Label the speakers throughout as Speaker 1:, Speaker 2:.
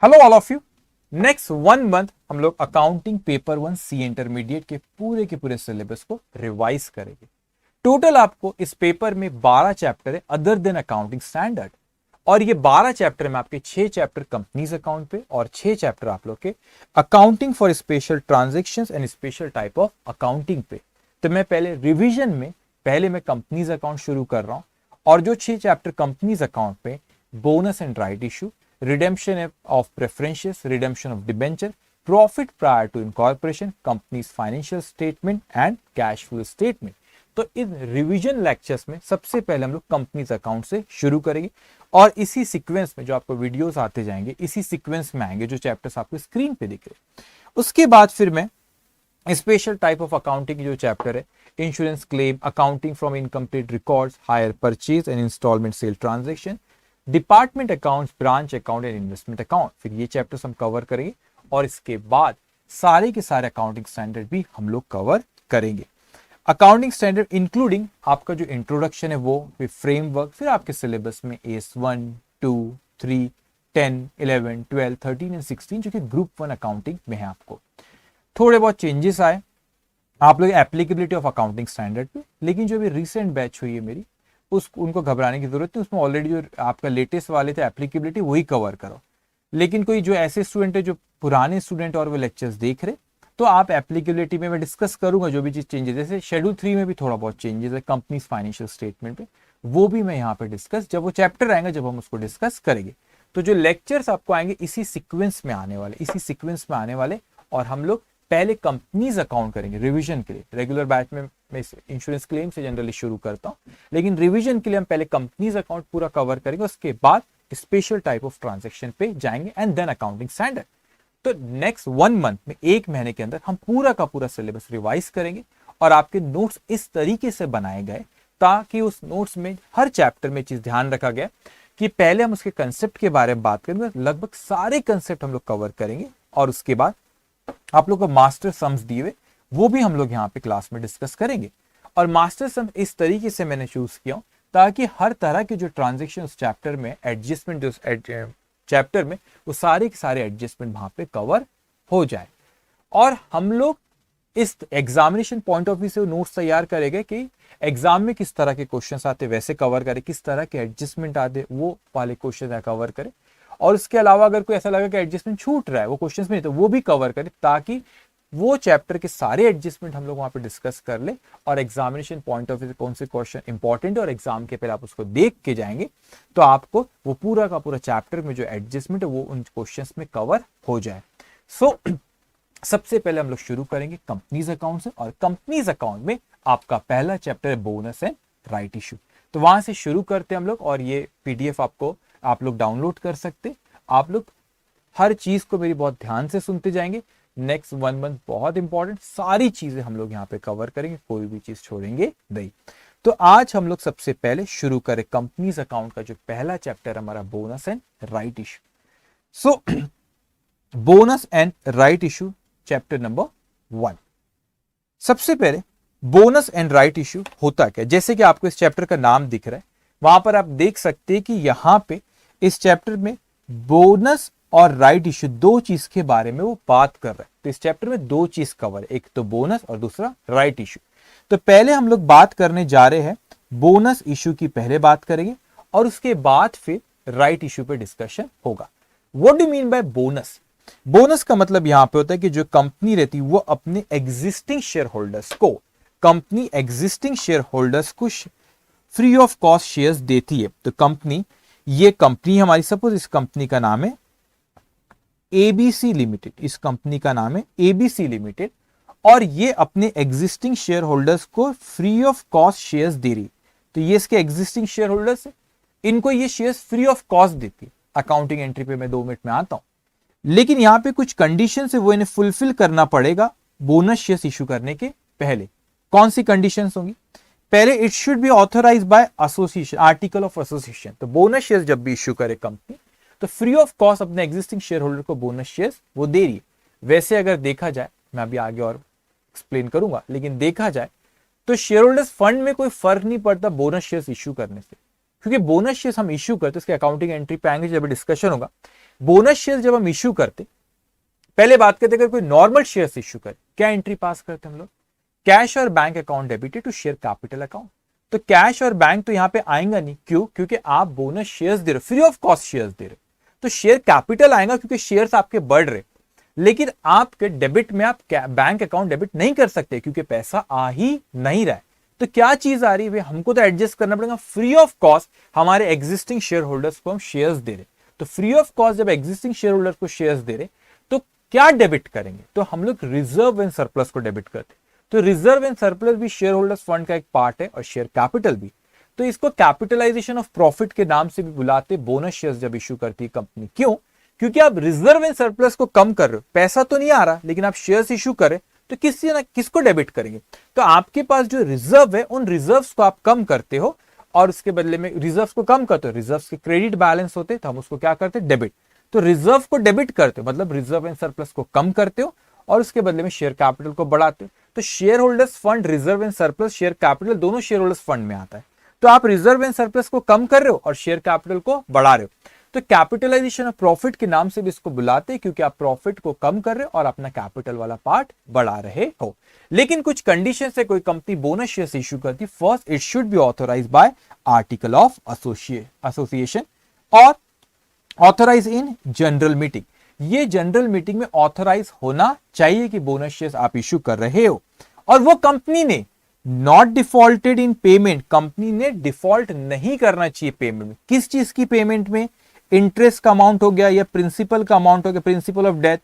Speaker 1: Hello all of you. Next 1 month हम लोग accounting paper 1 सी intermediate के पूरे सिलेबस को रिवाइज करेंगे। टोटल आपको इस पेपर में 12 चैप्टर है अदर देन अकाउंटिंग स्टैंडर्ड, और ये 12 चैप्टर में आपके 6 चैप्टर कंपनीज अकाउंट पे और 6 चैप्टर आप लोग के accounting for special transactions and special type of accounting पे। तो मैं पहले रिवीजन में मैं कंपनीज अकाउंट शुरू कर रहा हूं, और जो 6 चैप्टर कंपनीज अकाउंट पे bonus and right issue, redemption of preferences, redemption of debenture, profit prior to incorporation, company's financial statement and cash flow statement। तो इन रिवीजन लेक्चर्स में सबसे पहले हम लोग कंपनीज अकाउंट से शुरू करेंगे, और इसी सीक्वेंस में जो आपको वीडियोस आते जाएंगे इसी सीक्वेंस में आएंगे जो चैप्टर्स आपको स्क्रीन पे दिख रहे। उसके बाद फिर मैं स्पेशल टाइप ऑफ अकाउंटिंग जो चैप्टर है, insurance claim, accounting from incomplete records, hire purchase and instalment sale transaction, department accounts, branch account and investment account, फिर ये चैप्टर्स हम कवर करेंगे। और इसके बाद सारे के सारे अकाउंटिंग स्टैंडर्ड भी हम लोग कवर करेंगे। अकाउंटिंग स्टैंडर्ड इंक्लूडिंग आपका जो इंट्रोडक्शन है वो, फिर फ्रेमवर्क, फिर आपके सिलेबस में एस 1, 2, 3, 10, 11, 12, 13 एंड 16 जो कि ग्रुप 1 अकाउंटिंग में है। आपको थोड़े बहुत चेंजेस आए आप लोग एप्लीकेबिलिटी ऑफ अकाउंटिंग स्टैंडर्ड पे, लेकिन जो अभी रिसेंट बैच हुई है मेरी, उनको घबराने की जरूरत नहीं। उसमें ऑलरेडी जो आपका लेटेस्ट वाले थे एप्लीकेबिलिटी वही कवर करो। लेकिन कोई जो ऐसे स्टूडेंट है जो पुराने स्टूडेंट और वो लेक्चर्स देख रहे, तो आप एप्लीकेबिलिटी में मैं डिस्कस करूंगा जो भी चीज चेंजेस, जैसे शेड्यूल 3 में भी थोड़ा बहुत चेंजेस है कंपनीज फाइनेंशियल स्टेटमेंट पे, वो भी मैं यहाँ पे डिस्कस, जब वो चैप्टर आएंगे जब हम उसको डिस्कस करेंगे। तो जो लेक्चर्स आपको आएंगे इसी सीक्वेंस में आने वाले, और हम लोग पहले कंपनीज अकाउंट करेंगे रिवीजन के लिए। रेगुलर बैच में मैं इंश्योरेंस क्लेम से जनरली शुरू करता हूं, लेकिन रिवीजन के लिए हम पहले कंपनीज अकाउंट पूरा कवर करेंगे, उसके बाद स्पेशल टाइप ऑफ ट्रांजैक्शन पे जाएंगे एंड देन अकाउंटिंग स्टैंडर्ड। तो नेक्स्ट 1 मंथ में, 1 महीने के अंदर हम पूरा का पूरा सिलेबस रिवाइज करेंगे, और आपके नोट्स इस तरीके से बनाए गए ताकि उस नोट्स में हर चैप्टर में चीज ध्यान रखा गया कि पहले हम उसके कंसेप्ट के बारे में बात करेंगे, लगभग सारे कंसेप्ट हम लोग कवर करेंगे, और उसके बाद आप लोग को मास्टर सम्स दिए हुए वो भी हम लोग यहाँ पे क्लास में डिस्कस करेंगे। और मास्टर सम इस तरीके से मैंने चूज किया ताकि हर तरह के जो ट्रांजेक्शन चैप्टर में एडजस्टमेंट जो चैप्टर में, वो सारे के सारे एडजस्टमेंट वहां पे कवर हो जाए। और हम लोग इस एग्जामिनेशन पॉइंट ऑफ व्यू से नोट्स तैयार करेंगे कि एग्जाम में किस तरह के क्वेश्चंस आते वैसे कवर करें, किस तरह के एडजस्टमेंट आते वो वाले क्वेश्चन कवर करें, और उसके अलावा अगर कोई ऐसा लगा कि एडजस्टमेंट छूट रहा है वो क्वेश्चंस में, तो वो भी कवर करें, ताकि वो चैप्टर के सारे एडजस्टमेंट हम लोग वहां पे डिस्कस कर ले, और एग्जामिनेशन पॉइंट ऑफ व्यू से कौन से क्वेश्चन इंपॉर्टेंट है और एग्जाम के पहले आप उसको देख के जाएंगे, तो आपको वो पूरा का पूरा चैप्टर में जो एडजस्टमेंट है वो उन क्वेश्चंस में कवर हो जाए। सो सबसे पहले हम लोग शुरू करेंगे कंपनीज अकाउंट से, और कंपनीज अकाउंट में आपका पहला चैप्टर है बोनस एंड राइट इशू। तो वहां से शुरू करते हैं हम लोग, और ये पीडीएफ आपको आप लोग डाउनलोड कर सकते। आप लोग हर चीज को मेरी बहुत ध्यान से सुनते जाएंगे। नेक्स्ट 1 मंथ बहुत इंपॉर्टेंट, सारी चीजें हम लोग यहाँ पे कवर करेंगे, कोई भी चीज छोड़ेंगे नहीं। तो आज हम लोग सबसे पहले शुरू करें कंपनीज अकाउंट का जो पहला चैप्टर हमारा bonus and right issue. So bonus and right issue chapter number 1। सबसे पहले बोनस एंड राइट इशू होता क्या, जैसे कि आपको इस चैप्टर का नाम दिख रहा है, वहां पर आप देख सकते हैं कि यहां पे इस चैप्टर में बोनस और राइट इशू दो चीज के बारे में वो बात कर रहा है। तो इस चैप्टर में दो चीज कवर है, एक तो बोनस और दूसरा राइट इशू। तो पहले हम लोग बात करने जा रहे हैं बोनस इशू की, पहले बात करेंगे, और उसके बाद फिर राइट इशू पे डिस्कशन होगा। What do mean bye bonus? Bonus का मतलब यहां पे होता है कि जो कंपनी रहती है वो अपने एग्जिस्टिंग शेयर होल्डर्स को फ्री ऑफ कॉस्ट शेयर्स देती है। तो ये कंपनी हमारी, सपोज इस कंपनी का नाम है एबीसी लिमिटेड, और ये अपने एग्जिस्टिंग शेयर होल्डर्स को फ्री ऑफ कॉस्ट शेयर्स दे रही। तो ये इसके एग्जिस्टिंग शेयर होल्डर्स है, इनको ये शेयर्स फ्री ऑफ कॉस्ट देती है। अकाउंटिंग एंट्री पे मैं 2 मिनट में आता हूं, लेकिन यहां पे कुछ कंडीशन है वो इन्हें फुलफिल करना पड़ेगा बोनस शेयर्स इशू करने के पहले। कौन सी कंडीशंस होंगी? पहले it should be authorized bye association, article of association. तो बोनस शेयर्स जब भी इशू करे कंपनी, तो फ्री ऑफ कॉस्ट अपने एग्जिस्टिंग शेयर होल्डर को बोनस शेयर्स वो दे रही है। वैसे अगर देखा जाए, मैं अभी आगे और एक्सप्लेन करूंगा, लेकिन देखा जाए तो शेयर होल्डर्स फंड में कोई फर्क नहीं पड़ता बोनस शेयर्स इशू करने से, क्योंकि बोनस शेयर्स हम इशू करते हैं, उसके अकाउंटिंग एंट्री पे आएंगे जब डिस्कशन होगा। बोनस शेयर जब हम इश्यू करते, पहले बात करते अगर कोई नॉर्मल शेयर्स इश्यू करे, क्या एंट्री पास करते हम लोग? कैश और bank account debited to share capital account. तो कैश और बैंक तो यहां पे आएगा नहीं, क्यों? क्योंकि आप बोनस शेयर्स दे रहे हो, फ्री ऑफ कॉस्ट शेयर्स दे रहे हो, तो शेयर कैपिटल आएगा क्योंकि शेयर्स आपके बढ़ रहे। लेकिन आपके डेबिट में आप बैंक अकाउंट डेबिट नहीं कर सकते क्योंकि पैसा आ ही नहीं रहा है। तो क्या चीज आ रही है? हमको तो एडजस्ट करना पड़ेगा, फ्री ऑफ कॉस्ट हमारे एग्जिस्टिंग शेयर होल्डर्स को हम शेयर्स दे रहे। तो फ्री ऑफ कॉस्ट जब एग्जिस्टिंग शेयर होल्डर्स को शेयर्स दे रहे, तो क्या डेबिट करेंगे? तो हम लोग रिजर्व एंड सरप्लस को डेबिट करते। तो रिजर्व एंड सरप्लस भी शेयर होल्डर्स फंड का एक पार्ट है और शेयर कैपिटल भी। तो इसको कैपिटलाइजेशन ऑफ प्रॉफिट के नाम से भी बुलाते, बोनस शेयर्स जब इश्यू करती है कंपनी। क्यों? क्योंकि आप रिजर्व एंड सरप्लस को कम कर रहे हो, पैसा तो नहीं आ रहा लेकिन आप शेयर्स इश्यू करें, तो किसको डेबिट करेंगे? तो आपके पास जो रिजर्व है उन रिजर्व्स को आप कम करते हो और उसके बदले में रिजर्व्स को कम करते हो, रिजर्व्स के क्रेडिट बैलेंस होते तो हम उसको क्या करते? डेबिट। तो रिजर्व को डेबिट करते हो मतलब रिजर्व एंड सरप्लस को कम करते हो और उसके बदले में शेयर कैपिटल को बढ़ाते हो। तो share holders fund, reserve and surplus, share capital दोनों शेयर होल्डर्स फंड में आता है। तो आप रिजर्व एंड सरप्लस को कम कर रहे हो और शेयर कैपिटल को बढ़ा रहे हो। तो कैपिटलाइजेशन ऑफ प्रॉफिट के नाम से भी इसको बुलाते हैं क्योंकि आप प्रॉफिट को कम कर रहे हो और अपना कैपिटल वाला पार्ट बढ़ा रहे हो। लेकिन कुछ कंडीशन से कोई कंपनी बोनस शेयर्स इश्यू करती, first it should be authorise by article of association और ऑथोराइज इन जनरल मीटिंग। ये जनरल मीटिंग में ऑथोराइज होना चाहिए कि बोनस शेयर्स आप इश्यू कर रहे हो। और वो कंपनी ने not defaulted in payment, company ने डिफॉल्ट नहीं करना चाहिए पेमेंट में। किस चीज की पेमेंट में? इंटरेस्ट का अमाउंट हो गया या प्रिंसिपल का अमाउंट हो गया, principle of death,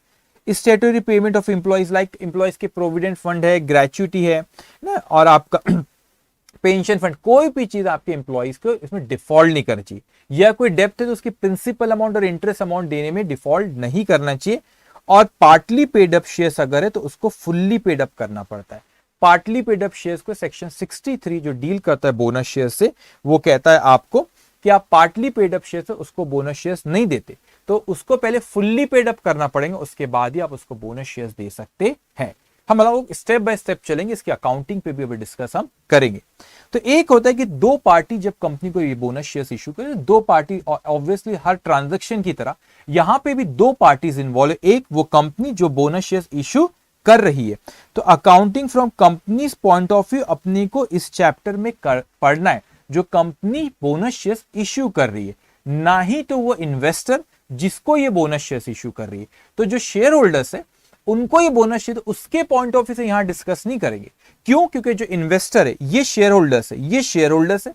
Speaker 1: स्टेटरी payment of employees, like employees के प्रोविडेंट फंड है, ग्रेच्युटी है ना, और आपका पेंशन फंड, कोई भी चीज आपके एम्प्लॉइज को इसमें डिफॉल्ट नहीं करनी चाहिए। या कोई डेप्थ है तो उसकी प्रिंसिपल अमाउंट और इंटरेस्ट अमाउंट देने में डिफॉल्ट नहीं करना चाहिए। और पार्टली पेड अप शेयर्स अगर है तो उसको फुल्ली पेड अप करना पड़ता है। पार्टली पेड अप शेयर्स को सेक्शन 63 जो डील करता है बोनस शेयर से, वो कहता है आपको कि आप पार्टली पेड अप शेयर्स उसको बोनस शेयर्स नहीं देते, तो उसको पहले फुल्ली पेड अप करना पड़ेगा, उसके बाद ही आप उसको बोनस शेयर्स दे सकते हैं। हम लोग स्टेप बाय स्टेप चलेंगे, इसकी अकाउंटिंग पे भी अभी डिस्कस हम करेंगे। तो एक होता है कि दो पार्टी जब कंपनी को ये बोनस शेयर्स इशू करे, दो पार्टी, ऑब्वियसली हर ट्रांजैक्शन की तरह यहां पे भी दो पार्टीज इन्वॉल्व है। एक वो कंपनी जो बोनस शेयर्स इशू कर रही है। तो accounting from companies point of view अपने को इस चैप्टर में पढ़ना है, जो कंपनी बोनस शेयर्स इश्यू कर रही है, ना ही तो वो इन्वेस्टर जिसको ये बोनस शेयर्स इश्यू कर रही है। तो जो शेयर होल्डर्स है उनको ये बोनस शेयर, उसके पॉइंट ऑफ व्यू से यहां डिस्कस नहीं करेंगे। क्यों? क्योंकि जो इन्वेस्टर है ये शेयर होल्डर्स है, ये शेयर होल्डर्स है,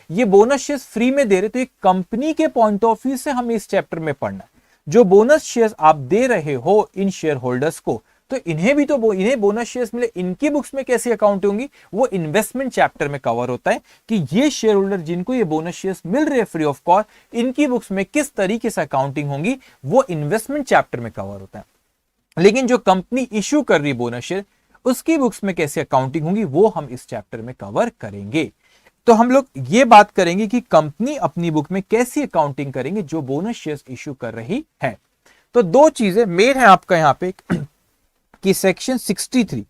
Speaker 1: ये बोनस शेयर्स फ्री में दे रहे, तो ये कंपनी के पॉइंट ऑफ व्यू से हमें इस चैप्टर में पढ़ना है। जो बोनस शेयर्स आप दे रहे हो इन शेयर होल्डर्स को, तो इन्हें भी तो इन्हें बोनस शेयर्स मिले, इनकी बुक्स में कैसी अकाउंट होंगी, वो इन्वेस्टमेंट चैप्टर में कवर होता है कि ये शेयर होल्डर जिनको ये बोनस शेयर्स मिल रहे हैं फ्री ऑफ कॉस्ट, इनकी बुक्स में किस तरीके से अकाउंटिंग होंगी, वो इन्वेस्टमेंट चैप्टर में कवर होता है। लेकिन जो कंपनी इश्यू कर रही बोनस शेयर, उसकी बुक्स में कैसे अकाउंटिंग होगी, वो हम इस चैप्टर में कवर करेंगे। तो हम लोग ये बात करेंगे कि कंपनी अपनी बुक में कैसी अकाउंटिंग करेंगे जो बोनस शेयर्स इश्यू कर रही है। तो दो चीजें मेन है आपका यहां पे कि सेक्शन 63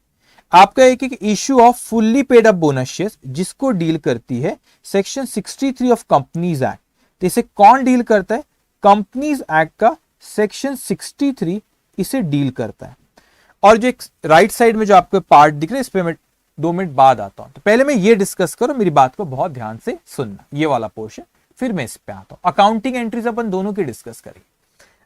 Speaker 1: आपका एक issue off fully paid up bonus shares जिसको डील करती है सेक्शन 63 ऑफ कंपनीज एक्ट। तो इसे कौन डील करता है? कंपनीज एक्ट का सेक्शन 63 इसे डील करता है। और जो एक राइट साइड में जो आपको पार्ट दिख रहा है, इस पे मैं 2 मिनट बाद आता हूं। तो पहले मैं ये डिस्कस करो, मेरी बात को बहुत ध्यान से सुनना, ये वाला पोर्शन, फिर मैं इस पे आता हूं। अकाउंटिंग एंट्रीज अपन दोनों की डिस्कस करेंगे।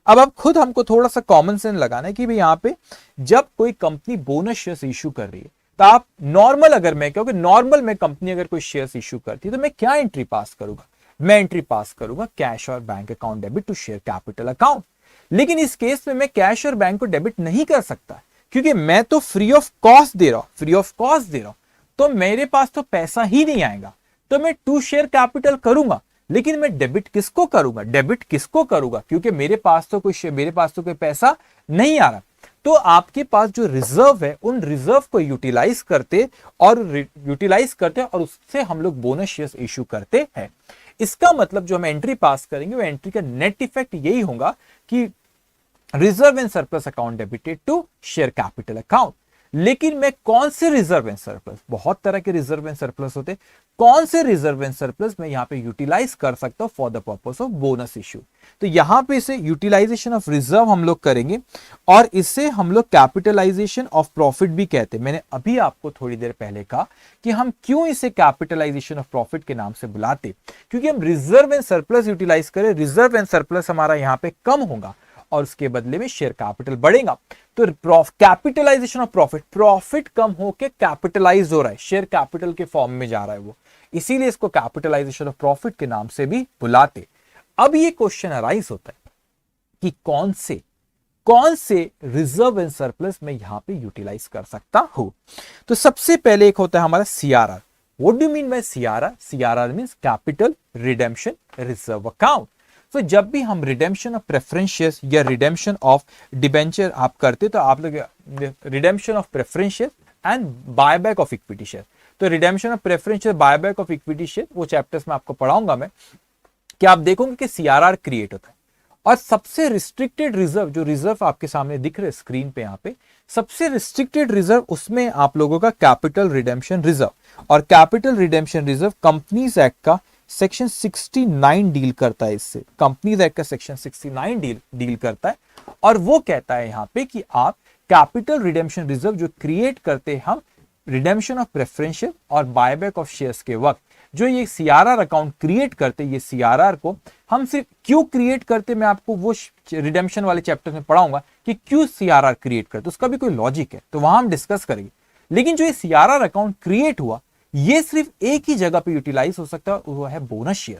Speaker 1: अब खुद हमको थोड़ा सा कॉमन सेंस लगाना है कि भाई यहाँ पे जब कोई कंपनी बोनस शेयर्स इश्यू कर रही है, तो आप नॉर्मल, अगर मैं कहूँ कि नॉर्मल में कंपनी अगर कोई शेयर्स इश्यू करती है तो मैं क्या एंट्री पास करूंगा? मैं एंट्री पास करूंगा कैश और bank account debit to share capital account. लेकिन इस केस में मैं कैश और बैंक को डेबिट नहीं कर सकता क्योंकि मैं तो फ्री ऑफ कॉस्ट दे रहा हूं, फ्री ऑफ कॉस्ट दे रहा हूं, तो मेरे पास तो पैसा ही नहीं आएगा। तो मैं टू शेयर कैपिटल करूंगा, लेकिन मैं डेबिट किसको करूंगा? डेबिट किसको करूंगा? क्योंकि मेरे पास तो कोई पैसा नहीं आ रहा। तो आपके पास जो रिजर्व है, उन रिजर्व को यूटिलाइज करते और उससे हम लोग बोनस शेयर्स इश्यू करते हैं। इसका मतलब जो हम एंट्री पास करेंगे, वो एंट्री का नेट इफेक्ट यही होगा कि reserve and surplus account debited to share capital account. लेकिन मैं कौन से रिजर्व एंड सरप्लस, बहुत तरह के रिजर्व एंड सरप्लस होते, कौन से रिजर्व एंड सरप्लस मैं यहां पे यूटिलाइज कर सकता हूं for the purpose of bonus issue. तो यहां पे इसे यूटिलाइजेशन ऑफ रिजर्व हम लोग करेंगे और इसे हम लोग कैपिटलाइजेशन ऑफ प्रॉफिट भी कहते हैं। मैंने अभी आपको थोड़ी देर पहले कहा कि हम क्यों इसे कैपिटलाइजेशन ऑफ प्रॉफिट के नाम से बुलाते, क्योंकि हम रिजर्व एंड सरप्लस यूटिलाइज करें, रिजर्व एंड सरप्लस हमारा यहां पे कम होगा और उसके बदले में शेयर कैपिटल बढ़ेगा। तो कैपिटलाइजेशन ऑफ प्रॉफिट, प्रॉफिट कम होकर कैपिटलाइज हो रहा है, शेयर कैपिटल के फॉर्म में जा रहा है वो, इसीलिए इसको कैपिटलाइजेशन ऑफ प्रॉफिट के नाम से भी बुलाते। अब ये क्वेश्चन अराइज होता है कि कौन से रिजर्व एंड सरप्लस मैं यहां पे यूटिलाइज कर सकता हूं। तो सबसे पहले एक होता है हमारा CRR. What do mean by CRR? CRR means capital redemption reserve account. तो जब भी हम रिडेम्पशन ऑफ प्रेफरेंस शेयर्स या रिडेम्पशन ऑफ डिबेंचर आप करते तो आप लोग redemption of preference share and buyback of equity share, तो redemption of preference share, buyback of equity share, वो चैप्टर्स में आपको पढ़ाऊंगा मैं, कि आप देखोगे कि सीआरआर क्रिएट होता है। और सबसे रिस्ट्रिक्टेड रिजर्व, जो रिजर्व आपके सामने दिख रहे स्क्रीन पे यहाँ पे, सबसे रिस्ट्रिक्टेड रिजर्व उसमें आप लोगों का कैपिटल रिडेम्पशन रिजर्व, और capital redemption reserve companies act का सेक्शन 69 डील करता है इससे। कंपनीज एक्ट का सेक्शन 69 डील करता है और वो कहता है यहाँ पे कि आप कैपिटल रिडेम्पशन रिजर्व जो क्रिएट करते हैं हम रिडेम्पशन ऑफ प्रेफरेंस शेयर और बायबैक ऑफ शेयर्स के वक्त, जो ये सीआरआर अकाउंट क्रिएट करते, ये सीआरआर को हम सिर्फ क्यों क्रिएट करते, मैं आपको वो रिडेम्पशन वाले चैप्टर में पढ़ाऊंगा कि क्यों सीआरआर क्रिएट करते, उसका भी कोई लॉजिक है, तो वहां हम डिस्कस करेंगे। लेकिन जो ये सीआरआर अकाउंट क्रिएट हुआ, ये सिर्फ एक ही जगह पे यूटिलाइज हो सकता है, वो है बोनस शेयर।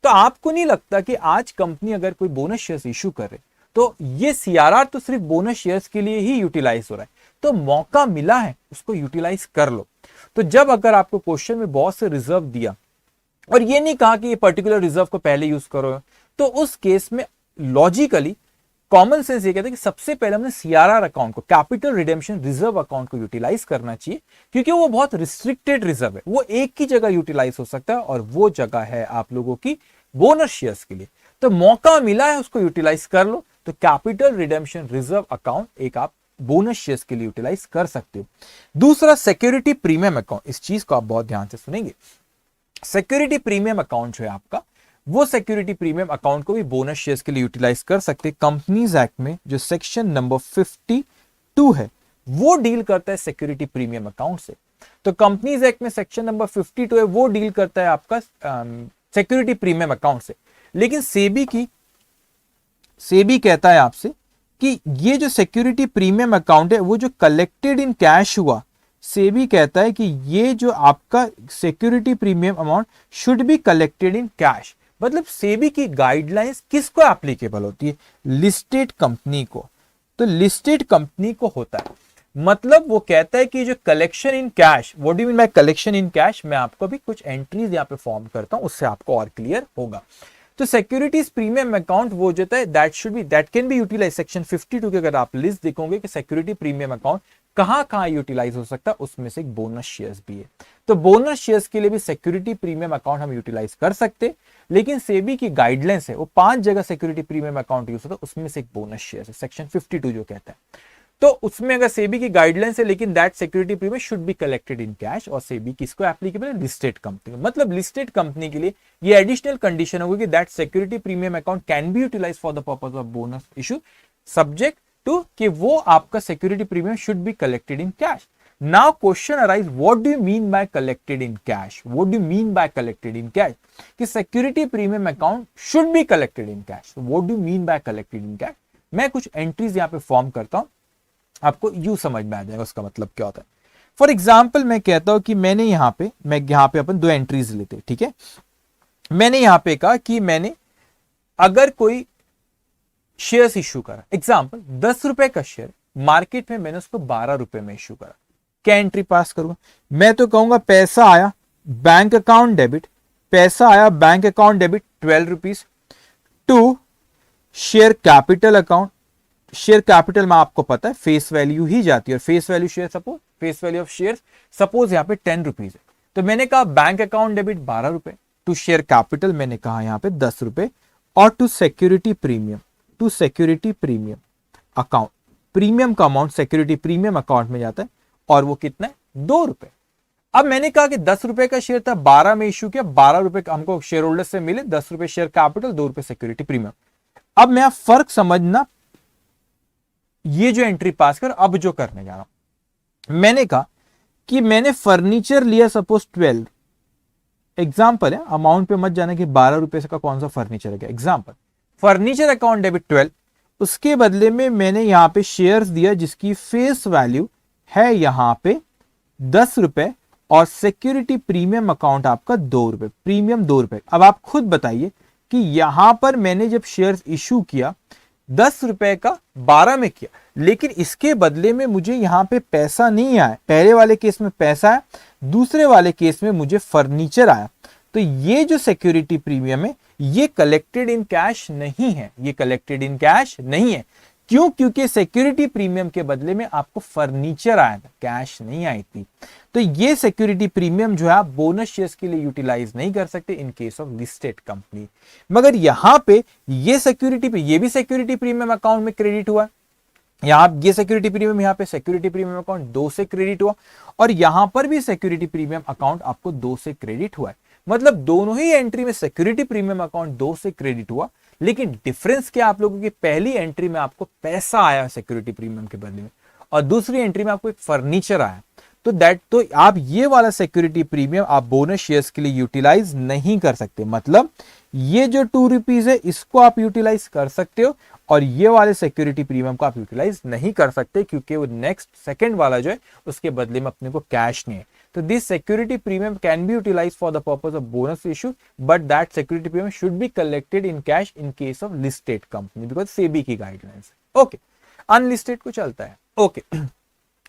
Speaker 1: तो आपको नहीं लगता कि आज कंपनी अगर कोई बोनस शेयर्स इशू कर रहे तो ये सीआरआर तो सिर्फ बोनस शेयर्स के लिए ही यूटिलाइज हो रहा है, तो मौका मिला है उसको यूटिलाइज कर लो। तो जब अगर आपको क्वेश्चन में बहुत से रिजर्व दिया और ये नहीं कहा कि ये पर्टिकुलर रिजर्व को पहले यूज करो, तो उस केस में लॉजिकली कॉमन सेंस ये कहता है कि सबसे पहले हमने सीआरआर अकाउंट को, कैपिटल रिडेम्पशन रिजर्व अकाउंट को यूटिलाइज करना चाहिए, क्योंकि वो बहुत रिस्ट्रिक्टेड रिजर्व है, वो एक ही जगह यूटिलाइज हो सकता है और वो जगह है आप लोगों की बोनस शेयर्स के लिए। तो मौका मिला है उसको यूटिलाइज कर लो। तो कैपिटल रिडेम्पशन रिजर्व अकाउंट एक आप बोनस शेयर्स के लिए यूटिलाइज कर सकते हो। दूसरा सिक्योरिटी प्रीमियम अकाउंट, इस चीज को आप बहुत ध्यान से सुनेंगे। सिक्योरिटी प्रीमियम अकाउंट जो है आपका, वो सिक्योरिटी प्रीमियम अकाउंट को भी बोनस शेयर्स के लिए यूटिलाइज कर सकते हैं। कंपनीज एक्ट में जो सेक्शन नंबर 52 है वो डील करता है सिक्योरिटी प्रीमियम अकाउंट से। तो कंपनीज एक्ट में सेक्शन नंबर 52 है, वो डील करता है आपका सिक्योरिटी प्रीमियम अकाउंट से। लेकिन सेबी कहता है आपसे कि ये जो सिक्योरिटी प्रीमियम अकाउंट है वो जो कलेक्टेड इन कैश हुआ, सेबी कहता है कि ये जो आपका security premium amount should be collected in cash. मतलब सेबी की गाइडलाइंस किसको एप्लीकेबल होती है? लिस्टेड कंपनी को। तो लिस्टेड कंपनी को होता है, मतलब वो कहता है कि जो collection in cash, what do you mean bye collection in cash, मैं आपको भी कुछ एंट्रीज यहाँ पे फॉर्म करता हूं, उससे आपको और क्लियर होगा। तो सिक्योरिटीज प्रीमियम अकाउंट वो जो है that can be utilise. Section 52 के अगर आप लिस्ट देखोगे कि सिक्योरिटी प्रीमियम अकाउंट कहां यूटिलाइज हो सकता है, उसमें से एक बोनस शेयर्स भी है। तो बोनस शेयर्स के लिए भी सिक्योरिटी प्रीमियम अकाउंट हम यूटिलाइज कर सकते, लेकिन सेबी की गाइडलाइंस है वो 5 जगह सिक्योरिटी प्रीमियम अकाउंट यूज होता है, उसमें से एक बोनस शेयर है, सेक्शन 52 जो कहता है। तो उसमें अगर सेबी की गाइडलाइंस है, लेकिन that security premium should be collected in cash, और सेबी किसको एप्लीकेबल है? Listed company. मतलब लिस्टेड कंपनी के लिए ये एडिशनल कंडीशन होगी कि that security premium account can be utilise for the purpose of bonus issue, subject to कि वो आपका security premium should be collected in cash. Now question arise, what do you mean by collected in cash? What do you mean by collected in cash? कि security premium account should be collected in cash, what do you mean by collected in cash? मैं कुछ entries यहां पे form करता हूं, आपको you समझ में आ जाएगा उसका मतलब क्या होता है। फॉर एग्जाम्पल मैं कहता हूं कि मैंने यहां पे अपन 2 एंट्रीज लेते, ठीक है। मैंने यहां पे कहा कि मैंने अगर कोई शेयर्स इशू करा, एग्जाम्पल 10 रुपए का शेयर मार्केट में, मैंने उसको 12 रुपए में इशू करा, क्या एंट्री पास करूंगा? मैं तो कहूंगा पैसा आया बैंक अकाउंट डेबिट, पैसा आया bank account debit 12 rupees to share capital account. Share capital में आपको पता है फेस वैल्यू ही जाती है, और face value share suppose, face value of share suppose यहाँ पे 10 रुपीज है, तो मैंने कहा बैंक अकाउंट डेबिट 12 रुपए, टू शेयर कैपिटल मैंने कहा यहाँ पे 10 रुपए, और to security premium account, premium का अमाउंट सिक्योरिटी प्रीमियम अकाउंट में जाता है, और वो कितना है, 2 रुपए। अब मैंने कहा कि 10 रुपए का शेयर था, 12 में इश्यू किया, 12 रुपए हमको शेयर होल्डर से मिले, 10 रुपए शेयर कैपिटल, 2 रुपए सिक्योरिटी प्रीमियम। अब मैं फर्क समझना, ये जो एंट्री पास कर, अब जो करने जा रहा हूं, मैंने कहा कि मैंने फर्नीचर लिया सपोज 12, एग्जाम्पल है, अमाउंट पे मत जाना कि 12 रुपए का कौन सा फर्नीचर है, एग्जाम्पल फर्नीचर अकाउंट डेबिट 12, उसके बदले में मैंने यहां पे शेयर्स दिया जिसकी फेस वैल्यू है यहां पे 10 रुपए और सिक्योरिटी प्रीमियम अकाउंट आपका 2 रुपए, प्रीमियम 2 रुपए। अब आप खुद बताइए कि यहां पर मैंने जब शेयर्स इशू किया 10 रुपए का 12 में किया, लेकिन इसके बदले में मुझे यहां पे पैसा नहीं आया, पहले वाले केस में पैसा आया, दूसरे वाले केस में मुझे फर्नीचर आया। तो ये जो सिक्योरिटी प्रीमियम है ये कलेक्टेड इन कैश नहीं है, ये कलेक्टेड इन कैश नहीं है। क्यों? क्योंकि सिक्योरिटी प्रीमियम के बदले में आपको फर्नीचर आया था, कैश नहीं आई थी। तो ये सिक्योरिटी प्रीमियम जो है आप बोनस शेयर्स के लिए यूटिलाइज नहीं कर सकते इन केस ऑफ लिस्टेड कंपनी। मगर यहां पे ये सिक्योरिटी, ये भी सिक्योरिटी प्रीमियम अकाउंट में क्रेडिट हुआ, यहां ये सिक्योरिटी प्रीमियम, यहां पे सिक्योरिटी प्रीमियम अकाउंट 2 से क्रेडिट हुआ, और यहां पर भी सिक्योरिटी प्रीमियम अकाउंट आपको 2 से क्रेडिट हुआ है। मतलब दोनों ही एंट्री में सिक्योरिटी प्रीमियम अकाउंट 2 से क्रेडिट हुआ, लेकिन डिफरेंस क्या आप लोगों की, पहली एंट्री में आपको पैसा आया सिक्योरिटी प्रीमियम के बदले में, और दूसरी एंट्री में आपको एक फर्नीचर आया। तो आप ये वाला सिक्योरिटी प्रीमियम आप बोनस शेयर्स के लिए यूटिलाइज नहीं कर सकते। मतलब ये जो 2 रुपीज है इसको आप यूटिलाइज कर सकते हो, और ये वाले सिक्योरिटी प्रीमियम को आप यूटिलाइज नहीं कर सकते, क्योंकि वो नेक्स्ट सेकंड वाला जो है उसके बदले में अपने को कैश नहीं है। तो this security premium can be utilise for the purpose of bonus issue, but that security premium should be collected in cash in case of listed company, because SEBI की गाइडलाइंस है। ओके, अनलिस्टेड को चलता है। Okay,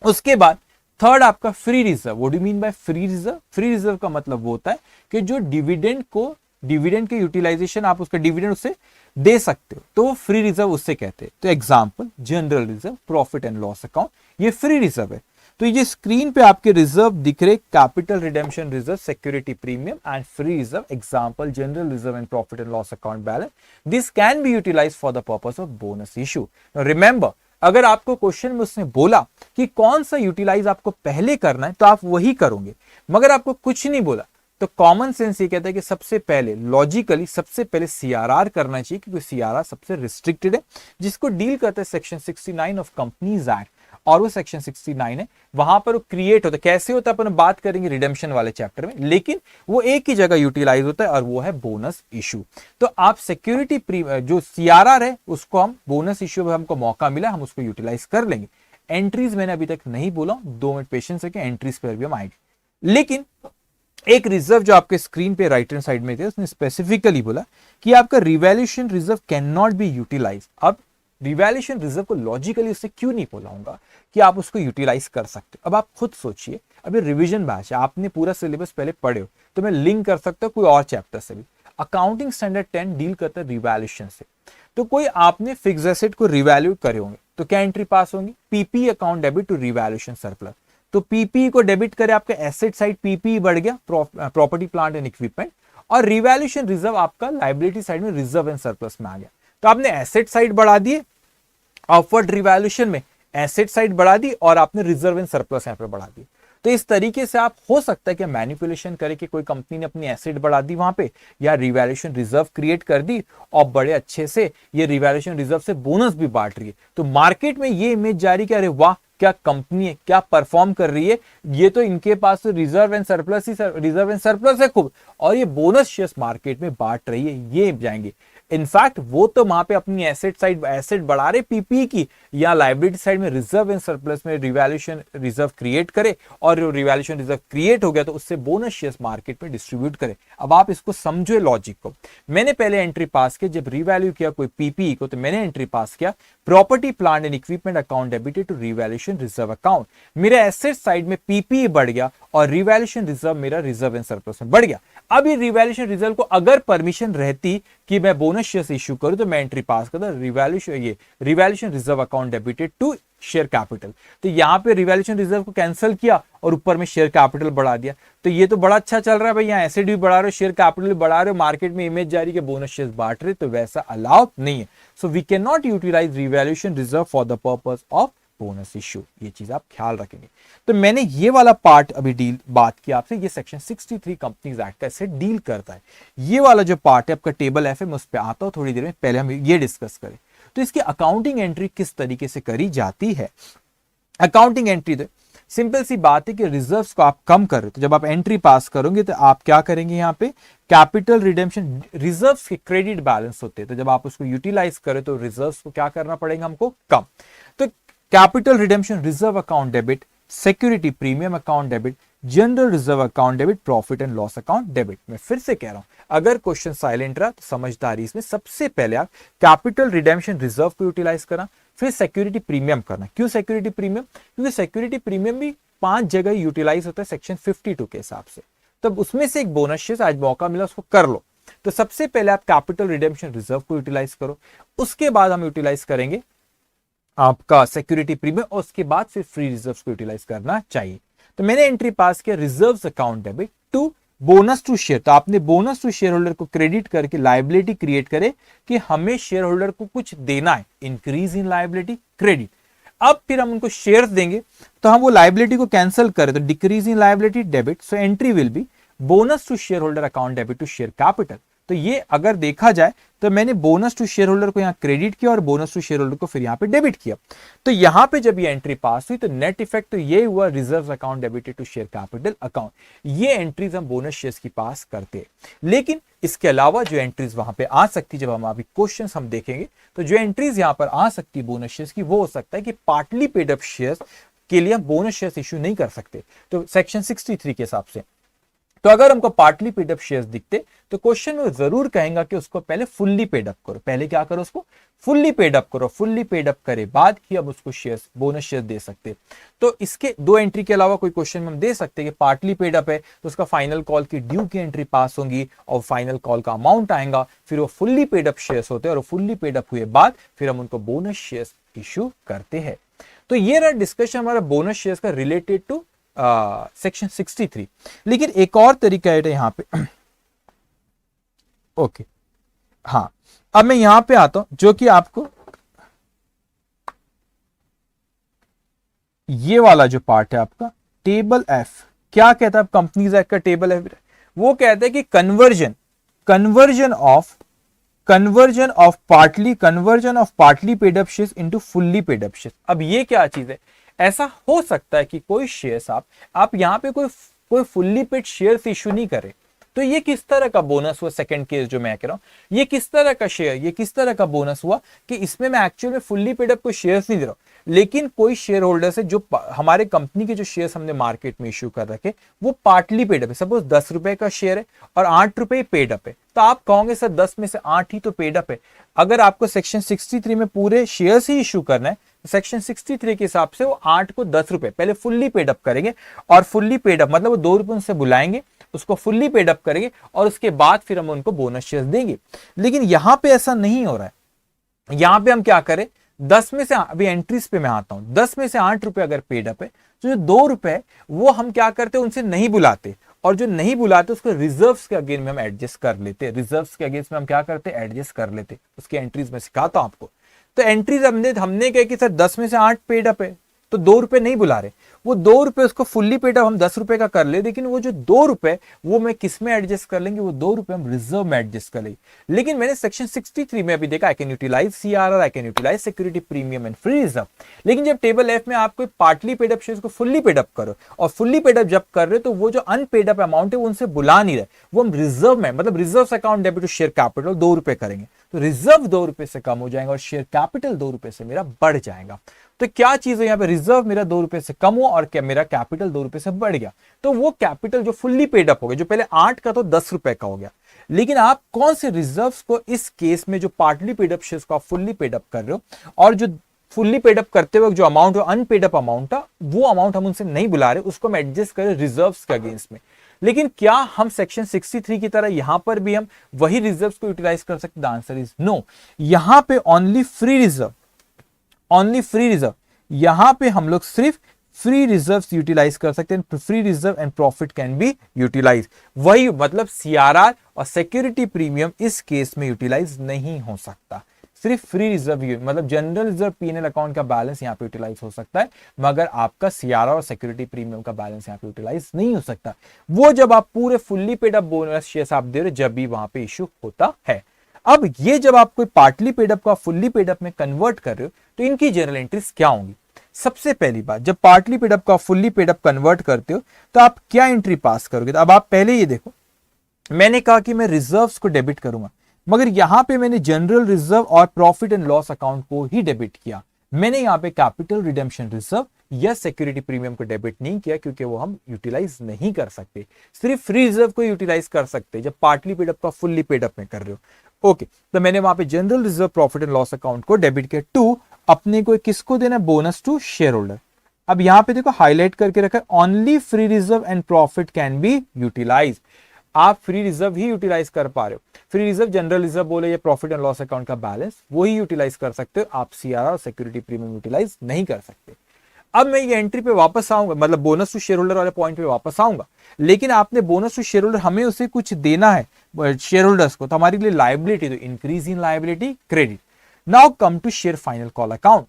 Speaker 1: उसके बाद third आपका free reserve. What do you mean by free reserve? Free reserve का मतलब वो होता है कि जो डिविडेंड के यूटिलाइजेशन आप उसका डिविडेंड उससे दे सकते हो, तो वो फ्री रिजर्व उससे कहते हैं। तो example general reserve, profit and loss account, ये फ्री रिजर्व है। तो ये स्क्रीन पे आपके रिजर्व दिख रहे, capital redemption reserve, security premium and free reserve, example general reserve and profit and loss account balance. This can be utilised for the purpose of bonus issue. Remember, अगर आपको question में उसने बोला कि कौन सा यूटिलाइज आपको पहले करना है तो आप वही करोगे, मगर आपको कुछ नहीं बोला तो कॉमन सेंस ये कहता है कि सबसे पहले लॉजिकली सबसे पहले सीआरआर करना चाहिए, क्योंकि सीआरआर सबसे रिस्ट्रिक्टेड है, जिसको डील करता है सेक्शन 69 ऑफ कंपनीज एक्ट, और वो सेक्शन 69 है, वहां पर वो क्रिएट होता है। कैसे होता है अपन बात करेंगे रिडेम्पशन वाले चैप्टर में, लेकिन वो एक ही जगह यूटिलाइज होता है और वो है बोनस इशू। तो आप सिक्योरिटी जो सीआरआर है उसको हम बोनस इशू में हमको मौका मिला, हम उसको यूटिलाइज कर लेंगे। एंट्रीज मैंने अभी तक नहीं बोला, 2 मिनट पेशेंस रखें, एंट्रीज पर भी हम आएंगे। लेकिन एक रिजर्व जो आपके स्क्रीन पे राइट हैंड साइड में थे उसने स्पेसिफिकली बोला कि आपका revaluation reserve can not be utilise. अब रिवैल्यूएशन रिजर्व को लॉजिकली उससे क्यों नहीं बोलाऊंगा कि आप उसको यूटिलाइज कर सकते हो। अब आप खुद सोचिए, अभी रिवीजन बैच है, आपने पूरा सिलेबस पहले पढ़े हो, तो मैं लिंक कर सकता हूं कोई और चैप्टर से भी। अकाउंटिंग स्टैंडर्ड 10 डील करता है रिवैल्यूएशन से। तो कोई आपने फिक्स एसेट को रिवैल्यू करे होंगे तो क्या एंट्री पास होंगी? PP account debit to revaluation surplus. तो पीपी को डेबिट करे, आपका एसेट साइड पीपी बढ़ गया, प्रॉपर्टी प्लांट एंड इक्विपमेंट, और रिवैल्यूएशन रिजर्व आपका लायबिलिटी साइड में रिजर्व एंड सरप्लस में आ गया। तो आपने एसेट साइड बढ़ा दिए, अपवर्ड रिवैल्यूएशन में एसेट साइड बढ़ा दी, और आपने रिजर्व एंड सरप्लस यहां पे बढ़ा दी। तो इस तरीके से आप हो सकता है कि मैनिपुलेशन करे कि कोई कंपनी ने अपनी एसेट बढ़ा दी वहां पे, या रिवैल्यूएशन रिजर्व क्रिएट कर दी और बड़े अच्छे से ये रिवैल्यूएशन रिजर्व से बोनस भी बांट रही है। तो मार्केट में ये इमेज जारी कि अरे वाह क्या कंपनी है, क्या परफॉर्म कर रही है, ये तो इनके पास तो रिजर्व एंड सरप्लस है खूब, और ये बोनस शेयर्स मार्केट में बांट रही है, ये जाएंगे। इनफैक्ट वो तो वहां पे अपनी एसेट बढ़ा रहे पीपी की, या लायबिलिटी साइड में रिजर्व एंड सरप्लस में रिवैल्यूएशन रिजर्व क्रिएट करे, और रिवैल्यूएशन रिजर्व क्रिएट हो गया तो उससे बोनस शेयर्स मार्केट में डिस्ट्रीब्यूट करे। अब आप इसको समझो लॉजिक को। मैंने पहले एंट्री पास किया, जब रिवैल्यू किया कोई पीपी को, तो मैंने एंट्री पास किया property plant and equipment account debited to revaluation reserve account. मेरा एसेट साइड में पीपी बढ़ गया और रिवैल्यूएशन रिजर्व मेरा रिजर्व एंड सरप्लस में बढ़ गया। अब ये रिवैल्यूएशन रिजर्व को अगर परमिशन रहती कि मैं बोनस शेयर्स इश्यू करूं तो मैं एंट्री पास करता revaluation reserve account debited to share capital. तो यहां पे रिवैल्यूएशन रिजर्व को कैंसिल किया और ऊपर में शेयर कैपिटल बढ़ा दिया। तो ये तो बड़ा अच्छा चल रहा है भाई, यहाँ एसेट भी बढ़ा रहे हो, शेयर कैपिटल भी बढ़ा रहे हो, मार्केट में इमेज जारी के बोनस शेयर्स बांट रहे, तो वैसा अलाउ नहीं है। So we can not utilise revaluation reserve for the purpose of bonus issue, ये चीज आप ख्याल रखेंगे। तो मैंने ये वाला पार्ट अभी बात की आपसे, ये सेक्शन 63 कंपनीज एक्ट का इससे डील करता है। ये वाला जो पार्ट है आपका टेबल एफ है, मैं उस पर आता हूं थोड़ी देर में, पहले हम ये डिस्कस करें। तो इसकी अकाउंटिंग एंट्री किस तरीके से करी जाती है। अकाउंटिंग एंट्री तो सिंपल सी बात है कि रिजर्व्स को आप कम कर रहे हो, तो जब आप एंट्री पास करोगे तो आप क्या करेंगे, यहाँ पे कैपिटल रिडेम्पशन, रिजर्व्स के क्रेडिट बैलेंस होते हैं, तो जब आप उसको यूटिलाइज करें तो रिजर्व्स को क्या करना पड़ेगा हमको, कम। तो capital redemption, reserve account debit, security premium account debit, general reserve account debit, profit and loss account debit. मैं फिर से कह रहा हूं, अगर क्वेश्चन साइलेंट रहा तो समझदारी इसमें सबसे पहले आप कैपिटल रिडेम्पशन रिजर्व को यूटिलाइज करना, फिर सिक्योरिटी प्रीमियम करना। क्यों सिक्योरिटी प्रीमियम, क्योंकि सिक्योरिटी प्रीमियम भी 5 जगह यूटिलाइज होता है सेक्शन 52 के हिसाब से, तब उसमें से एक बोनस शेयर आज मौका मिला उसको कर लो। तो सबसे पहले आप कैपिटल रिडेम्पशन रिजर्व को यूटिलाइज करो, उसके बाद हम यूटिलाइज करेंगे आपका सिक्योरिटी प्रीमियम, और उसके बाद फिर फ्री रिजर्व को यूटिलाइज करना चाहिए। तो मैंने एंट्री पास किया reserves account debit to bonus to share, तो आपने बोनस टू शेयर होल्डर को क्रेडिट करके लायबिलिटी क्रिएट करे कि हमें शेयर होल्डर को कुछ देना है, इंक्रीज इन लायबिलिटी क्रेडिट। अब फिर हम उनको शेयर्स देंगे, तो हम वो लायबिलिटी को कैंसिल करें तो decrease in liability debit, so entry will be bonus to share holder account debit to share capital. तो ये अगर देखा जाए तो मैंने बोनस टू शेयर होल्डर को यहाँ क्रेडिट किया और बोनस टू शेयर होल्डर को फिर यहाँ पे डेबिट किया। तो यहाँ पे जब ये एंट्री पास हुई तो नेट इफेक्ट तो ये हुआ, reserve account debited to share capital account. ये एंट्रीज हम बोनस शेयर्स की पास करते हैं। लेकिन इसके अलावा जो एंट्रीज वहां पे आ सकती, जब हम अभी क्वेश्चन हम देखेंगे, तो जो एंट्रीज यहाँ पर आ सकती है बोनस शेयर्स की, वो हो सकता है कि पार्टली पेड अप शेयर्स के लिए हम बोनस शेयर्स इश्यू नहीं कर सकते, तो सेक्शन 63 के हिसाब से। तो अगर हमको पार्टली पेड अप शेयर्स दिखते तो क्वेश्चन में जरूर कहेगा कि उसको पहले फुल्ली पेड अप करो, पहले क्या करो, उसको फुल्ली पेड अप करो, फुल्ली पेड अप करे बाद ही हम उसको शेयर्स बोनस शेयर्स दे सकते। तो इसके दो एंट्री के अलावा कोई क्वेश्चन में हम दे सकते हैं कि पार्टली पेड अप है तो उसका फाइनल कॉल की ड्यू की एंट्री पास होगी और फाइनल कॉल का अमाउंट आएगा, फिर वो फुल्ली पेड अप शेयर्स होते हैं और फुल्ली पेड अप हुए बाद फिर हम उनको बोनस शेयर्स इश्यू करते हैं। तो ये रहा डिस्कशन हमारा बोनस शेयर्स का रिलेटेड टू सेक्शन 63। लेकिन एक और तरीका है यहां पे ओके हाँ, अब मैं यहां पे आता हूं जो कि आपको ये वाला जो पार्ट है आपका टेबल एफ क्या कहता है, कंपनीज एक्ट का टेबल एफ वो कहता है कि conversion of partly paid up shares into fully paid up shares. अब ये क्या चीज है, ऐसा हो सकता है कि कोई शेयर्स आप यहां पे कोई फुल्ली पेड शेयर्स इश्यू नहीं करे, तो ये किस तरह का बोनस हुआ, सेकंड केस जो मैं कह रहा हूं, ये किस तरह का शेयर, ये किस तरह का बोनस हुआ कि इसमें मैं एक्चुअल में फुल्ली पेड अप कोई शेयर्स नहीं दे रहा हूं, लेकिन कोई शेयर होल्डर है जो हमारे कंपनी के जो शेयर्स हमने मार्केट में इश्यू कर रखे वो पार्टली पेड अप है। सपोज 10 रुपए का शेयर है और 8 रुपए पेड अप है, तो आप कहोगे सर 10 में से 8 ही तो पेड अप है। अगर आपको सेक्शन 63 में पूरे शेयर्स ही इश्यू करना है, सेक्शन 63 के हिसाब से वो 8 को 10 रुपए पहले फुल्ली पेड अप करेंगे, और फुल्ली पेड अप मतलब वो 2 रुपए उनसे बुलाएंगे, उसको फुल्ली पेड अप करेंगे और उसके बाद फिर हम उनको बोनस शेयर्स देंगे। लेकिन यहां पे ऐसा नहीं हो रहा है, यहां पे हम क्या करें, 10 में से, अभी एंट्रीज पे मैं आता हूं, 10 में से 8 रुपए अगर पेड अप है तो जो 2 रुपए वो हम क्या करते हैं, उनसे नहीं बुलाते, और जो नहीं बुलाते उसको रिजर्व्स के अगेंस्ट में हम एडजस्ट कर लेते हैं, रिजर्व्स के अगेंस्ट में हम क्या करते हैं, एडजस्ट कर लेते। उसकी एंट्रीज में सिखाता हूं आपको। तो एंट्रीज हमने कहा कि सर 10 में से 8 पेड अप है तो 2 रुपए नहीं बुला रहे, वो 2 रुपए उसको फुल्ली पेड अप हम 10 रुपए का कर ले, लेकिन वो जो 2 रुपए वो मैं किस में एडजस्ट कर लेंगे, वो 2 रुपए हम रिजर्व में एडजस्ट कर लेंगे। लेकिन मैंने सेक्शन 63 में अभी देखा I can utilise CRR, I can utilise security premium and free reserve. लेकिन जब टेबल एफ में आप कोई पार्टली पेड अप शेयर्स को फुल्ली पेड अप करो और फुल्ली पेड अप जब कर रहे तो वो जो अनपेड अप अमाउंट है वो उनसे बुला नहीं रहे, वो हम रिजर्व में मतलब reserve account debit to share capital 2 रुपए करेंगे, तो रिजर्व 2 रुपए से कम हो जाएगा और शेयर कैपिटल 2 रुपए से मेरा बढ़ जाएगा। तो क्या चीज है यहाँ पे, रिजर्व मेरा 2 रुपए से कम हुआ और क्या मेरा कैपिटल 2 रुपए से बढ़ गया, तो वो कैपिटल जो फुल्ली पेड अप हो गया, जो पहले 8 का तो 10 रुपए का हो गया। लेकिन आप कौन से रिजर्व्स को इस केस में जो पार्टली पेड अप शेयर्स को आप फुल्ली पेड अप कर रहे हो और जो फुल्ली पेड अप करते वक्त जो अमाउंट अनपेड अप अमाउंट था वो अमाउंट हम उनसे नहीं बुला रहे, उसको हम एडजस्ट करें रिजर्व्स के अगेंस्ट में। लेकिन क्या हम सेक्शन 63 की तरह यहां पर भी हम वही रिजर्व्स को यूटिलाइज कर सकते? The answer is no. यहां पे ओनली फ्री रिजर्व यहां पे हम लोग सिर्फ फ्री रिजर्व्स यूटिलाइज कर सकते हैं, free reserve and profit can be utilise. वही मतलब सीआरआर और सिक्योरिटी प्रीमियम इस केस में यूटिलाइज नहीं हो सकता। सिर्फ फ्री रिजर्व मतलब जनरल रिजर्व पीएनएल अकाउंट का बैलेंस यहाँ पे यूटिलाइज हो सकता है, मगर आपका सीआरआर और सिक्योरिटी प्रीमियम का बैलेंस यहाँ पे यूटिलाइज नहीं हो सकता। वो जब आप पूरे fully paid up bonus shares आप दे रहे हो जब भी वहां पे इशू होता है। अब ये जब आप कोई पार्टली पेड अप का फुल्ली पेड अप में कन्वर्ट कर रहे हो तो इनकी जनरल एंट्रीज क्या होंगी। सबसे पहली बात, जब पार्टली पेड अप का फुल्ली पेड अप कन्वर्ट करते हो तो आप क्या एंट्री पास करोगे। तो अब आप पहले ये देखो, मैंने कहा कि मैं रिजर्व्स को डेबिट करूंगा, मगर यहां पे मैंने जनरल रिजर्व और प्रॉफिट एंड लॉस अकाउंट को ही डेबिट किया। मैंने यहां पे कैपिटल रिडेम्पशन रिजर्व या सिक्योरिटी प्रीमियम को डेबिट नहीं किया, क्योंकि वो हम यूटिलाइज नहीं कर सकते। सिर्फ फ्री रिजर्व को यूटिलाइज कर सकते जब पार्टली पेड अप का फुल्ली पेड अप में कर रहे हो। ओके, तो मैंने वहां पे general reserve profit and loss account को डेबिट किया। टू, अपने को किसको देना, बोनस टू शेयर होल्डर। अब यहां पे देखो हाईलाइट करके रखा है, only free reserve and profit can be utilise. आप फ्री रिजर्व ही यूटिलाइज कर पा रहे हो। फ्री रिजर्व जनरल रिजर्व बोले या प्रॉफिट एंड लॉस अकाउंट का बैलेंस, वो ही यूटिलाइज कर सकते हो, आप सीआरआर और सिक्योरिटी प्रीमियम यूटिलाइज नहीं कर सकते। अब मैं ये एंट्री पे वापस आऊंगा, मतलब बोनस टू शेयर होल्डर वाले पॉइंट पे वापस आऊंगा, लेकिन आपने बोनस टू शेयर होल्डर हमें उसे कुछ देना है शेयर होल्डर्स को, तो हमारे लिए लायबिलिटी, तो increase in liability credit. Now come to share final call account.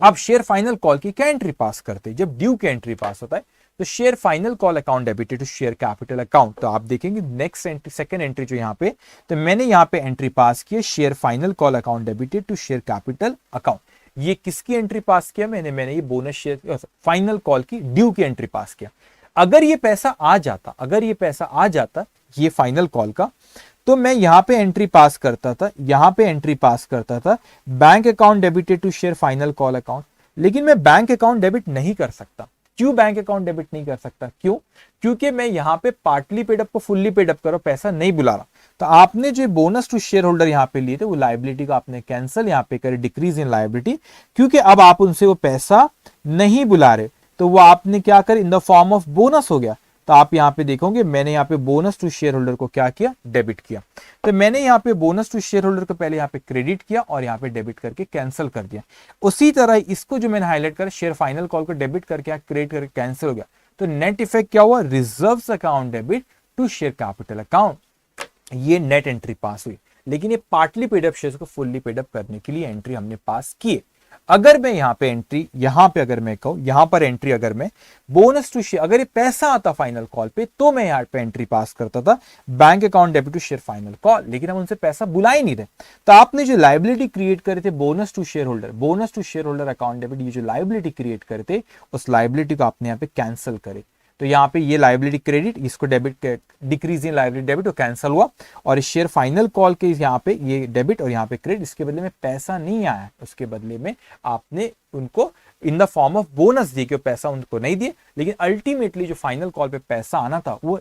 Speaker 1: अब शेयर फाइनल कॉल की क्या एंट्री पास करते हैं, जब ड्यू की एंट्री पास होता है तो share final call account debited to share capital account. तो आप देखेंगे नेक्स्ट एंट्री, सेकंड एंट्री जो यहाँ पे, तो मैंने यहाँ पे एंट्री पास की है share final call account debited to share capital account. ये किसकी एंट्री पास किया, मैंने ये बोनस शेयर फाइनल कॉल की ड्यू की एंट्री पास किया। अगर ये पैसा आ जाता ये फाइनल कॉल का, तो मैं यहां पे एंट्री पास करता था bank account debited to share final call account. लेकिन मैं बैंक अकाउंट डेबिट नहीं कर सकता। क्यों बैंक अकाउंट डेबिट नहीं कर सकता, क्यों, क्योंकि मैं यहां पे पार्टली पेड अप को फुल्ली पेड अप करो, पैसा नहीं बुला रहा। तो आपने जो बोनस टू शेयर होल्डर यहां पे लिए थे वो लायबिलिटी को आपने कैंसिल यहां पे करे, डिक्रीज इन लायबिलिटी, क्योंकि अब आप उनसे वो पैसा नहीं बुला रहे, तो वो आपने क्या कर इन द फॉर्म ऑफ बोनस हो गया। तो आप यहां पे देखोगे मैंने यहां पे बोनस टू शेयर होल्डर को क्या किया, डेबिट किया। तो मैंने यहां पे बोनस टू शेयर होल्डर को पहले यहां पे क्रेडिट किया और यहां पे डेबिट करके कैंसिल कर दिया। उसी तरह इसको जो मैंने हाईलाइट कर शेयर फाइनल कॉल को डेबिट करके क्रेडिट करके कैंसिल हो गया। तो नेट इफेक्ट क्या हुआ, reserves account debit to share capital account, ये नेट एंट्री पास हुई। लेकिन ये पार्टली पेड अप शेयर्स को फुल्ली पेड अप करने के लिए एंट्री हमने पास की। अगर मैं यहां पे एंट्री, यहां पे अगर मैं कहूं यहां पर एंट्री, अगर मैं बोनस टू शेयर, अगर ये पैसा आता फाइनल कॉल पे, तो मैं यहां पे एंट्री पास करता था bank account debit to share final call. लेकिन हम उनसे पैसा बुला ही नहीं रहे, तो आपने जो लायबिलिटी क्रिएट करे थे bonus to share holder account debit, ये जो लायबिलिटी क्रिएट करे थे उस लायबिलिटी को आपने यहां पे कैंसिल करे। तो यहाँ पे ये लायबिलिटी क्रेडिट, इसको debit, decrease in liability debit तो कैंसिल हुआ, और शेयर फाइनल कॉल के यहाँ पे ये डेबिट और यहाँ पे क्रेडिट, इसके बदले में पैसा नहीं आया, उसके बदले में आपने उनको इन द फॉर्म ऑफ बोनस दिए, क्योंकि पैसा उनको नहीं दिए। लेकिन अल्टीमेटली जो फाइनल कॉल पे पैसा आना था वो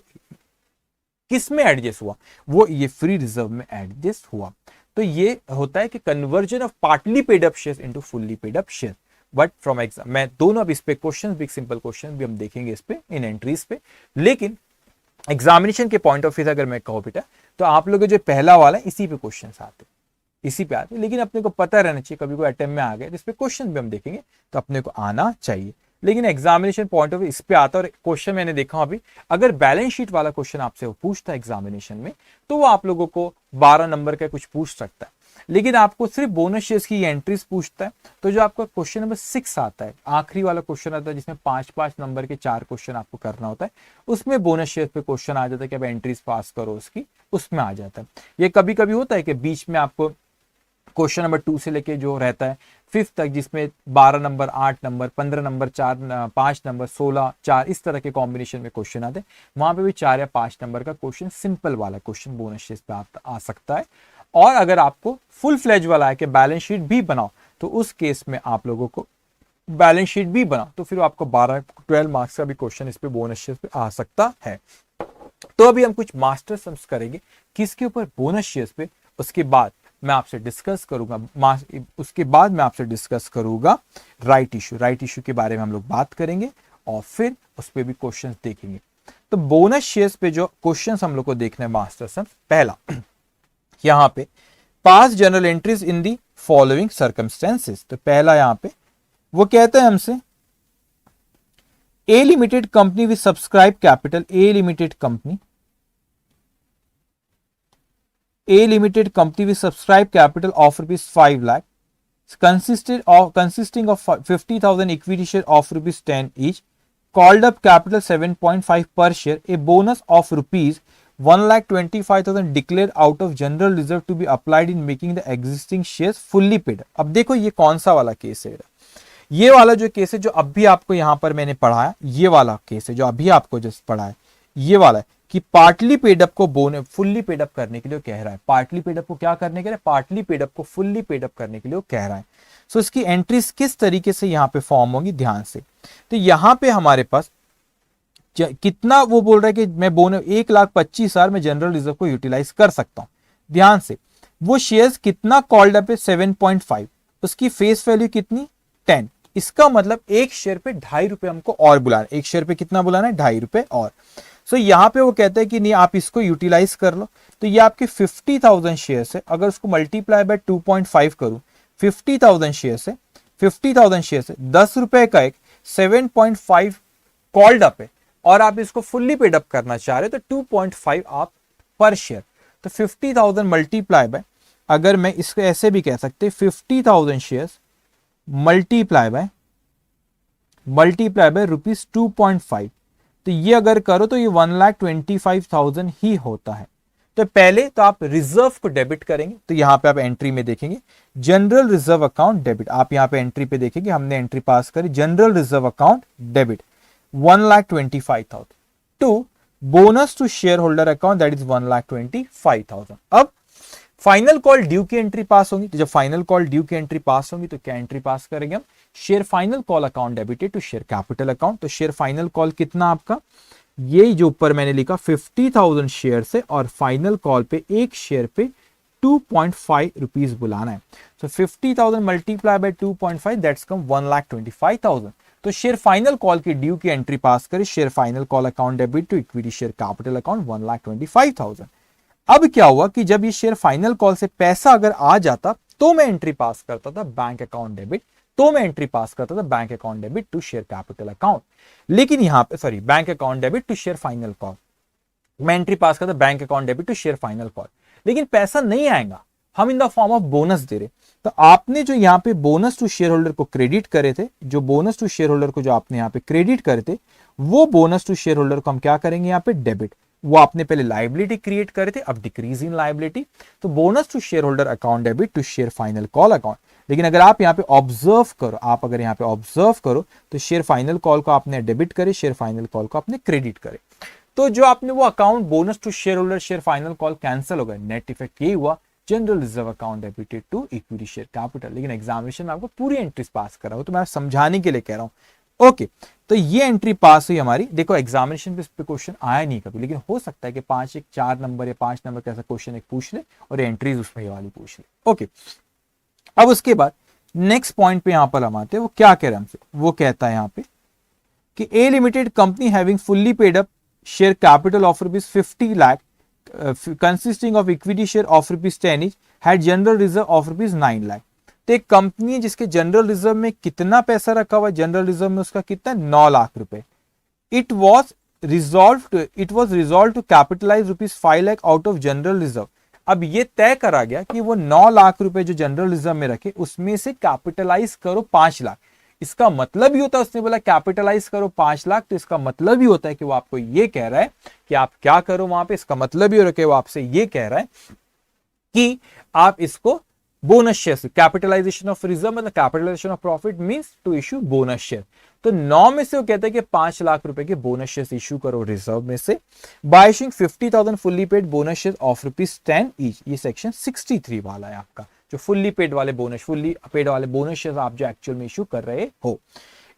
Speaker 1: किस में एडजस्ट हुआ, वो ये फ्री रिजर्व में एडजस्ट हुआ। तो ये होता है कि conversion of partly paid up share into fully paid up share. But from exam, मैं दोनों अब इस पे क्वेश्चन भी, सिंपल क्वेश्चन भी हम देखेंगे इस पे, इन एंट्रीज पे। लेकिन एग्जामिनेशन के पॉइंट ऑफ व्यू से अगर मैं कहूं बेटा, तो आप लोग जो पहला वाला है इसी पे क्वेश्चन आते, इसी पे आते। लेकिन अपने को पता रहना चाहिए, कभी कोई अटेम्प्ट में आ गए तो इस पे क्वेश्चन भी हम देखेंगे, तो अपने को आना चाहिए। लेकिन एग्जामिनेशन पॉइंट ऑफ व्यू इस पे आता है। और क्वेश्चन मैंने देखा अभी, अगर बैलेंस शीट वाला क्वेश्चन आपसे वो पूछता है एग्जामिनेशन में, तो वो आप लोगों को 12 नंबर का कुछ पूछ सकता है। लेकिन आपको सिर्फ बोनस शेयर्स की एंट्रीज पूछता है, तो जो आपका क्वेश्चन नंबर 6 आता है, आखिरी वाला क्वेश्चन आता है जिसमें 5-5 नंबर के 4 क्वेश्चन आपको करना होता है, उसमें बोनस शेयर्स पे क्वेश्चन आ जाता है कि अब एंट्रीज पास करो उसकी, उसमें आ जाता है। ये कभी कभी होता है कि बीच में आपको क्वेश्चन नंबर 2 से लेके जो रहता है 5 तक, जिसमें 12 नंबर, 8 नंबर, 15 नंबर, 5 नंबर, 16, 4, इस तरह के कॉम्बिनेशन में क्वेश्चन आते हैं। वहां पे भी 4 या 5 नंबर का क्वेश्चन, सिंपल वाला क्वेश्चन बोनस शेयर्स पे आ सकता है। और अगर आपको फुल फ्लेज वाला है कि बैलेंस शीट भी बनाओ, तो उस केस में आप लोगों को बैलेंस शीट भी बनाओ, तो फिर आपको 12 मार्क्स का भी क्वेश्चन इस पे बोनस शेयर्स पे आ सकता है। तो अभी हम कुछ मास्टर सम्स करेंगे किसके ऊपर, बोनस शेयर्स पे। उसके बाद मैं आपसे डिस्कस करूंगा राइट इशू के बारे में हम लोग बात करेंगे, और फिर उस पर भी क्वेश्चन देखेंगे। तो बोनस शेयर्स पे जो क्वेश्चन हम लोग को देखना है मास्टर सम्स, पहला यहां पे pass journal entries in the following circumstances. तो पहला यहां पे वो कहता है हमसे, a limited company with subscribe capital, a limited company A limited company with subscribed capital of rupees 5 lakh consisting of 50,000 equity share of rupees 10 each, called up capital 7.5 per share, a bonus of rupees 1,25,000 declared out of general reserve to be applied in making the existing shares fully paid. अब देखो ये कौन सा वाला case है, ये वाला जो केस है जो अभी आपको यहां पर मैंने पढ़ाया, ये वाला केस है जो अभी आपको जस्ट पढ़ा है, ये वाला है कि पार्टली पेडअप को बोनस फुल्ली पेडअप करने के लिए कह रहा है। पार्टली पेडअप को क्या करने के लिए, पार्टली पेडअप को फुल्ली पेडअप करने के लिए कह रहा है। सो इसकी एंट्रीज किस तरीके से यहां पे फॉर्म होंगी ध्यान से। तो यहां पे हमारे पास कितना वो बोल रहा है कि मैं बोनस 1,25,000 में जनरल रिजर्व को यूटिलाइज कर सकता हूं। ध्यान से वो शेयर्स कितना कॉल्ड अप है 7.5, उसकी फेस वैल्यू कितनी 10। इसका मतलब एक शेयर पे 2.5 रुपए हमको और बुलाना, एक शेयर पे कितना बुलाना है 2.5 रुपए और। सो यहां पे वो कहते हैं कि नहीं आप इसको यूटिलाइज कर लो। तो ये आपके 50,000 शेयर्स है, अगर उसको मल्टीप्लाई बाय 2.5 करूं, 50,000 शेयर्स है, 50,000 शेयर्स है, 10 रुपए का एक 7.5 कॉल्ड अप है और आप इसको फुल्ली पेड अप करना चाह रहे हो तो 2.5 आप पर शेयर। तो 50,000 मल्टीप्लाई बाय, अगर मैं इसको ऐसे भी कह सकते 50,000 शेयर्स मल्टीप्लाई बाय रुपीज 2.5, तो ये अगर करो तो ये 1,25,000 ही होता है। तो पहले तो आप रिजर्व को डेबिट करेंगे, तो यहां पे आप एंट्री में देखेंगे जनरल रिजर्व अकाउंट डेबिट, आप यहां पे एंट्री पे देखेंगे हमने एंट्री पास करी general reserve account debit 1,25,000 to bonus to share holder account that is 1,25,000। अब फाइनल कॉल ड्यू की एंट्री पास होगी, तो जब फाइनल कॉल ड्यू की एंट्री पास होगी तो क्या एंट्री पास करेंगे हम, share final call account debited to share capital account. तो शेयर फाइनल कॉल कितना आपका, ये जो ऊपर मैंने लिखा 50,000 शेयर से और फाइनल कॉल पे एक शेयर पे 2.5 रुपीज बुलाना है। तो 50,000 मल्टीप्लाई बाय 2.5 दैट्स कम 1,25,000। तो शेयर फाइनल कॉल की ड्यू की एंट्री पास करें, share final call account debit to equity share capital account 1,25,000। अब क्या हुआ कि जब ये शेयर फाइनल कॉल से पैसा अगर आ जाता तो मैं एंट्री पास करता था बैंक अकाउंट डेबिट, तो मैं एंट्री पास करता था bank account debit to share capital account. लेकिन यहां पे sorry bank account debit to share final call, मैं एंट्री पास करता bank account debit to share final call, लेकिन पैसा नहीं आएगा, हम in the form of bonus दे रहे। तो आपने जो यहाँ पे बोनस टू शेयर होल्डर को क्रेडिट करे थे, जो बोनस टू शेयर होल्डर को जो आपने यहाँ पे क्रेडिट करे थे, वो बोनस टू शेयर होल्डर को हम क्या करेंगे यहाँ पे डेबिट। वो आपने पहले लाइबिलिटी क्रिएट करे थे, अब डिक्रीज इन लाइबिलिटी, तो bonus to share holder account debit to share final call account. लेकिन अगर आप यहाँ पे ऑब्जर्व करो, आप अगर यहाँ पे ऑब्जर्व करो तो शेयर फाइनल कॉल को आपने डेबिट करे, शेयर फाइनल कॉल को आपने क्रेडिट करे, तो जो आपने वो account bonus to share holder share final call cancel हो गया। नेट इफेक्ट ये हुआ general reserve account debited to equity share capital. लेकिन एग्जामिनेशन में आपको पूरी एंट्रीज पास कर रहा हूं, तो मैं समझाने के लिए कह रहा हूं। ओके, तो ये एंट्री पास हुई हमारी। देखो एग्जामिनेशन पे इस पे क्वेश्चन आया नहीं कभी, लेकिन हो सकता है कि 4 नंबर या 5 नंबर का ऐसा क्वेश्चन एक पूछ ले और एंट्रीज उसमें ये वाली पूछ ले। ओके, अब उसके बाद नेक्स्ट पॉइंट पे यहां पर हम आते हैं, वो क्या कह रहे हैं हमसे, वो कहता है यहां पे कि a limited company having fully paid up share capital of ₹50 lakh consisting of equity share of ₹10 each had general reserve of ₹9 lakh. तो एक कंपनी है जिसके जनरल रिजर्व में कितना पैसा रखा हुआ है, जनरल रिजर्व में उसका कितना 9 लाख रुपए। It was resolve to capitalize ₹5 lakh out of general reserve. अब ये तय करा गया कि वो 9 लाख रुपए जो जनरल रिजर्व में रखे उसमें से कैपिटलाइज करो 5 लाख। इसका मतलब ही होता है, उसने बोला कैपिटलाइज करो 5 लाख, तो इसका मतलब ही होता है कि वो आपको ये कह रहा है कि आप क्या करो वहां पे। इसका मतलब ही हो रहा है कि वो आपसे ये कह रहा है कि आप इसको bonus share, capitalization of reserve मतलब capitalization of profit means to issue bonus share. तो 9 में से वो कहता है कि 5 लाख रुपए के बोनस शेयर इश्यू करो रिजर्व में से by issuing 50,000 fully paid bonus share of ₹10 each. ये सेक्शन 63 वाला है आपका, जो फुल्ली पेड वाले बोनस शेयर आप जो एक्चुअल में इश्यू कर रहे हो।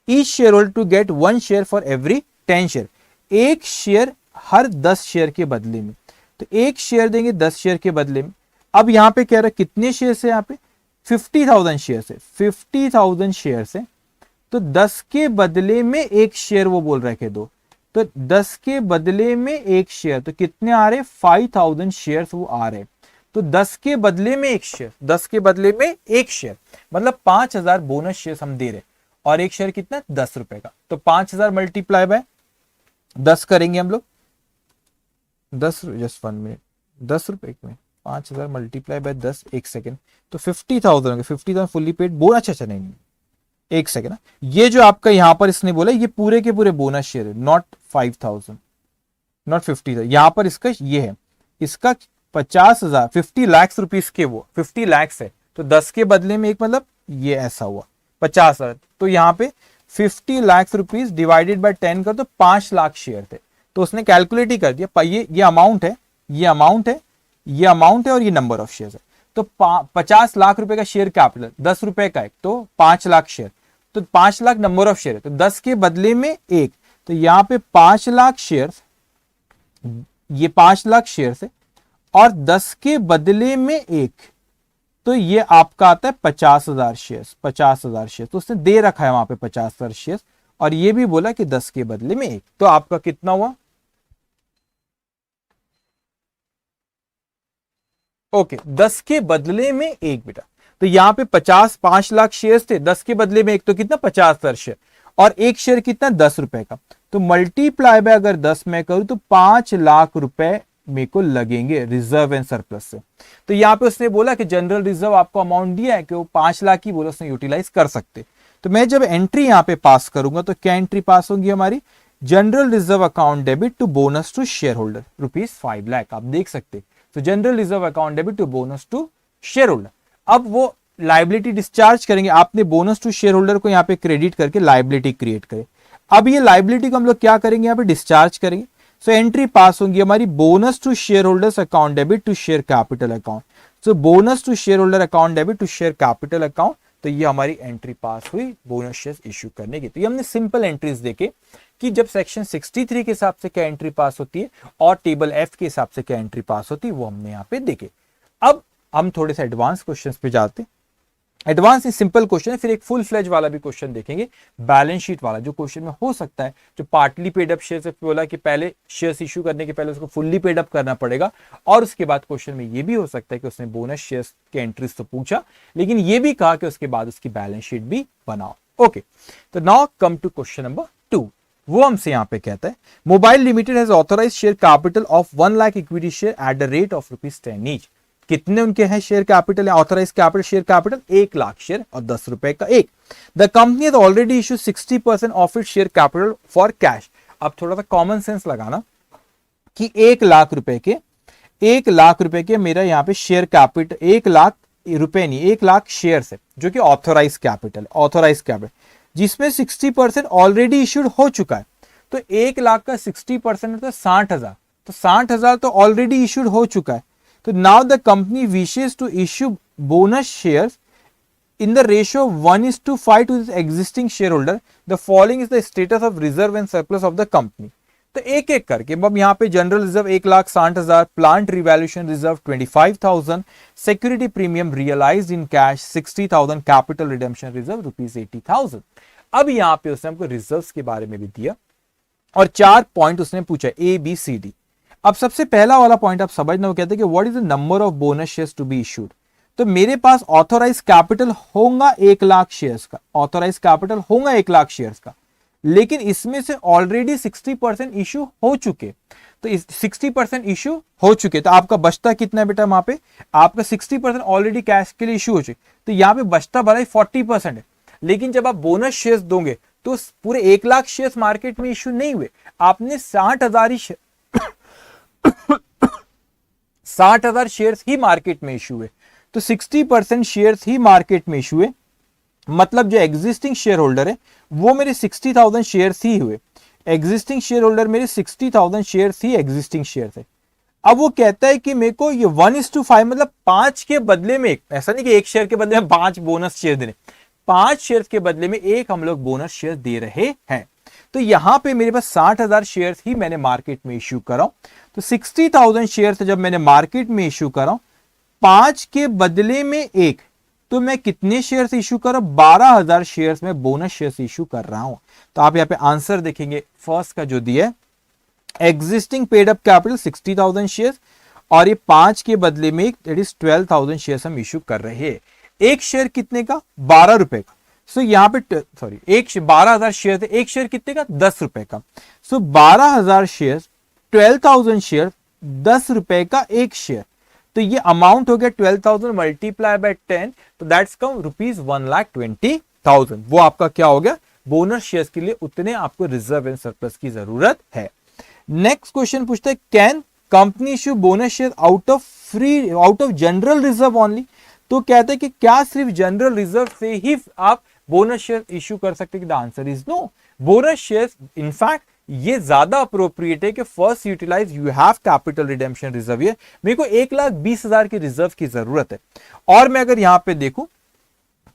Speaker 1: Each share holder to get 1 share for every 10 share, एक शेयर हर 10 शेयर के बदले में। तो एक शेयर देंगे 10 शेयर के बदले में। अब यहां पे कह रहा है कितने शेयर है, यहाँ पे 50,000 शेयर है, 50,000 शेयर है, तो 10 के बदले में एक शेयर वो बोल रहे थे 2, तो 10 के बदले में एक शेयर, तो कितने आ रहे 5,000 शेयर वो आ रहे। तो 10 के बदले में एक शेयर, 10 के बदले में एक शेयर मतलब 5,000 बोनस शेयर हम दे रहे, और एक शेयर कितना 10 रुपए का। तो 5,000 मल्टीप्लाई बाय 10 करेंगे हम लोग, 10 जस्ट 1 मिनट, 10 रुपए में 5,000 मल्टीप्लाई बाय 10, एक सेकेंड, तो 50,000, 50,000 फुल्ली पेड बोनस। अच्छा नहीं, एक सेकेंड, ये जो आपका यहां पर इसने बोला ये पूरे के पूरे बोनस शेयर है, नॉट 5,000, नॉट 50,000। यहां पर इसका ये है, इसका 50,000, 50 लाख रुपीस के, वो 50 लाख है, तो 10 के बदले में एक, मतलब ये ऐसा हुआ 50,000, तो यहाँ पे 50 लाख रुपीस डिवाइडेड बाय 10 कर तो 5 लाख शेयर थे, तो उसने कैलकुलेट ही कर दिया, ये अमाउंट है, ये अमाउंट है, ये अमाउंट है और ये नंबर ऑफ शेयर है। तो 50 लाख रुपए का शेयर कैपिटल 10 रुपए का है, तो 5 लाख शेयर, तो 5 लाख नंबर ऑफ शेयर है, तो 10 के बदले में एक, तो यहाँ पे 5 लाख शेयर, ये 5 लाख शेयर है और 10 के बदले में एक, तो ये आपका आता है 50,000 शेयर, 50,000 शेयर, तो उसने दे रखा है वहां पे 50,000 शेयर, और ये भी बोला कि 10 के बदले में एक, तो आपका कितना हुआ? ओके, 10 के बदले में एक बेटा, तो यहां पे 5 लाख शेयर थे, 10 के बदले में एक, तो कितना 50,000 शेयर, और एक शेयर कितना 10 रुपए का, तो मल्टीप्लाई बाय अगर 10 में करूं तो 5 लाख रुपए मेरे को लगेंगे रिजर्व एंड सरप्लस से। तो यहाँ पे उसने बोला कि जनरल रिजर्व आपको अमाउंट दिया है कि वो 5 लाख ही बोला, उसने यूटिलाइज कर सकते। तो मैं जब एंट्री यहाँ पे पास करूंगा तो क्या एंट्री पास होगी हमारी? General reserve account debit to bonus to share holder ₹5 lakh, आप देख सकते। तो general reserve account debit to bonus to share holder, अब वो लाइबिलिटी डिस्चार्ज करेंगे, आपने बोनस टू शेयर होल्डर को यहाँ पे क्रेडिट करके लाइबिलिटी क्रिएट करे। अब ये लाइबिलिटी को हम लोग क्या करेंगे? यहाँ पे डिस्चार्ज करेंगे। सो एंट्री पास होंगी हमारी bonus to share holders account debit to share capital account. So bonus to share holder account debit to share capital account, तो ये हमारी एंट्री पास हुई बोनस शेयर इश्यू करने की। तो ये हमने सिंपल एंट्रीज देखे कि जब सेक्शन 63 के हिसाब से क्या एंट्री पास होती है और टेबल एफ के हिसाब से क्या एंट्री पास होती है, वो हमने यहाँ पे देखे। अब हम थोड़े से एडवांस क्वेश्चंस पे जाते हैं। एडवांस ही सिंपल क्वेश्चन है, फिर एक फुल फ्लेज वाला भी क्वेश्चन देखेंगे, बैलेंस शीट वाला, जो क्वेश्चन में हो सकता है जो पार्टली पेड अप शेयर से बोला कि पहले शेयर्स इश्यू करने के पहले उसको फुल्ली पेड अप करना पड़ेगा, और उसके बाद क्वेश्चन में ये भी हो सकता है कि उसने बोनस शेयर्स के एंट्रीज तो पूछा, लेकिन ये भी कहा कि उसके बाद उसकी बैलेंस शीट भी बनाओ। ओके, तो now come to question number 2। वो हमसे यहाँ पे कहता है mobile limited has authorised share capital of 1 lakh equity share at the rate of ₹10 each. कितने उनके हैं शेयर कैपिटल या authorise capital? Share capital 1 lakh share और 10 रुपए का एक। The company has already issued 60% of its share capital for cash. अब थोड़ा सा कॉमन सेंस लगाना कि 1 लाख रुपए के, 1 लाख रुपए के मेरा यहाँ पे शेयर कैपिटल, 1 लाख रुपए नहीं, 1 लाख शेयर है जो कि ऑथोराइज कैपिटल, ऑथोराइज कैपिटल जिसमें 60% ऑलरेडी इश्यूड हो चुका है। तो 1 लाख का 60% तो 60,000, तो 60,000 तो ऑलरेडी इश्यूड हो चुका है। तो now the company wishes to issue bonus shares in the ratio 1:5 to its existing shareholder. The following is the status of reserve and surplus of the company. तो एक एक करके अब यहाँ पे general reserve 1,60,000, plant revaluation reserve 25,000, security premium realised in cash 60,000, capital redemption reserve ₹80,000। अब यहाँ पे उसने हमको रिजर्व्स के बारे में भी दिया और 4 पॉइंट उसने पूछा ABCD। अब सबसे पहला वाला पॉइंट आप समझना, वो कहते हैं कि what is the number of bonus shares to be issued. तो मेरे पास ऑथोराइज कैपिटल होगा 1 लाख शेयर्स का, ऑथोराइज कैपिटल होगा 1 लाख शेयर्स का, लेकिन इसमें से ऑलरेडी 60% इशू हो चुके। तो 60% इशू हो चुके, तो आपका बचता कितना है बेटा? वहां पे आपका 60% ऑलरेडी कैश के लिए इशू हो चुके, तो यहाँ पे बचता भला ही 40% है। लेकिन जब आप बोनस शेयर्स दोगे तो पूरे 1 लाख शेयर्स मार्केट में इशू नहीं हुए, आपने 60,000 ही 60,000 शेयर्स ही मार्केट में इशू हुए। तो 60% शेयर्स ही मार्केट में इशू हुए, मतलब जो एग्जिस्टिंग शेयर होल्डर है वो मेरे 60,000 शेयर्स ही हुए। एग्जिस्टिंग शेयर होल्डर मेरे 60,000 शेयर्स ही एग्जिस्टिंग शेयर थे। अब वो कहता है कि मेरे को ये 1:5 मतलब 5 के बदले में एक, ऐसा नहीं कि 1 शेयर के बदले में 5 बोनस शेयर देने, 5 शेयर के बदले में एक हम लोग बोनस शेयर दे रहे हैं। तो यहां पे मेरे पास 60,000 शेयर्स ही मैंने मार्केट में इश्यू करा। तो 60,000 शेयर्स जब मैंने मार्केट में इश्यू करा 5 के बदले में एक, तो मैं कितने शेयर्स इश्यू कर रहा हूं? 12,000 शेयर्स में बोनस शेयर्स इश्यू कर रहा हूं। तो आप यहां पे आंसर देखेंगे, फर्स्ट का जो दिया है existing paid up capital 60,000 shares और ये 5 के बदले में दैट इज 12,000 शेयर्स हम इश्यू कर रहे हैं। एक शेयर कितने का? 12 रुपए का। सो यहाँ पे सॉरी, 12,000 शेयर थे, एक शेयर कितने का? 10 रुपए का। सो 12,000 शेयर, 12,000 शेयर, 10 रुपए का एक शेयर। तो ये अमाउंट हो गया 12,000 मल्टीप्लाई बाय 10, तो दैट्स कम रुपीज 1,20,000। वो आपका क्या हो गया, बोनस शेयर्स के लिए उतने आपको रिजर्व एंड सरप्लस की जरूरत है। नेक्स्ट क्वेश्चन पूछता है, can company issue bonus share out of general reserve only. तो कहते हैं कि क्या सिर्फ जनरल रिजर्व से ही आप बोनस शेयर इश्यू कर सकते हैं? The answer is no. Bonus shares in fact ये ज्यादा अप्रोप्रिएट है कि first utilise you have capital redemption reserve. ये मेरे को 1,20,000 की रिजर्व की जरूरत है, और मैं अगर यहां पे देखूं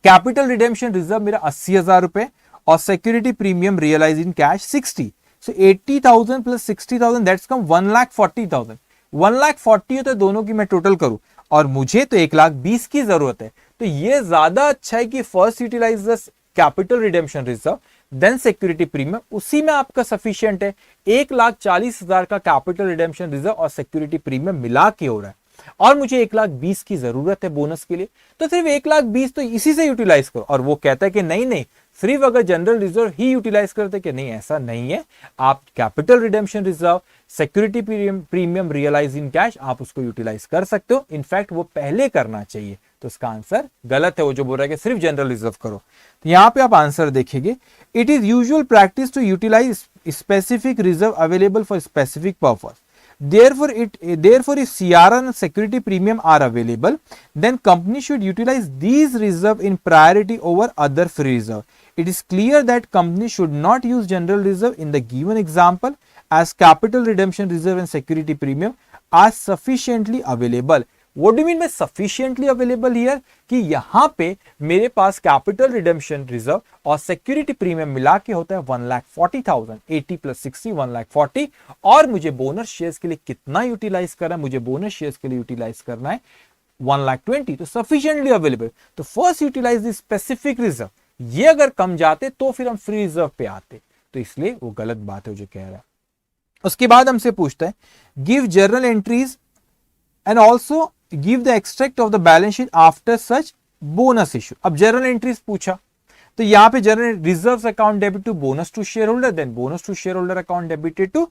Speaker 1: कैपिटल रिडेम्पशन रिजर्व मेरा 80,000 रुपए और security premium realise in cash 60, so 80,000 plus 60,000 that's come 1,40,000। 1,40,000 होता है दोनों की मैं टोटल करूं, और मुझे तो 1,20,000 की जरूरत है। तो ये ज्यादा अच्छा है कि first utilise the capital redemption reserve then security premium, उसी में आपका सफिशिएंट है। 1,40,000 का कैपिटल रिडेम्पशन रिजर्व और सिक्योरिटी प्रीमियम मिला के हो रहा है, और मुझे 1,20,000 की जरूरत है बोनस के लिए, तो सिर्फ 1,20,000 तो इसी से यूटिलाइज करो। और वो कहता है कि नहीं नहीं, सिर्फ अगर जनरल रिजर्व ही यूटिलाइज करते, कि नहीं ऐसा नहीं है, आप capital redemption reserve, security premium realise in cash आप उसको यूटिलाइज कर सकते हो। इनफैक्ट वो पहले करना चाहिए, तो इसका आंसर गलत है वो जो बोल रहा है कि सिर्फ जनरल रिजर्व करो। तो यहां पे आप आंसर देखेंगे, it is usual practice to utilise specific reserve available for specific purpose. Therefore, if CRR and security premium are available, then company should utilize these reserve in priority over other free reserve. It is clear that company should not use general reserve in the given example, as capital redemption reserve and security premium are sufficiently available. What do you mean by sufficiently available here? कि यहां पे मेरे पास capital redemption reserve और security premium मिला के होता है 1,40,000, 80 plus 60 1,40,000, और मुझे बोनस शेयर्स के लिए कितना यूटिलाइज करना है? मुझे बोनस शेयर्स के लिए यूटिलाइज करना है 1,20,000, तो सफिशिएंटली अवेलेबल। तो first utilise the specific reserve, ये अगर कम जाते तो फिर हम फ्री रिजर्व पे आते, तो इसलिए वो गलत बात है जो कह रहा है। उसके बाद हमसे पूछता है, give journal entries and also give the extract of the balance sheet after such bonus issue. अब जर्नल एंट्रीज पूछा, तो यहां पे journal reserves account debit to bonus to share holder, then bonus to share holder account debited to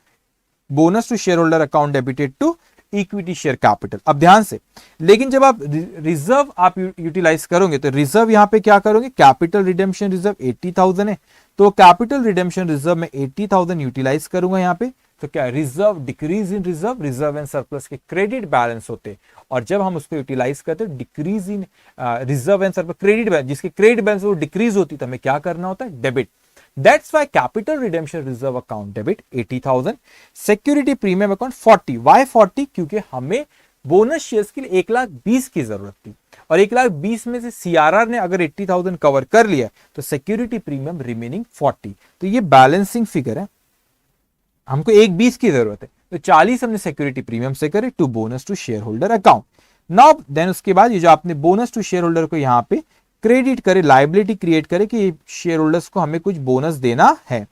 Speaker 1: bonus to share holder account debited to equity share capital. अब ध्यान से, लेकिन जब आप रिजर्व आप यूटिलाइज करोगे तो रिजर्व यहां पे क्या करोगे? कैपिटल रिडेम्पशन रिजर्व 80,000 है, तो कैपिटल रिडेम्पशन रिजर्व में 80,000 यूटिलाइज करूंगा यहां पे। तो क्या reserve decrease in reserve, reserve and surplus के क्रेडिट बैलेंस होते, और जब हम उसको यूटिलाइज करते हैं decrease in reserve and surplus credit balance, जिसके क्रेडिट बैलेंस वो डिक्रीज होती, तो हमें क्या करना होता है? Debit. That's why capital redemption reserve account debit 80,000, security premium account 40। Why 40? क्योंकि हमें बोनस शेयर्स के लिए 1,20,000 की जरूरत थी, और 1,20,000 में से सीआरआर ने अगर 80,000 कवर कर लिया तो सिक्योरिटी प्रीमियम रिमेनिंग 40। तो ये बैलेंसिंग फिगर है, हमको 1,20,000 की जरूरत है, तो 40 हमने सिक्योरिटी प्रीमियम से करे to bonus to share holder account. Now then उसके बाद ये जो आपने बोनस टू शेयर होल्डर को यहाँ पे क्रेडिट करे, लाइबिलिटी क्रिएट करे कि शेयर होल्डर्स को हमें कुछ बोनस देना है,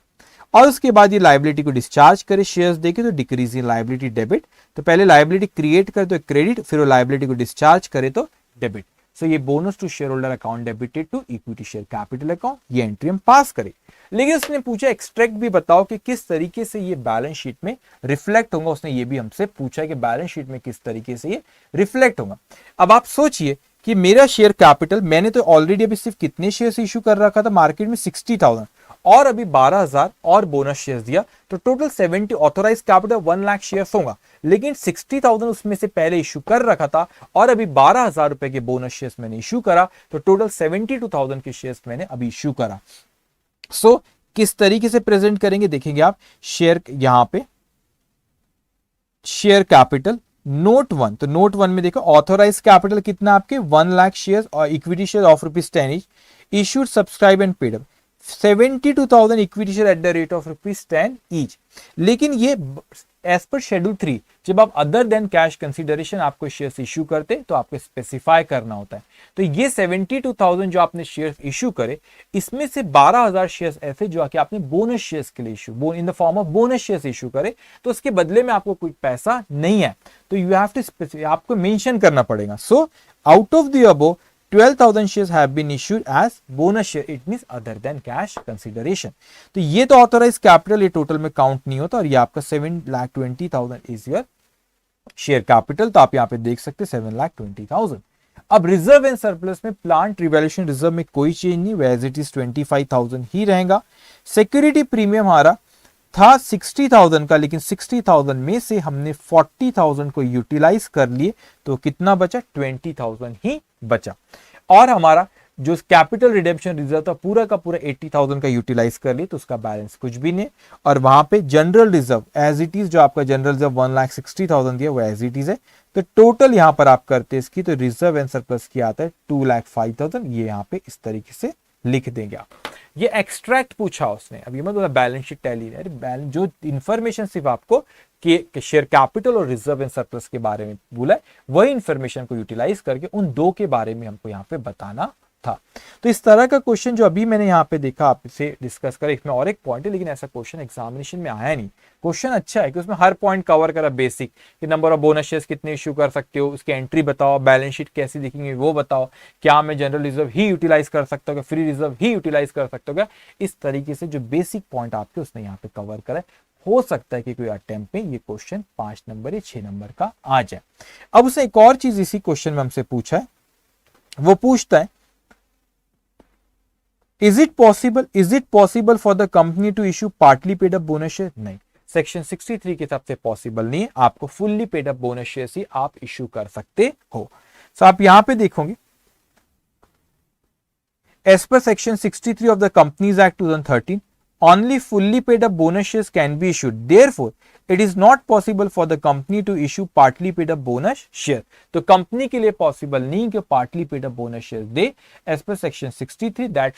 Speaker 1: और उसके बाद ये लाइबिलिटी को डिस्चार्ज करे शेयर्स देके, तो डिक्रीज इन लाइबिलिटी डेबिट। तो पहले लाइबिलिटी क्रिएट करे तो क्रेडिट, फिर वो लाइबिलिटी को डिस्चार्ज करे तो डेबिट। सो ये bonus to share holder account debited to equity share capital account, ये एंट्री हम पास करें। लेकिन उसने पूछा एक्सट्रैक्ट भी बताओ कि किस तरीके से ये बैलेंस शीट में रिफ्लेक्ट होगा। उसने ये भी हमसे पूछा कि बैलेंस शीट में किस तरीके से ये रिफ्लेक्ट होगा। अब आप सोचिए कि मेरा शेयर कैपिटल, मैंने तो ऑलरेडी अभी सिर्फ कितने शेयर्स इश्यू कर रखा था मार्केट में? 60,000, और अभी 12,000 और बोनस शेयर्स दिया, तो total 70 authorise capital 1 lakh shares होगा। लेकिन 60,000 उसमें से पहले इश्यू कर रखा था, और अभी 12,000 रुपए के बोनस शेयर्स मैंने इश्यू करा, तो टोटल 72,000 के शेयर्स मैंने अभी इश्यू करा। सो किस तरीके से प्रेजेंट करेंगे देखेंगे आप। शेयर यहां पे शेयर कैपिटल नोट 1, तो नोट 1 में देखो ऑथोराइज कैपिटल कितना आपके 1 लाख शेयर और equity share of ₹10 each, issued subscribe and paid up 72,000 equity share at the rate of ₹10 each. लेकिन ये एज पर शेड्यूल 3 जब आप अदर देन कैश कंसीडरेशन आपको शेयर्स इश्यू करते तो आपको स्पेसिफाई करना होता है। तो ये 72,000 जो आपने शेयर्स इश्यू करे, इसमें से 12,000 शेयर्स ऐसे जो कि आपने बोनस शेयर्स के लिए issue in the form of bonus shares issue करे, तो उसके बदले में आपको कोई पैसा नहीं है, तो यू हैव टू आपको मेंशन करना पड़ेगा। So out of the above 12,000 shares have been issued as bonus share, it means other than cash consideration। तो ये तो ऑथोराइज कैपिटल, ये टोटल में काउंट नहीं होता, और ये आपका 7,20,000 is your शेयर कैपिटल तो आप यहां पे देख सकते 7,20,000। अब रिजर्व एंड सरप्लस में प्लांट रिवैल्यूएशन रिजर्व में कोई चेंज नहीं, एज इट इज 25,000 ही रहेगा। सिक्योरिटी प्रीमियम हमारा था 60,000 का, लेकिन 60,000 में से हमने 40,000 को यूटिलाइज कर लिए, तो कितना बचा 20,000 ही बचा। और हमारा जो कैपिटल रिडेम्पशन रिजर्व था पूरा का पूरा 80,000 का यूटिलाइज कर लिए, तो उसका बैलेंस कुछ भी नहीं। और वहां पे general reserve as it is, जो आपका जनरल रिजर्व 1,60,000 दिया वो एज इट इज है। तो टोटल यहां पर आप करते हैं इसकी, तो रिजर्व एंड सरप्लस की आता है 2,05,000। ये यहां पे इस तरीके से लिख देंगे आप। ये एक्सट्रैक्ट पूछा उसने, अब ये मतलब बैलेंस शीट टैली है, बैलेंस जो इन्फॉर्मेशन सिर्फ आपको कि शेयर कैपिटल और रिजर्व एंड सरप्लस के बारे में बोला है, वही इंफॉर्मेशन को यूटिलाइज करके उन दो के बारे में हमको यहाँ पे बताना था। तो इस तरह का क्वेश्चन जो अभी मैंने यहाँ पे देखा आपसे डिस्कस करा, इसमें और एक पॉइंट है, लेकिन ऐसा क्वेश्चन एग्जामिनेशन में आया नहीं। क्वेश्चन अच्छा है कि उसमें हर पॉइंट कवर करा, बेसिक कि नंबर ऑफ बोनस शेयर्स कितने इश्यू कर सकते हो, उसकी एंट्री बताओ, बैलेंस शीट कैसी दिखेंगे वो बताओ, क्या मैं जनरल रिजर्व ही यूटिलाइज कर सकता हूँ, फ्री रिजर्व ही यूटिलाइज कर सकता हूँ। इस तरीके से जो बेसिक पॉइंट आपके उसने यहाँ पे कवर करा है। हो सकता है कि कोई अटेम्प्ट में ये क्वेश्चन 5 नंबर या 6 नंबर का आ जाए। अब उसने एक और चीज इसी क्वेश्चन में हमसे पूछा है, वो पूछता है Is it possible for the company to issue partly paid up bonus shares? नहीं, सेक्शन 63 के हिसाब से पॉसिबल नहीं है, आपको fully paid up bonus shares ही आप इश्यू कर सकते हो। सो आप यहां पे देखोगे as per section 63 of the companies act 2013 only fully paid up bonus shares can be issued, therefore it is not possible for the company to issue partly paid up bonus share। तो company के लिए possible नहीं कि partly paid up bonus share दे as per section 63, that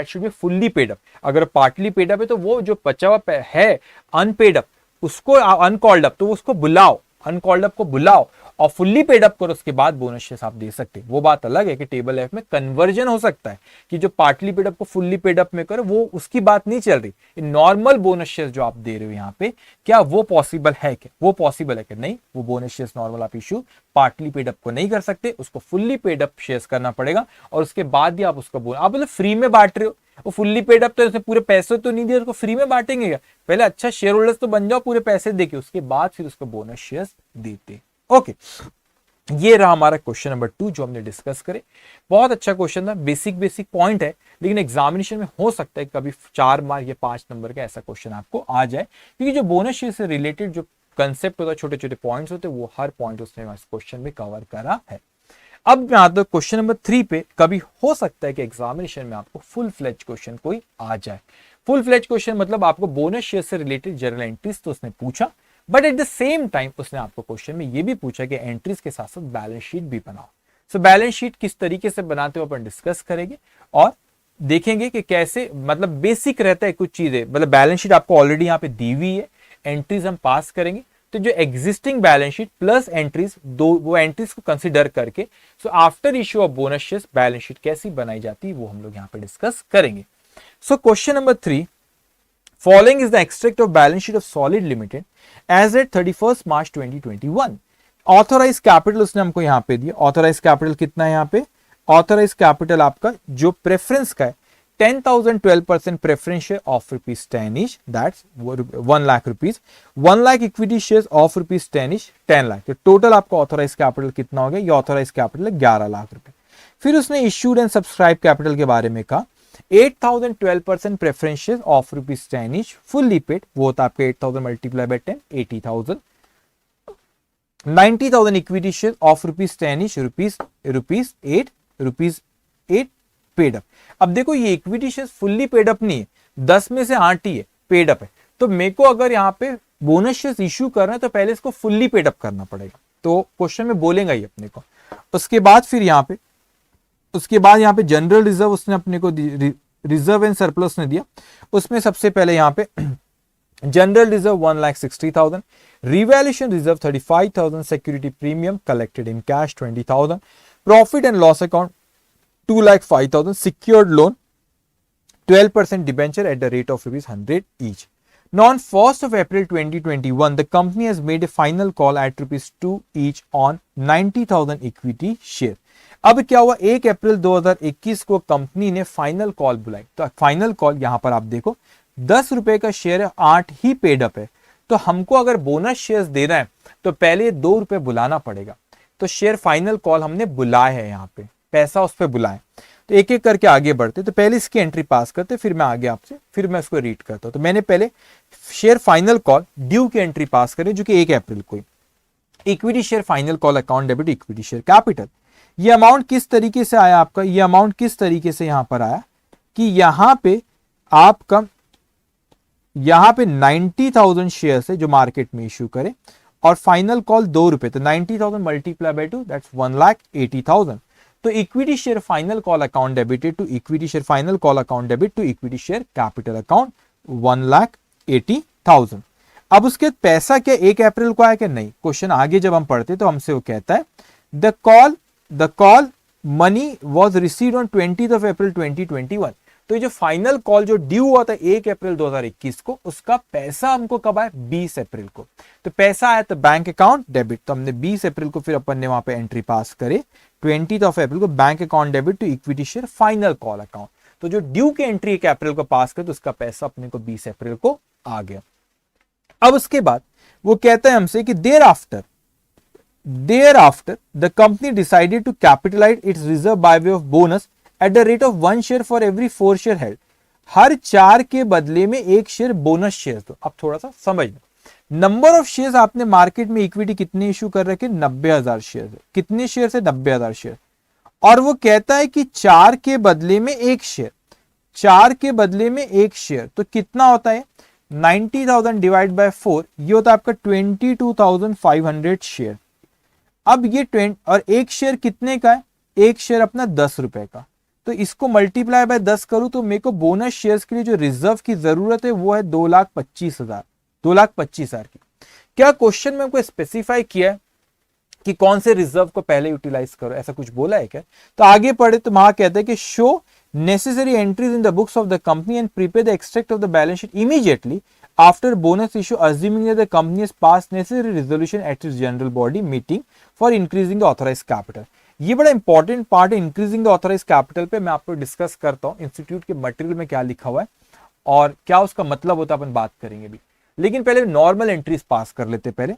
Speaker 1: should be fully paid up. अगर partly paid up है तो वो जो बचा हुआ है अनपेड अप, उसको अनकॉल्ड अप, तो उसको बुलाओ, अनकॉल्ड अप को बुलाओ और फुल्ली पेड अप करो, उसके बाद बोनस शेयर्स आप दे सकते हैं। वो बात अलग है कि टेबल एफ में कन्वर्जन हो सकता है कि जो पार्टली पेड अप को फुल्ली पेड अप में करो, वो उसकी बात नहीं चल रही। नॉर्मल बोनस शेयर्स जो आप दे रहे हो यहाँ पे, क्या वो पॉसिबल है? क्या वो पॉसिबल है? क्या नहीं, वो बोनस शेयर्स नॉर्मल आप इशू पार्टली पेड अप को नहीं कर सकते, उसको फुल्ली पेड अप शेयर्स करना पड़ेगा और उसके बाद ही आप उसको आप मतलब फ्री में बांट रहे हो, वो फुल्ली पेड अप तो उसने पूरे पैसे तो नहीं दिए, उसको फ्री में बांटेंगे क्या? पहले अच्छा शेयर होल्डर्स तो बन जाओ पूरे पैसे देके, उसके बाद फिर उसको बोनस शेयर्स देते। ओके, ये रहा हमारा क्वेश्चन नंबर 2 जो हमने डिस्कस करे। बहुत अच्छा क्वेश्चन था, बेसिक पॉइंट है, लेकिन एग्जामिनेशन में हो सकता है कभी 4 मार्क या 5 नंबर का ऐसा क्वेश्चन आपको आ जाए, क्योंकि जो बोनस शेयर से रिलेटेड जो कंसेप्ट होता है, छोटे छोटे पॉइंट्स होते हैं, वो हर पॉइंट उसने इस क्वेश्चन में कवर करा है। अब मैं आता हूं क्वेश्चन नंबर 3 पे। कभी हो सकता है कि एग्जामिनेशन में आपको फुल फ्लेज क्वेश्चन कोई आ जाए। फुल फ्लेज क्वेश्चन मतलब आपको बोनस शेयर से रिलेटेड जनरल एंट्रीज तो उसने पूछा, but at the same time उसने आपको क्वेश्चन में ये भी पूछा कि एंट्रीज के साथ साथ बैलेंस शीट भी बनाओ। सो बैलेंस शीट किस तरीके से बनाते हो अपन डिस्कस करेंगे और देखेंगे कि कैसे, मतलब बेसिक रहता है कुछ चीजें, मतलब बैलेंस शीट आपको ऑलरेडी यहाँ पे दी हुई है, एंट्रीज हम पास करेंगे, तो जो existing balance sheet plus entries दो, वो एंट्रीज को कंसीडर करके so after issue of bonus shares balance sheet कैसी बनाई जाती है वो हम लोग यहाँ पे डिस्कस करेंगे। So question number 3, following is the extract of balance sheet of solid limited as at 31 March 2021। Authorise capital उसने हमको यहाँ पे दिया। ऑथोराइज कैपिटल कितना है यहाँ पे? ऑथोराइज कैपिटल आपका जो प्रेफरेंस का है 10,012% preference share of rupees 10 each, that's 1 lakh rupees. 1 lakh equity share of rupees 10 each, 10 lakh. तो टोटल आपका ऑथोराइज कैपिटल कितना हो गया? ये ऑथोराइज कैपिटल है 11 लाख रुपए। फिर उसने इश्यूड एंड सब्सक्राइब कैपिटल के बारे में कहा 8,012% preference share of rupees 10 each, fully paid, वो होता है आपका 8,000 multiply by 10, 80,000। 90,000 equity share of rupees 10 each, rupees 8 paid up. अब देखो ये equity share fully paid up नहीं है, 10 में से 8 ही है पेड अप है, तो मेरे को अगर यहाँ पे बोनस शेयर इश्यू करना है तो पहले इसको फुल्ली पेड अप करना पड़ेगा, तो क्वेश्चन में बोलेगा ही अपने को। उसके बाद फिर यहाँ पे जनरल रिजर्व उसने अपने को रिजर्व एंड सरप्लस ने दिया। उसमें सबसे पहले यहाँ पे general reserve 1,60,000, revaluation reserve 35,000, security premium collected in cash 20,000, profit and loss account 2,05,000, secured loan 12% debenture at the rate of ₹100 each. Now on 1st of April 2021, the company has made a final call at ₹2 each on 90,000 equity share. अब क्या हुआ, 1 अप्रैल 2021 को company ने final call बुलाई। तो final call यहां पर आप देखो 10 रुपए का शेयर है, 8 ही पेड अप है, तो हमको अगर बोनस शेयर्स देना है तो पहले 2 रुपए बुलाना पड़ेगा। तो शेयर फाइनल कॉल हमने बुलाए है, यहाँ पे पैसा उस पर बुलाए। तो एक एक करके आगे बढ़ते, तो पहले इसकी एंट्री पास करते, फिर मैं आगे आपसे फिर मैं इसको रीड करता हूं। तो मैंने पहले शेयर फाइनल कॉल ड्यू की एंट्री पास करी जो कि 1 अप्रैल को। Equity share final call account debit equity share capital. ये अमाउंट किस तरीके से आया आपका, ये अमाउंट किस तरीके से यहां पर आया कि यहां पे आपका 90,000 शेयर है जो मार्केट में इश्यू करे और फाइनल कॉल 2 रुपए, तो 90,000 मल्टीप्लाई बाय 2 दैट्स 1,80,000। तो equity share final call account debited to equity share final call account debit to equity share capital account 1,80,000। अब उसके बाद पैसा क्या 1 अप्रैल को आया क्या, नहीं। क्वेश्चन आगे जब हम पढ़ते तो हमसे वो कहता है the call money was received on 20th of April 2021। तो ये जो फाइनल कॉल जो ड्यू हुआ था 1 अप्रैल 2021 को, उसका पैसा हमको कब आया 20 अप्रैल को। तो पैसा आया तो बैंक अकाउंट डेबिट, तो हमने 20 अप्रैल को फिर अपन ने वहां पे एंट्री पास करे 20th of April को bank account debit to equity share final call account. तो जो ड्यू की एंट्री 1 अप्रैल को पास करे तो उसका पैसा अपने को 20 अप्रैल को आ गया। अब उसके बाद वो कहता है हमसे कि thereafter the company decided to capitalize its reserve by way of bonus at the rate of 1 share for every 4 share held। हर 4 के बदले में 1 शेयर बोनस शेयर दो। अब थोड़ा सा समझ लो, नंबर ऑफ शेयर्स आपने मार्केट में इक्विटी कितने इशू कर रखे, 90,000 शेयर। कितने शेयर है, 90,000 शेयर। और वो कहता है कि 4 के बदले में 1 शेयर, 4 के बदले में 1 शेयर, तो कितना होता है 90,000 डिवाइड बाय 4, ये होता है आपका 22,500 शेयर। अब ये 20 और 1 शेयर कितने का है, 1 शेयर अपना 10 रुपए का। तो इसको मल्टीप्लाई बाय 10 करूं तो मेरे को बोनस शेयर्स के लिए जो रिजर्व की जरूरत है वो है 2,25,000 की। क्या क्वेश्चन में हमको स्पेसिफाई किया है कि कौन से रिजर्व को पहले यूटिलाइज करो, ऐसा कुछ बोला है क्या? तो आगे पढ़े तो वहां कहते हैं कि show necessary entries in the books of the company and prepare the extract of the balance sheet immediately after bonus issue, assuming that the company has passed necessary resolution at its general body meeting for increasing the authorized capital। ये बड़ा important part है, increasing the authorise capital पे मैं आपको discuss करता हूँ institute के material में क्या लिखा हुआ है और क्या उसका मतलब होता है, अपन बात करेंगे भी। लेकिन पहले नॉर्मल एंट्रीज पास कर लेते पहले।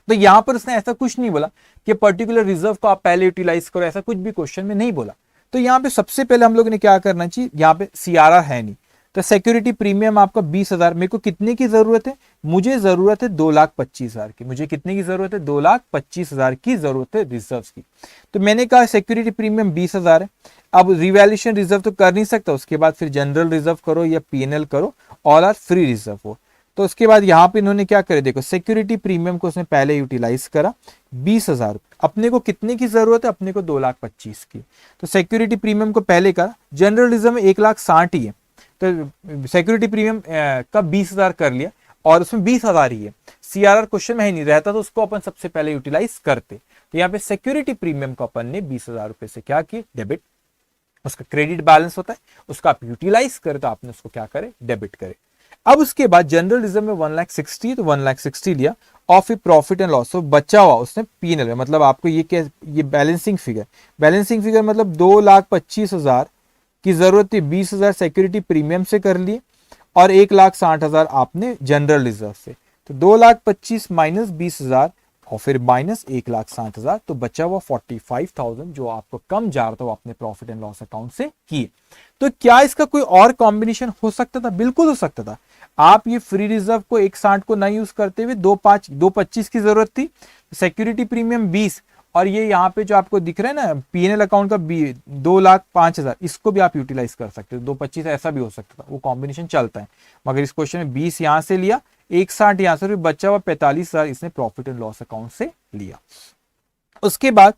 Speaker 1: तो यहां पर उसने ऐसा कुछ नहीं बोला कि पर्टिकुलर रिजर्व को आप पहले यूटिलाइज करो, ऐसा कुछ भी क्वेश्चन में नहीं बोला। तो यहाँ पे सबसे पहले हम लोग ने क्या करना चाहिए, यहाँ पे सीआरआर है नहीं, तो सिक्योरिटी प्रीमियम आपका 20,000। मेरे को कितने की जरूरत है, मुझे जरूरत है 2,25,000 की। मुझे कितने की जरूरत है, 2,25,000 की जरूरत है रिजर्व की। तो मैंने कहा सिक्योरिटी प्रीमियम 20,000 है। अब रिवैल्यूएशन रिजर्व तो कर नहीं सकता, उसके बाद फिर जनरल रिजर्व करो या पीएनएल करो, ऑल आर फ्री रिजर्व हो। तो उसके बाद यहाँ पे इन्होंने क्या करे, देखो सिक्योरिटी प्रीमियम को उसने पहले यूटिलाइज करा 20,000। अपने को कितने की जरूरत है, अपने को 2,25,000 की। तो सिक्योरिटी प्रीमियम को पहले करा, जनरल रिजर्व में 1,60,000 ही है, तो सिक्योरिटी प्रीमियम का 20,000 कर लिया और उसमें 20,000 ही है। सीआरआर क्वेश्चन में ही नहीं रहता तो उसको अपन सबसे पहले यूटिलाइज करते। तो यहाँ पे सिक्योरिटी प्रीमियम को अपन ने 20,000 रुपए से क्या किए, डेबिट। उसका क्रेडिट बैलेंस होता है, उसका आप यूटिलाइज करे तो आपने उसको क्या करे, डेबिट करे। अब उसके बाद जनरल रिजर्व में 1,60,000, तो 1,60,000 लिया और फिर प्रॉफिट एंड लॉस बचा हुआ उसने पीएनएल में, मतलब आपको ये क्या, ये बैलेंसिंग फिगर मतलब 2,25,000 की जरूरत थी, 20,000 सिक्योरिटी प्रीमियम से कर लिए और 1,60,000 आपने जनरल रिजर्व से। तो 2,25,000 माइनस 20,000 और फिर माइनस 1,60,000, तो बचा हुआ 45,000 जो आपको कम जा रहा था वो आपने प्रॉफिट एंड लॉस अकाउंट से किए। तो क्या इसका कोई और कॉम्बिनेशन हो सकता था? बिल्कुल हो सकता था। आप ये फ्री रिजर्व को 1,60 को ना यूज करते हुए 2,25 की जरूरत थी, सिक्योरिटी प्रीमियम 20 और ये यहाँ पे जो आपको दिख रहा है ना पीएनएल अकाउंट का 2,05,000, इसको भी आप यूटिलाइज कर सकते हो। 2,25 ऐसा भी हो सकता था, वो कॉम्बिनेशन चलता है। मगर इस क्वेश्चन में 20 यहां से लिया, 1,60 यहां से, बचा हुआ 45,000 इसने प्रॉफिट एंड लॉस अकाउंट से लिया। उसके बाद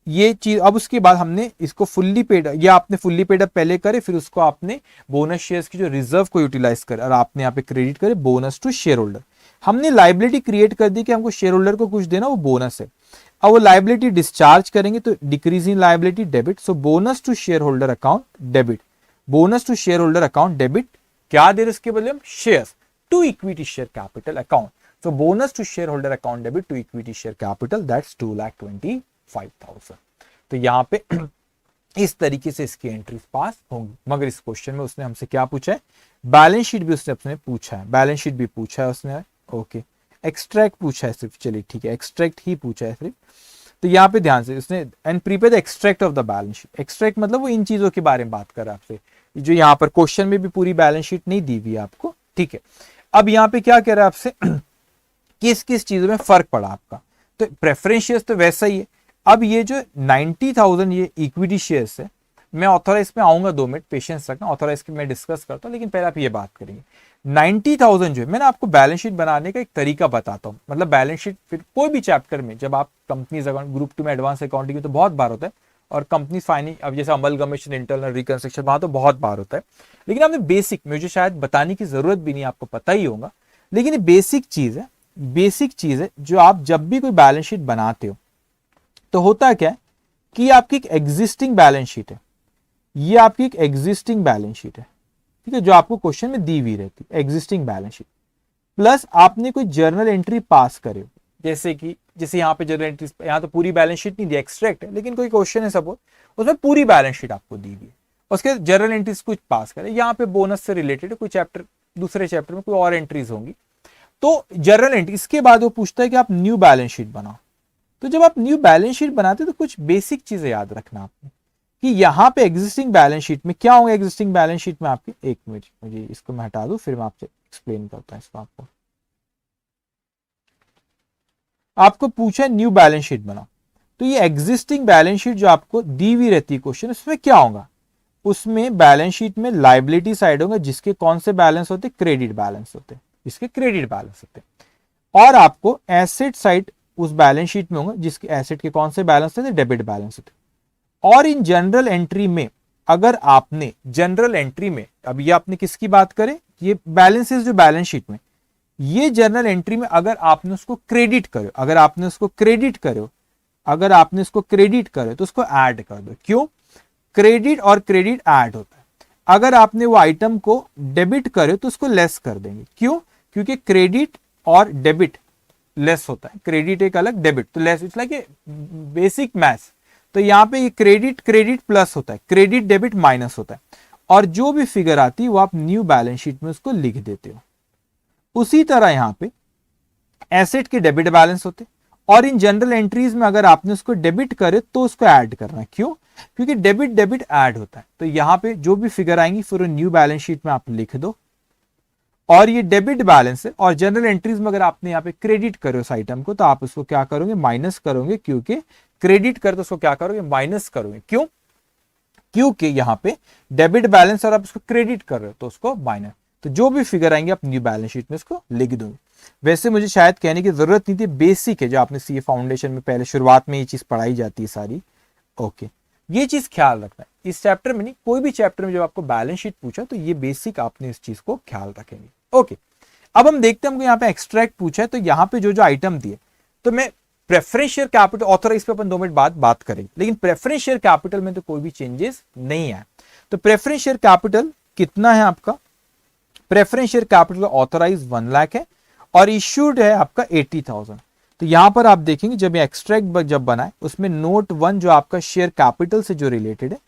Speaker 1: ये चीज, अब उसके बाद हमने इसको फुल्ली पेड, या आपने फुल्ली पेड अप पहले करे, फिर उसको आपने बोनस शेयर्स की जो रिजर्व को यूटिलाइज करे और आपने यहाँ पे क्रेडिट करे बोनस टू शेयर होल्डर। हमने लाइबिलिटी क्रिएट कर दी कि हमको शेयर होल्डर को कुछ देना, वो बोनस है। अब वो लाइबिलिटी डिस्चार्ज करेंगे तो decrease in liability debit, so bonus to share holder account debit, bonus to share holder account debit. क्या दे रहे उसके बदले हम, shares to equity share capital account. So bonus to share holder account debit to equity share capital, that's 2,25,000। तो यहाँ पे इस तरीके से इसकी एंट्रीज पास होंगी। मगर इस क्वेश्चन में उसने हमसे क्या पूछा है, बैलेंस शीट भी उसने अपने पूछा है, बैलेंस शीट भी पूछा है उसने। ओके, एक्सट्रैक्ट पूछा है सिर्फ, चलिए ठीक है, एक्सट्रैक्ट ही पूछा है सिर्फ। तो यहाँ पे ध्यान से उसने and prepare the extract of the balance sheet. Extract मतलब वो इन चीजों के बारे में बात कर रहा है आपसे, जो यहाँ पर क्वेश्चन में भी पूरी बैलेंस शीट नहीं दी हुई है आपको, ठीक है। अब यहाँ पे क्या कह रहा है आपसे किस किस चीजों में फर्क पड़ा आपका, तो प्रेफरेंस शेयर्स तो वैसा ही है। अब ये जो 90,000 ये इक्विटी शेयर्स है, मैं ऑथोराइज में आऊंगा, 2 मिनट पेशेंस रखना, ऑथोराइज की मैं डिस्कस करता हूं, लेकिन पहले आप ये बात करेंगे। 90,000 जो है, मैंने आपको बैलेंस शीट बनाने का एक तरीका बताता हूं, मतलब बैलेंस शीट फिर कोई भी चैप्टर में, जब आप कंपनीज अकाउंट ग्रुप 2 में एडवांस अकाउंटिंग में तो बहुत बार होता है, और कंपनी फाइनेंस अब जैसे अमलगमेशन, इंटरनल रिकंस्ट्रक्शन, वहां तो बहुत बार होता है। लेकिन आपने बेसिक, मुझे शायद बताने की जरूरत भी नहीं, आपको पता ही होगा, लेकिन ये बेसिक चीज है, बेसिक चीज है जो आप जब भी कोई बैलेंस शीट बनाते हो तो होता क्या है कि आपकी एक एग्जिस्टिंग बैलेंस शीट है, ये आपकी एक एग्जिस्टिंग बैलेंस शीट है, ठीक है, जो आपको क्वेश्चन में दी हुई रहती है, एग्जिस्टिंग बैलेंस शीट, प्लस आपने कोई जर्नल एंट्री पास करे हो, जैसे यहाँ पे जर्नल एंट्री, यहाँ तो पूरी बैलेंस शीट नहीं दी, एक्सट्रैक्ट है, लेकिन कोई क्वेश्चन है सपोज, उसमें पूरी बैलेंस शीट आपको दी हुई है, उसके जर्नल एंट्रीज कुछ पास करे, यहाँ पे बोनस से रिलेटेड कोई चैप्टर, दूसरे चैप्टर में कोई और एंट्रीज होंगी, तो जर्नल एंट्री, इसके बाद वो पूछता है कि आप न्यू बैलेंस शीट बनाओ। तो जब आप न्यू बैलेंस शीट बनाते तो कुछ बेसिक चीजें याद रखना आपने, कि यहां पे एग्जिस्टिंग बैलेंस शीट में क्या होगा, एग्जिस्टिंग बैलेंस शीट में आपकी, एक मिनट मुझे इसको मैं हटा दूं, फिर मैं आपसे एक्सप्लेन करता हूं इसको। आपको पूछा है न्यू बैलेंस शीट बनाओ, तो ये एग्जिस्टिंग बैलेंस शीट जो आपको दी हुई रहती है क्वेश्चन, उसमें क्या होगा, उसमें बैलेंस शीट में लाइबिलिटी साइड होगा, जिसके कौन से बैलेंस होते, क्रेडिट बैलेंस होते, इसके क्रेडिट बैलेंस होते, और आपको एसेट साइड उस बैलेंस शीट में होगा, जिसके एसेट के कौन से बैलेंस होते, डेबिट बैलेंस होते। और इन जनरल एंट्री में, अगर आपने जनरल एंट्री में, अब ये आपने किसकी बात करें, ये बैलेंसेस जो बैलेंस शीट में, ये जनरल एंट्री में अगर आपने उसको क्रेडिट करो, अगर आपने उसको क्रेडिट करो, अगर आपने उसको क्रेडिट करो तो उसको ऐड कर दो। क्यों, क्रेडिट और क्रेडिट ऐड होता है। अगर आपने वो आइटम को डेबिट करे तो उसको लेस कर देंगे। क्यों, क्योंकि क्रेडिट और डेबिट लेस होता है, क्रेडिट एक अलग, डेबिट तो less, it's like a basic maths. तो यहाँ पे ये क्रेडिट क्रेडिट प्लस होता है, क्रेडिट डेबिट माइनस होता है, और जो भी फिगर आती है वो आप न्यू बैलेंस शीट में उसको लिख देते हो। उसी तरह यहाँ पे एसेट के डेबिट बैलेंस होते, और इन जनरल एंट्रीज में अगर आपने उसको डेबिट करे तो उसको ऐड करना है। क्यों, क्योंकि डेबिट डेबिट ऐड होता है। तो यहाँ पे जो भी फिगर आएंगी फिर न्यू बैलेंस शीट में आप लिख दो, और ये डेबिट बैलेंस है, और जनरल एंट्रीज में अगर आपने यहाँ पे क्रेडिट करो उस आइटम को, तो आप उसको क्या करोगे, माइनस करोगे, क्योंकि क्रेडिट कर तो उसको क्या करोगे, माइनस करोगे। क्यों, क्योंकि यहाँ पे डेबिट बैलेंस और आप उसको क्रेडिट कर रहे हो तो उसको माइनस। तो जो भी फिगर आएंगे आप न्यू बैलेंस शीट में इसको लिख दोगे। वैसे मुझे शायद कहने की जरूरत नहीं थी, बेसिक है जो आपने सीए फाउंडेशन में पहले शुरुआत में ये चीज पढ़ाई जाती है सारी। ओके, ये चीज ख्याल रखना है, इस चैप्टर में नहीं, कोई भी चैप्टर में जब आपको बैलेंस शीट पूछा तो ये बेसिक आपने इस चीज को ख्याल रखेंगे। ओके, अब हम देखते हैं, हमको यहाँ पे एक्सट्रैक्ट पूछा है, तो यहाँ पे जो जो आइटम दिए, तो मैं प्रेफरेंस शेयर कैपिटल, ऑथराइज पे अपन 2 मिनट बाद बात करेंगे, लेकिन प्रेफरेंस शेयर कैपिटल में तो कोई भी चेंजेस नहीं है। तो प्रेफरेंस शेयर कैपिटल कितना है आपका, preference share capital authorise 1 lakh है, और इश्यूड है आपका 80,000। तो यहां पर आप देखेंगे जब ये एक्सट्रैक्ट जब बना है, उसमें नोट 1 जो आपका शेयर कैपिटल से जो रिलेटेड है,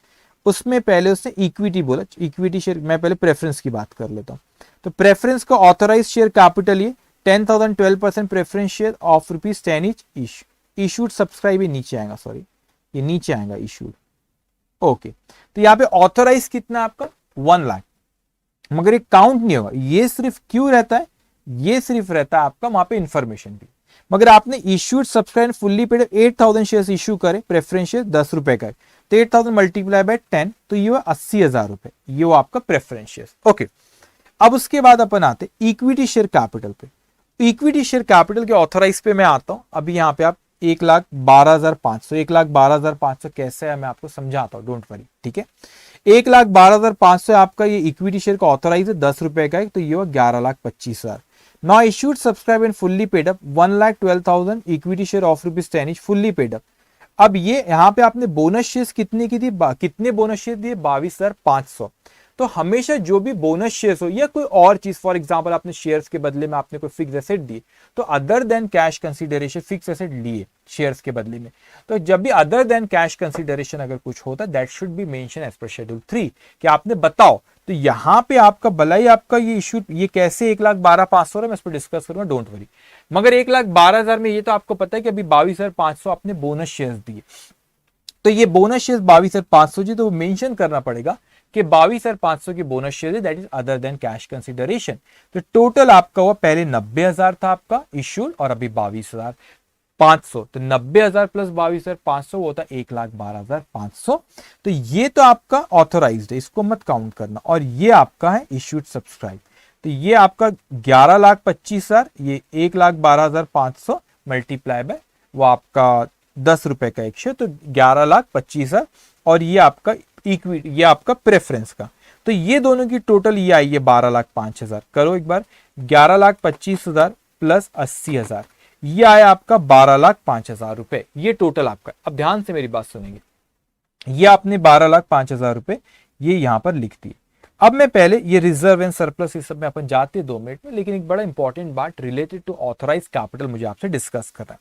Speaker 1: उसमें पहले उसने इक्विटी बोला, इक्विटी शेयर, मैं पहले प्रेफरेंस की बात कर लेता हूं। तो प्रेफरेंस का ऑथराइज शेयर कैपिटल ये 10,000, 12% preference share of ₹10 each, issued subscribe ये नीचे आएगा, सॉरी ये नीचे आएगा इशूड। ओके, तो यहाँ पे ऑथराइज कितना आपका 1 लाख, मगर ये काउंट नहीं होगा, ये सिर्फ क्यों रहता है, ये सिर्फ रहता है आपका वहां पे इंफॉर्मेशन भी। मगर आपने issued subscribe fully paid 8,000 shares issue करे, प्रेफरेंस शेयर 10 रुपए का, तो 8,000 मल्टीप्लाई बाय 10, तो ये 80,000 रुपए, ये वो आपका प्रेफरेंस शेयर। ओके, अब उसके बाद अपन आते इक्विटी शेयर कैपिटल पे। इक्विटी शेयर कैपिटल के ऑथराइज पे मैं आता हूं। अभी यहाँ पे आप 1,12,500, 1,12,500 कैसे है मैं आपको समझाता हूँ, डोंट वरी, ठीक है। 1,12,500 आपका ये इक्विटी शेयर का ऑथराइज है, 10 रुपए का है, तो ये 11,25,000। Now issued, subscribed and fully paid up 1,12,000 equity share of ₹10 each fully paid up। अब ये यहाँ पे आपने बोनस शेयर्स कितने की थी, कितने बोनस शेयर दिए, 22,500। तो हमेशा जो भी बोनस शेयर्स हो या कोई और चीज, फॉर एग्जांपल आपने शेयर्स के बदले में आपने कोई फिक्स एसेट दी, तो other than cash consideration fix asset लिए शेयर्स के बदले में, तो जब भी अदर देन कैश कंसीडरेशन अगर कुछ होता, that should be mention as per schedule 3, कि आपने बताओ तो यहाँ पे आपका भलाई आपका ये इशू, ये कैसे 1,12,500 है मैं इस पर डिस्कस करूंगा, डोंट वरी। मगर 1,12,000 में ये तो आपको पता है कि अभी 22,500 आपने बोनस शेयर्स दिए, तो ये बोनस शेयर्स 22,500 जी, तो वो मेंशन करना पड़ेगा कि 22,500 की बोनस शेयर है, that is other than cash consideration. तो टोटल आपका हुआ, पहले 90,000 था आपका इश्यूड और अभी 22,500, तो 90,000 प्लस 22,500 वो होता है 1,12,500। तो ये तो आपका ऑथोराइज्ड है, इसको मत काउंट करना। और ये आपका है इश्यूड सब्सक्राइब, तो ये आपका 11,25,000, ये 1,12,500 मल्टीप्लाई बाय वो आपका 10 रुपए का एक शेयर, तो 11,25,000। और ये आपका इक्विटी, ये आपका प्रेफरेंस का, तो ये दोनों की टोटल ये आई है 12,05,000। करो एक बार, 11,25,000 प्लस 80,000, ये आया आपका 12,05,000 रुपए, ये टोटल आपका। अब ध्यान से मेरी बात सुनेंगे, ये आपने 12,05,000 रुपए ये यहां पर लिख दिए। अब मैं पहले ये रिजर्व एंड सरप्लस इस सब में अपन जाते 2 मिनट में, लेकिन एक बड़ा इंपॉर्टेंट बात रिलेटेड टू ऑथराइज कैपिटल मुझे आपसे डिस्कस करना है।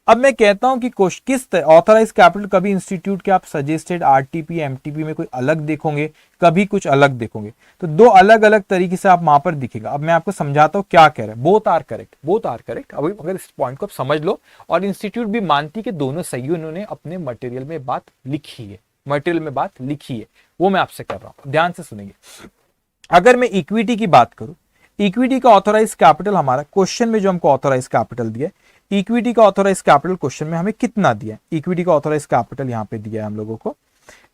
Speaker 1: अब मैं कहता हूं कि किस ऑथराइज कैपिटल, कभी इंस्टीट्यूट के आप सजेस्टेड आरटीपी एमटीपी में कोई अलग देखोगे, कभी कुछ अलग देखोगे, तो 2 अलग अलग तरीके से आप वहां पर दिखेगा। अब मैं आपको समझाता हूं क्या कह रहा है, both are correct, both are correct. अभी अगर इस पॉइंट को आप समझ लो, और इंस्टीट्यूट भी मानती कि दोनों सही, उन्होंने अपने मटेरियल में बात लिखी है, मटेरियल में बात लिखी है, वो मैं आपसे कर रहा हूं, ध्यान से सुनेंगे। अगर मैं इक्विटी की बात करूं, इक्विटी का ऑथोराइज कैपिटल, हमारा क्वेश्चन में जो हमको ऑथोराइज कैपिटल दिया, इक्विटी का ऑथोराइज कैपिटल क्वेश्चन में हमें कितना दिया, इक्विटी का ऑथोराइज कैपिटल यहां पे दिया है हम लोगों को।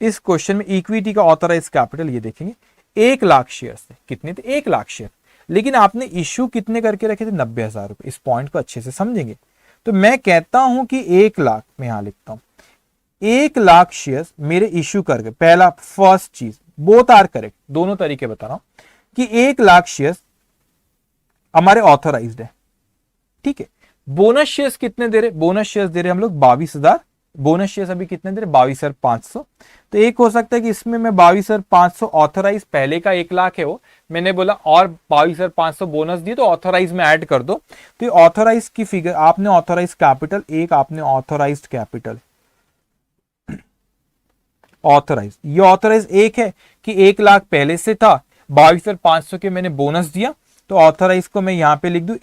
Speaker 1: इस क्वेश्चन में इक्विटी का ऑथोराइज कैपिटल ये देखेंगे 1,00,000 शेयर थे, कितने थे 1,00,000 शेयर, लेकिन आपने इश्यू कितने करके रखे थे 90,000 रुपए। इस पॉइंट को अच्छे से समझेंगे, तो मैं कहता हूं कि 1,00,000 में यहां लिखता हूं 1,00,000 शेयर मेरे इश्यू करके, पहला फर्स्ट चीज, बोथ आर करेक्ट, दोनों तरीके बता रहा हूं कि 1,00,000 शेयर हमारे ऑथोराइज्ड है, ठीक है। बोनस शेयर्स कितने दे रहे, बोनस शेयर्स दे रहे हम लोग 22,000, बोनस शेयर्स अभी कितने दे रहे 22,500। तो एक हो सकता है कि इसमें मैं 22,500 ऑथोराइज, पहले का 1,00,000 है वो, मैंने बोला और 22,500 बोनस दिए तो ऑथोराइज में ऐड कर दो। तो ये ऑथोराइज की फिगर, आपने ऑथोराइज कैपिटल, एक आपने ऑथोराइज कैपिटल, ऑथोराइज, ये ऑथोराइज एक है कि 1,00,000 पहले से था, 22,500 के मैंने बोनस दिया, तो ऑथोराइज को मैं यहां पे लिख दूं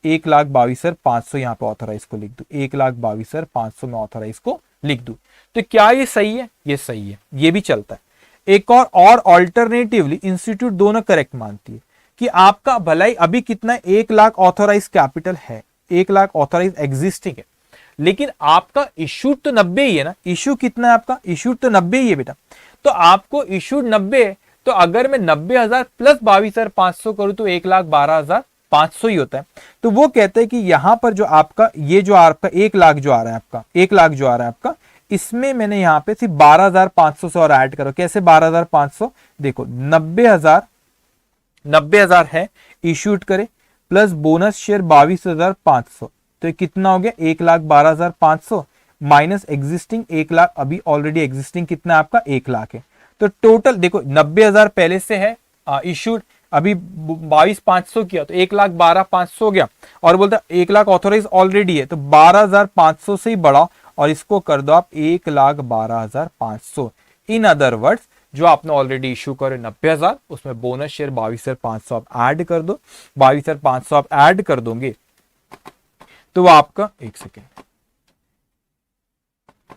Speaker 1: 1,22,500 यहां पे ऑथोराइज को लिख दूं, 1,22,500 में ऑथोराइज को लिख दूं। तो क्या ये सही है, ये सही है, ये भी चलता है। एक और ऑल्टरनेटिवली इंस्टीट्यूट दोनों करेक्ट मानती है कि आपका भलाई अभी कितना, 1,00,000 ऑथोराइज कैपिटल है, 1,00,000 ऑथोराइज एग्जिस्टिंग है, लेकिन आपका इश्यूड तो 90 ही है ना, इश्यू कितना है आपका, इश्यूड तो 90 ही है बेटा। तो आपको इश्यूड 90 है, तो अगर मैं 90,000 प्लस 22,500 करूं तो 1,12,500 ही होता है। तो वो कहते हैं कि यहां पर जो आपका, ये जो आपका 1,00,000 जो आ रहा है आपका, 1,00,000 जो आ रहा है आपका, इसमें मैंने यहां पे सिर्फ 12,500 से और ऐड करो। कैसे 12,500, देखो 90,000 है इश्यूड करे, प्लस बोनस शेयर 22,500, तो ये कितना हो गया 1,12,500 माइनस एग्जिस्टिंग 1,00,000, अभी ऑलरेडी एग्जिस्टिंग कितना आपका 1,00,000 है। तो टोटल देखो 90,000 पहले से है इश्यूड, अभी 22,500 किया तो 1,12,500 हो गया, और बोलता 1,00,000 ऑथोराइज ऑलरेडी है, तो 12,500 से ही बढ़ा और इसको कर दो आप 1,12,500। इन अदर वर्ड्स, जो आपने ऑलरेडी इश्यू करे 90,000, उसमें बोनस शेयर 22,500 आप ऐड कर दो, 22,500 आप ऐड कर दोगे तो वो आपका, एक सेकेंड,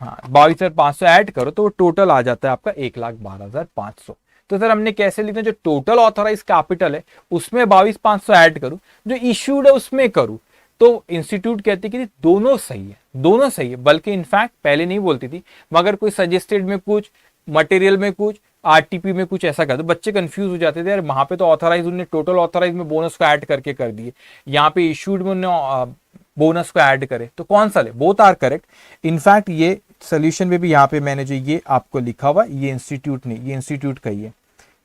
Speaker 1: हाँ 22,500 ऐड करो तो वो टोटल आ जाता है आपका 1,12,500। तो सर हमने कैसे लिखना, जो टोटल ऑथोराइज कैपिटल है उसमें 22,500 ऐड करूं, जो इश्यूड है उसमें करूं। तो इंस्टीट्यूट कहती कि दोनों सही है, दोनों सही है, बल्कि इनफैक्ट पहले नहीं बोलती थी, मगर कोई सजेस्टेड में कुछ, मटेरियल में कुछ, आरटीपी में कुछ ऐसा कर दो, बच्चे कंफ्यूज हो जाते थे यार, वहां पे तो ऑथोराइज उन्होंने टोटल ऑथोराइज में बोनस को ऐड करके कर दिए, यहाँ पे इश्यूड में उन्होंने बोनस को ऐड करे, तो कौन सा ले, बोथ आर करेक्ट। इनफैक्ट ये सोल्यूशन में भी यहाँ पे मैंने जो ये आपको लिखा हुआ, ये इंस्टीट्यूट नहीं, ये इंस्टीट्यूट का ही है,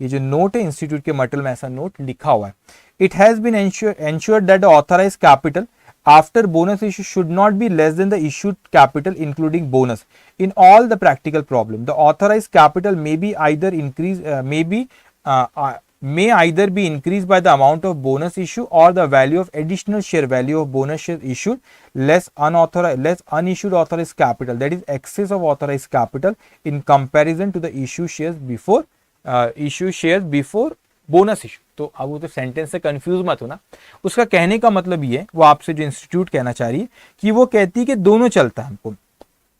Speaker 1: ये जो नोट है इंस्टीट्यूट के मटेरियल में ऐसा नोट लिखा हुआ है। It has been ensured that the authorised capital after bonus issue should not be less than the issued capital including bonus in all the practical problem. The authorized capital may be either may either be increased by the amount of bonus issue or the value of additional share value of bonus share issued less unissued authorized capital, that is excess of authorized capital in comparison to the issue shares before issue share before bonus issue. तो अब वो तो sentence से confuse मत हो ना, उसका कहने का मतलब ये है, वो आपसे जो इंस्टीट्यूट कहना चाह रही है कि वो कहती है कि दोनों चलता है, हमको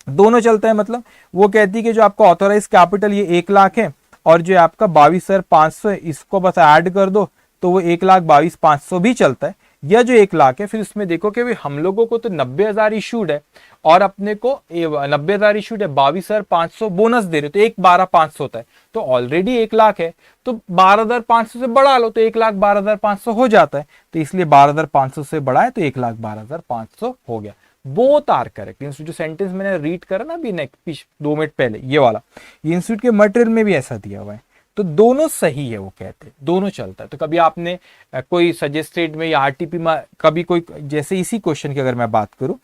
Speaker 1: दोनों चलता है। मतलब वो कहती है कि जो आपका ऑथोराइज कैपिटल ये 1 लाख है और जो आपका 22,500 है इसको बस ऐड कर दो तो वो 1,22,500 भी चलता है। यह जो 1 लाख है, फिर इसमें देखो कि भाई हम लोगों को तो 90,000 इशूड है और अपने को 90,000 इशूड है, 22,500 बोनस दे रहे, तो 1,12,500 होता है, तो ऑलरेडी 1 लाख है, तो 12,500 से बढ़ा लो तो 1,12,500 हो जाता है, तो इसलिए 12,500 से बढ़ा है तो 1,12,500 हो गया। Both are correct. जो सेंटेंस मैंने रीड करा ना अभी नेक्स्ट 2 मिनट पहले, ये वाला, ये इंस्टीट्यूट के मटेरियल में भी ऐसा दिया हुआ है, तो दोनों सही है, वो कहते हैं दोनों चलता है। तो कभी आपने कोई सजेस्टेड में या आरटीपी में कभी कोई, जैसे इसी क्वेश्चन की अगर मैं बात करूं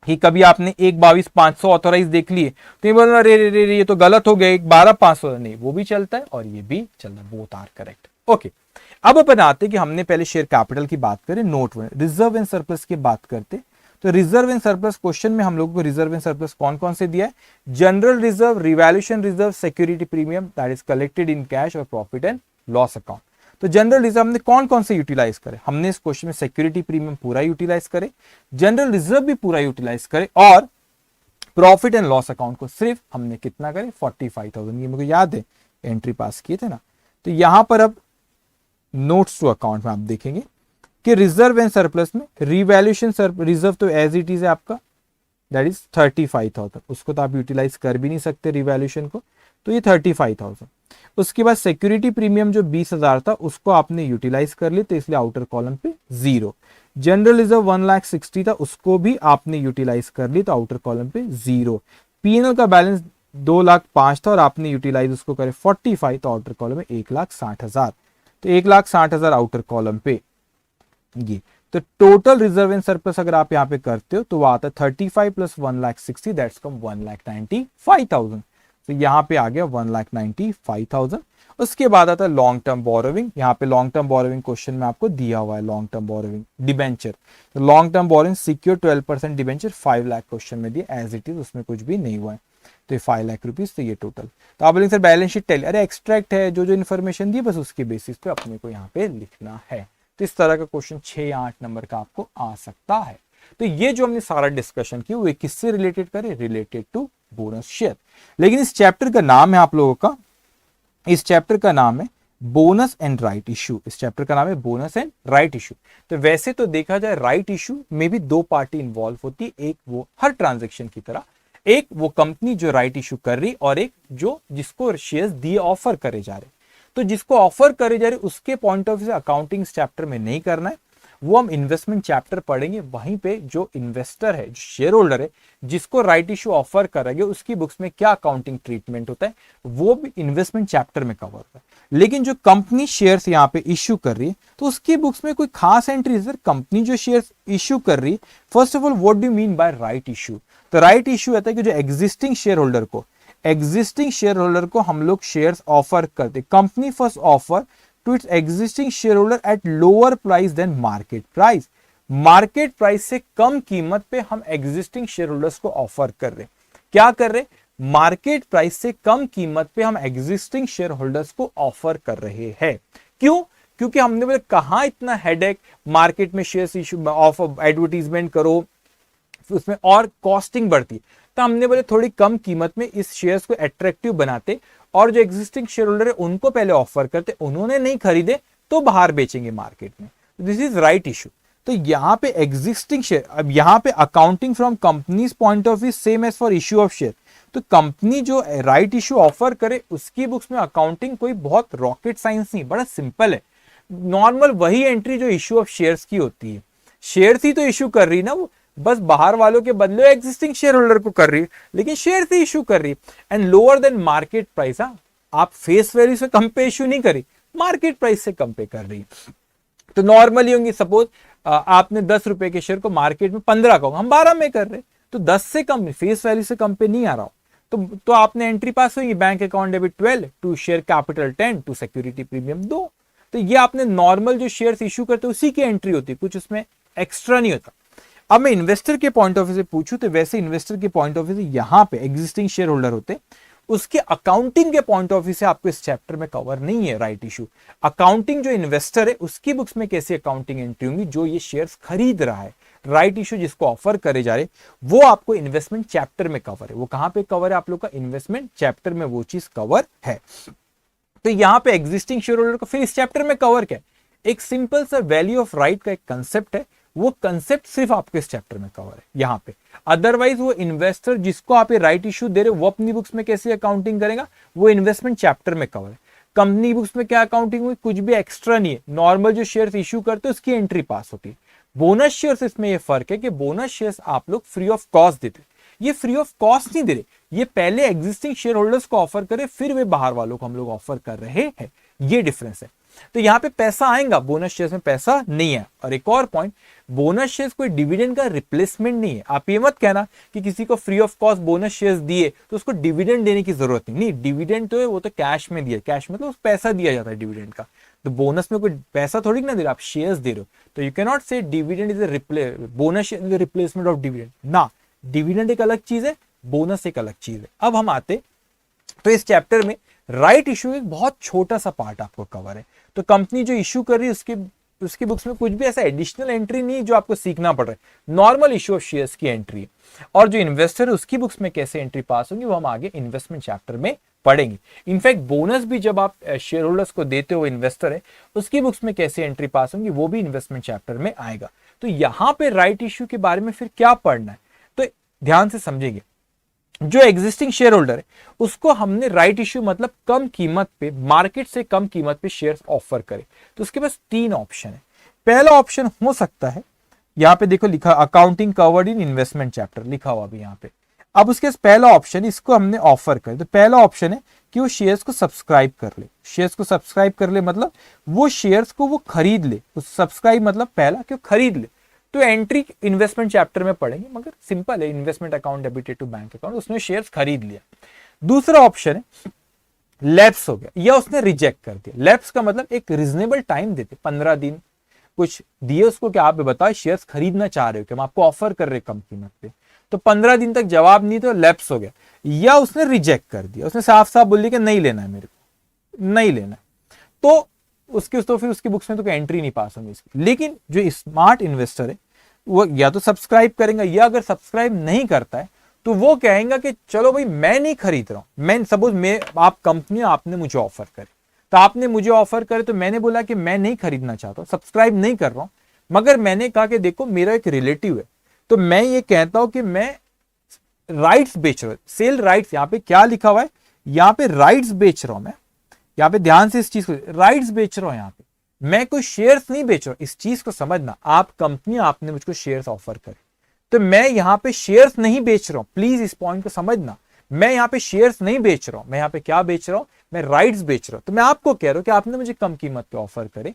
Speaker 1: कि कभी आपने 1,22,500 ऑथोराइज देख लिए तो ये बोलना रे रे रे रे ये तो गलत हो गया, 1,12,500 नहीं, वो भी चलता है और ये भी चलता है, बोथ आर करेक्ट। ओके, अब अपन आते कि हमने पहले शेयर कैपिटल की बात करें, नोट 1 रिजर्व एंड सरप्लस की बात करते। तो रिजर्व एंड सरप्लस क्वेश्चन में हम लोगों को रिजर्व एंड सरप्लस कौन कौन से दिया है? General reserve, revaluation reserve, security premium that is collected in cash और प्रॉफिट एंड लॉस अकाउंट। तो जनरल रिजर्व हमने कौन कौन से यूटिलाइज करे? हमने इस क्वेश्चन में सिक्योरिटी प्रीमियम पूरा यूटिलाइज करे, जनरल रिजर्व भी पूरा यूटिलाइज करे और प्रॉफिट एंड लॉस अकाउंट को सिर्फ हमने कितना करे? 45,000। ये मुझे याद है, एंट्री पास किए थे ना। तो यहां पर अब नोट्स टू अकाउंट में आप देखेंगे कि रिजर्व एंड सरप्लस में रिवैल्यूएशन रिजर्व तो एज इट इज है आपका, दैट इज 35,000, उसको तो आप यूटिलाइज कर भी नहीं सकते रिवैल्यूएशन को, तो ये 35,000। उसके बाद सिक्योरिटी प्रीमियम जो 20,000 था उसको आपने यूटिलाइज कर ली, तो इसलिए आउटर कॉलम पे 0। जनरल रिजर्व 1,60,000 था, उसको भी आपने यूटिलाइज कर ली, तो आउटर कॉलम पे 0। पीएनएल का बैलेंस 2,05,000 था और आपने यूटिलाइज उसको करे 45, तो आउटर कॉलम में 1,60,000, तो 1,60,000 आउटर कॉलम पे ये। तो टोटल रिजर्व एंड सरप्लस अगर आप यहां पे करते हो तो वो आता है 35 प्लस 1,60,000 दैट्स कम 1,95,000। तो यहां पे आ गया 1,95,000। उसके बाद आता है लॉन्ग टर्म बोरोविंग। यहाँ पे लॉन्ग टर्म बोरोविंग क्वेश्चन में आपको दिया हुआ है लॉन्ग टर्म बोरोविंग डिबेंचर। तो long term borrowing secure 12% debenture 5 lakh question में दिया एज इट इज, उसमें कुछ भी नहीं हुआ है, तो ये 5 लाख रुपीज। तो ये टोटल, तो आप बोलेंगे सर बैलेंस शीट टेल, अरे एक्सट्रैक्ट है, जो जो इन्फॉर्मेशन दी बस उसके बेसिस पे अपने को यहाँ पे लिखना है। तो इस तरह का क्वेश्चन 6 या 8 नंबर का आपको आ सकता है। तो ये जो हमने सारा डिस्कशन किया वो किससे रिलेटेड करे? Related to bonus share. लेकिन इस चैप्टर का नाम है आप लोगों का, इस चैप्टर का नाम है बोनस एंड राइट इशू। इस चैप्टर का नाम है बोनस एंड राइट इशू। तो वैसे तो देखा जाए राइट इशू में भी 2 पार्टी इंवॉल्व होती है, एक वो हर ट्रांजेक्शन की तरह, एक वो कंपनी जो राइट इशू कर रही और एक जो जिसको शेयर्स दिए ऑफर करे जा रहे। तो जिसको ऑफर करे जा रहे उसके पॉइंट ऑफ व्यू से अकाउंटिंग चैप्टर में नहीं करना है, वो हम इन्वेस्टमेंट चैप्टर पढ़ेंगे। वहीं पे जो इन्वेस्टर है, जो शेयर होल्डर है, जिसको राइट इशू ऑफर करेंगे उसकी बुक्स में क्या अकाउंटिंग ट्रीटमेंट होता है वो भी इन्वेस्टमेंट चैप्टर में कवर होता है। लेकिन जो कंपनी शेयर्स यहाँ पे इश्यू कर रही है तो उसकी बुक्स में कोई खास एंट्री है? कंपनी जो शेयर्स इश्यू कर रही है, first of all what do you mean bye right issue? तो राइट इशू आता है कि जो एग्जिस्टिंग शेयर होल्डर को हम लोग शेयर्स ऑफर करते, company first offer to its existing share holder at lower price than market price. Market price से कम कीमत पे हम एग्जिस्टिंग शेयर होल्डर्स को ऑफर कर रहे। क्या कर रहे? मार्केट प्राइस से कम कीमत पे हम एग्जिस्टिंग शेयर होल्डर्स को ऑफर कर रहे हैं। क्यों? क्योंकि हमने बोले कहां इतना हेडेक, मार्केट में शेयर्स इशू ऑफ एडवर्टीजमेंट करो, उसमें और कॉस्टिंग बढ़ती, तो हमने बोले थोड़ी कम कीमत में इस शेयर्स को अट्रैक्टिव बनाते और जो एग्जिस्टिंग शेयर होल्डर है उनको पहले ऑफर करते, उन्होंने नहीं खरीदे तो बाहर बेचेंगे मार्केट में। This is right issue. तो यहाँ पे एग्जिस्टिंग शेयर, अब यहाँ पे accounting from companies point of view same as for issue of share. तो कंपनी जो राइट इशू ऑफर करे उसकी बुक्स में अकाउंटिंग कोई बहुत रॉकेट साइंस नहीं, बड़ा सिंपल है, नॉर्मल वही एंट्री जो इशू ऑफ शेयर्स की होती है। शेयर्स ही तो इशू कर रही ना वो, बस बाहर वालों के बदले एग्जिस्टिंग शेयर होल्डर को कर रही है, लेकिन शेयर से इशू कर रही है and lower than market price. आप फेस वैल्यू से कम पे इशू नहीं करी, मार्केट प्राइस से कम पे कर रही। तो नॉर्मली होंगी, सपोज आपने 10 रुपए के शेयर को मार्केट में 15 का, हम 12 में कर रहे, तो 10 से कम, फेस वैल्यू से कम पे नहीं आ रहा हो, तो आपने एंट्री पास होगी, bank account debit 12 to share capital 10 to security premium 2। तो ये आपने नॉर्मल जो शेयर्स इशू करते उसी की एंट्री होती है, कुछ उसमें एक्स्ट्रा नहीं होता। अब मैं इन्वेस्टर के पॉइंट ऑफ व्यू से पूछूं तो वैसे इन्वेस्टर के पॉइंट ऑफ व्यू से यहां पे एग्जिस्टिंग शेयर होल्डर होते, उसके अकाउंटिंग के पॉइंट ऑफ व्यू से आपको इस चैप्टर में कवर नहीं है राइट इशू। अकाउंटिंग जो इन्वेस्टर है उसकी बुक्स में कैसी अकाउंटिंग एंट्री होंगी, जो ये शेयर्स खरीद रहा है, राइट इशू जिसको ऑफर करे जा रहे, वो आपको इन्वेस्टमेंट चैप्टर में कवर है। वो कहां पे कवर है आप लोग का, इन्वेस्टमेंट चैप्टर में वो चीज कवर है। तो यहां पे एग्जिस्टिंग शेयर होल्डर को फिर इस चैप्टर में कवर क्या है, एक सिंपल सा वैल्यू ऑफ राइट का एक कंसेप्ट है, वो कंसेप्ट सिर्फ आपको इस चैप्टर में कवर है यहां पे। अदरवाइज वो इन्वेस्टर जिसको आप राइट इशू दे रहे हो वो अपनी बुक्स में कैसे अकाउंटिंग करेगा, वो इन्वेस्टमेंट चैप्टर में कवर है। कंपनी बुक्स में क्या अकाउंटिंग हुई, कुछ भी एक्स्ट्रा नहीं है, नॉर्मल जो शेयर्स इशू करते हैं उसकी एंट्री पास होती है। बोनस शेयर्स इसमें ये फर्क है कि बोनस शेयर्स आप लोग फ्री ऑफ कॉस्ट देते, ये फ्री ऑफ कॉस्ट नहीं दे रहे, ये पहले एग्जिस्टिंग शेयर होल्डर्स को ऑफर करे फिर वे बाहर वालों को हम लोग ऑफर कर रहे हैं, ये डिफरेंस है। तो यहां पे पैसा आएगा, बोनस शेयर्स में पैसा नहीं है। और एक और पॉइंट, बोनस शेयर्स कोई डिविडेंड का रिप्लेसमेंट नहीं है। आप ये मत कहना कि किसी को free of cost bonus shares दिए तो उसको डिविडेंड देने की जरूरत नहीं, डिविडेंड तो है वो तो कैश में दिया, कैश मतलब पैसा दिया जाता है डिविडेंड का। तो बोनस में कोई पैसा थोड़ी ना दे रहा, आप शेयर्स दे रहे हो। तो यू कैन नॉट से dividend is bonus is replacement of dividend ना, डिविडेंड एक अलग चीज है, बोनस एक अलग चीज है। अब हम आते तो इस चैप्टर में राइट इशू एक बहुत छोटा सा पार्ट आपको कवर है। तो कंपनी जो इशू कर रही है उसकी बुक्स में कुछ भी ऐसा एडिशनल एंट्री नहीं है जो आपको सीखना पड़ रहा है, नॉर्मल इशू ऑफ शेयर्स की एंट्री है। और जो इन्वेस्टर है उसकी बुक्स में कैसे एंट्री पास होगी वो हम आगे इन्वेस्टमेंट चैप्टर में पढ़ेंगे। इनफैक्ट बोनस भी जब आप शेयर होल्डर्स को देते हो, इन्वेस्टर है उसकी बुक्स में कैसे एंट्री पास होंगी वो भी इन्वेस्टमेंट चैप्टर में आएगा। तो यहां पे राइट इशू के बारे में फिर क्या पढ़ना है, तो ध्यान से समझेंगे। जो एग्जिस्टिंग शेयर होल्डर है उसको हमने राइट इश्यू मतलब कम कीमत पे, मार्केट से कम कीमत पे शेयर्स ऑफर करे, तो उसके पास 3 ऑप्शन है। पहला ऑप्शन हो सकता है, यहां पे देखो लिखा accounting covered in investment chapter लिखा हुआ अभी यहां पे। अब उसके पास पहला ऑप्शन, इसको हमने ऑफर करे, तो पहला ऑप्शन है कि वो शेयर्स को सब्सक्राइब कर ले। शेयर्स को सब्सक्राइब कर ले मतलब वो शेयर्स को वो खरीद ले, सब्सक्राइब मतलब पहला कि खरीद ले। तो एंट्री इन्वेस्टमेंट चैप्टर में पढ़ेंगे, मगर सिंपल है, investment account debited to bank account, उसने शेयर्स खरीद लिया। दूसरा ऑप्शन है लैप्स हो गया या उसने रिजेक्ट कर दिया। लैप्स का मतलब एक रीजनेबल टाइम देते, 15 दिन कुछ दिए उसको कि आप बताओ शेयर्स खरीदना चाह रहे हो कि हम आपको ऑफर कर रहे कम कीमत पे, तो 15 दिन तक जवाब नहीं तो लैप्स हो गया। या उसने रिजेक्ट कर दिया, उसने साफ साफ बोल दिया कि नहीं लेना है मेरे को, नहीं लेना है, तो फिर उसकी बुक्स में तो कोई एंट्री नहीं पास होगी इसकी। लेकिन जो स्मार्ट इन्वेस्टर है वो या तो सब्सक्राइब करेंगे, या अगर सब्सक्राइब नहीं करता है तो वो कहेंगे कि चलो भाई मैं नहीं खरीद रहा हूं, मैं सपोज आप कंपनी आपने मुझे ऑफर करे, तो आपने मुझे ऑफर करे तो मैंने बोला कि मैं नहीं खरीदना चाहता, सब्सक्राइब नहीं कर रहा हूं, मगर मैंने कहा कि देखो मेरा एक रिलेटिव है, तो मैं ये कहता हूं कि मैं राइट्स बेच रहा हूं, सेल राइट्स, यहां पे क्या लिखा हुआ है, यहां पे राइट्स बेच रहा हूं मैं, यहां पे ध्यान से इस चीज को, राइट्स बेच रहा हूं, यहां पे मैं कोई शेयर्स नहीं बेच रहा हूं, इस चीज को समझना। आप कंपनी आपने मुझको शेयर्स ऑफर करे, तो मैं यहां पे शेयर्स नहीं बेच रहा हूं, प्लीज इस पॉइंट को समझना। मैं यहां पे शेयर्स नहीं बेच रहा हूं, मैं यहां पे क्या बेच रहा हूं, मैं राइट्स बेच रहा हूं। तो मैं आपको कह रहा हूं कि आपने मुझे कम कीमत पे ऑफर करे,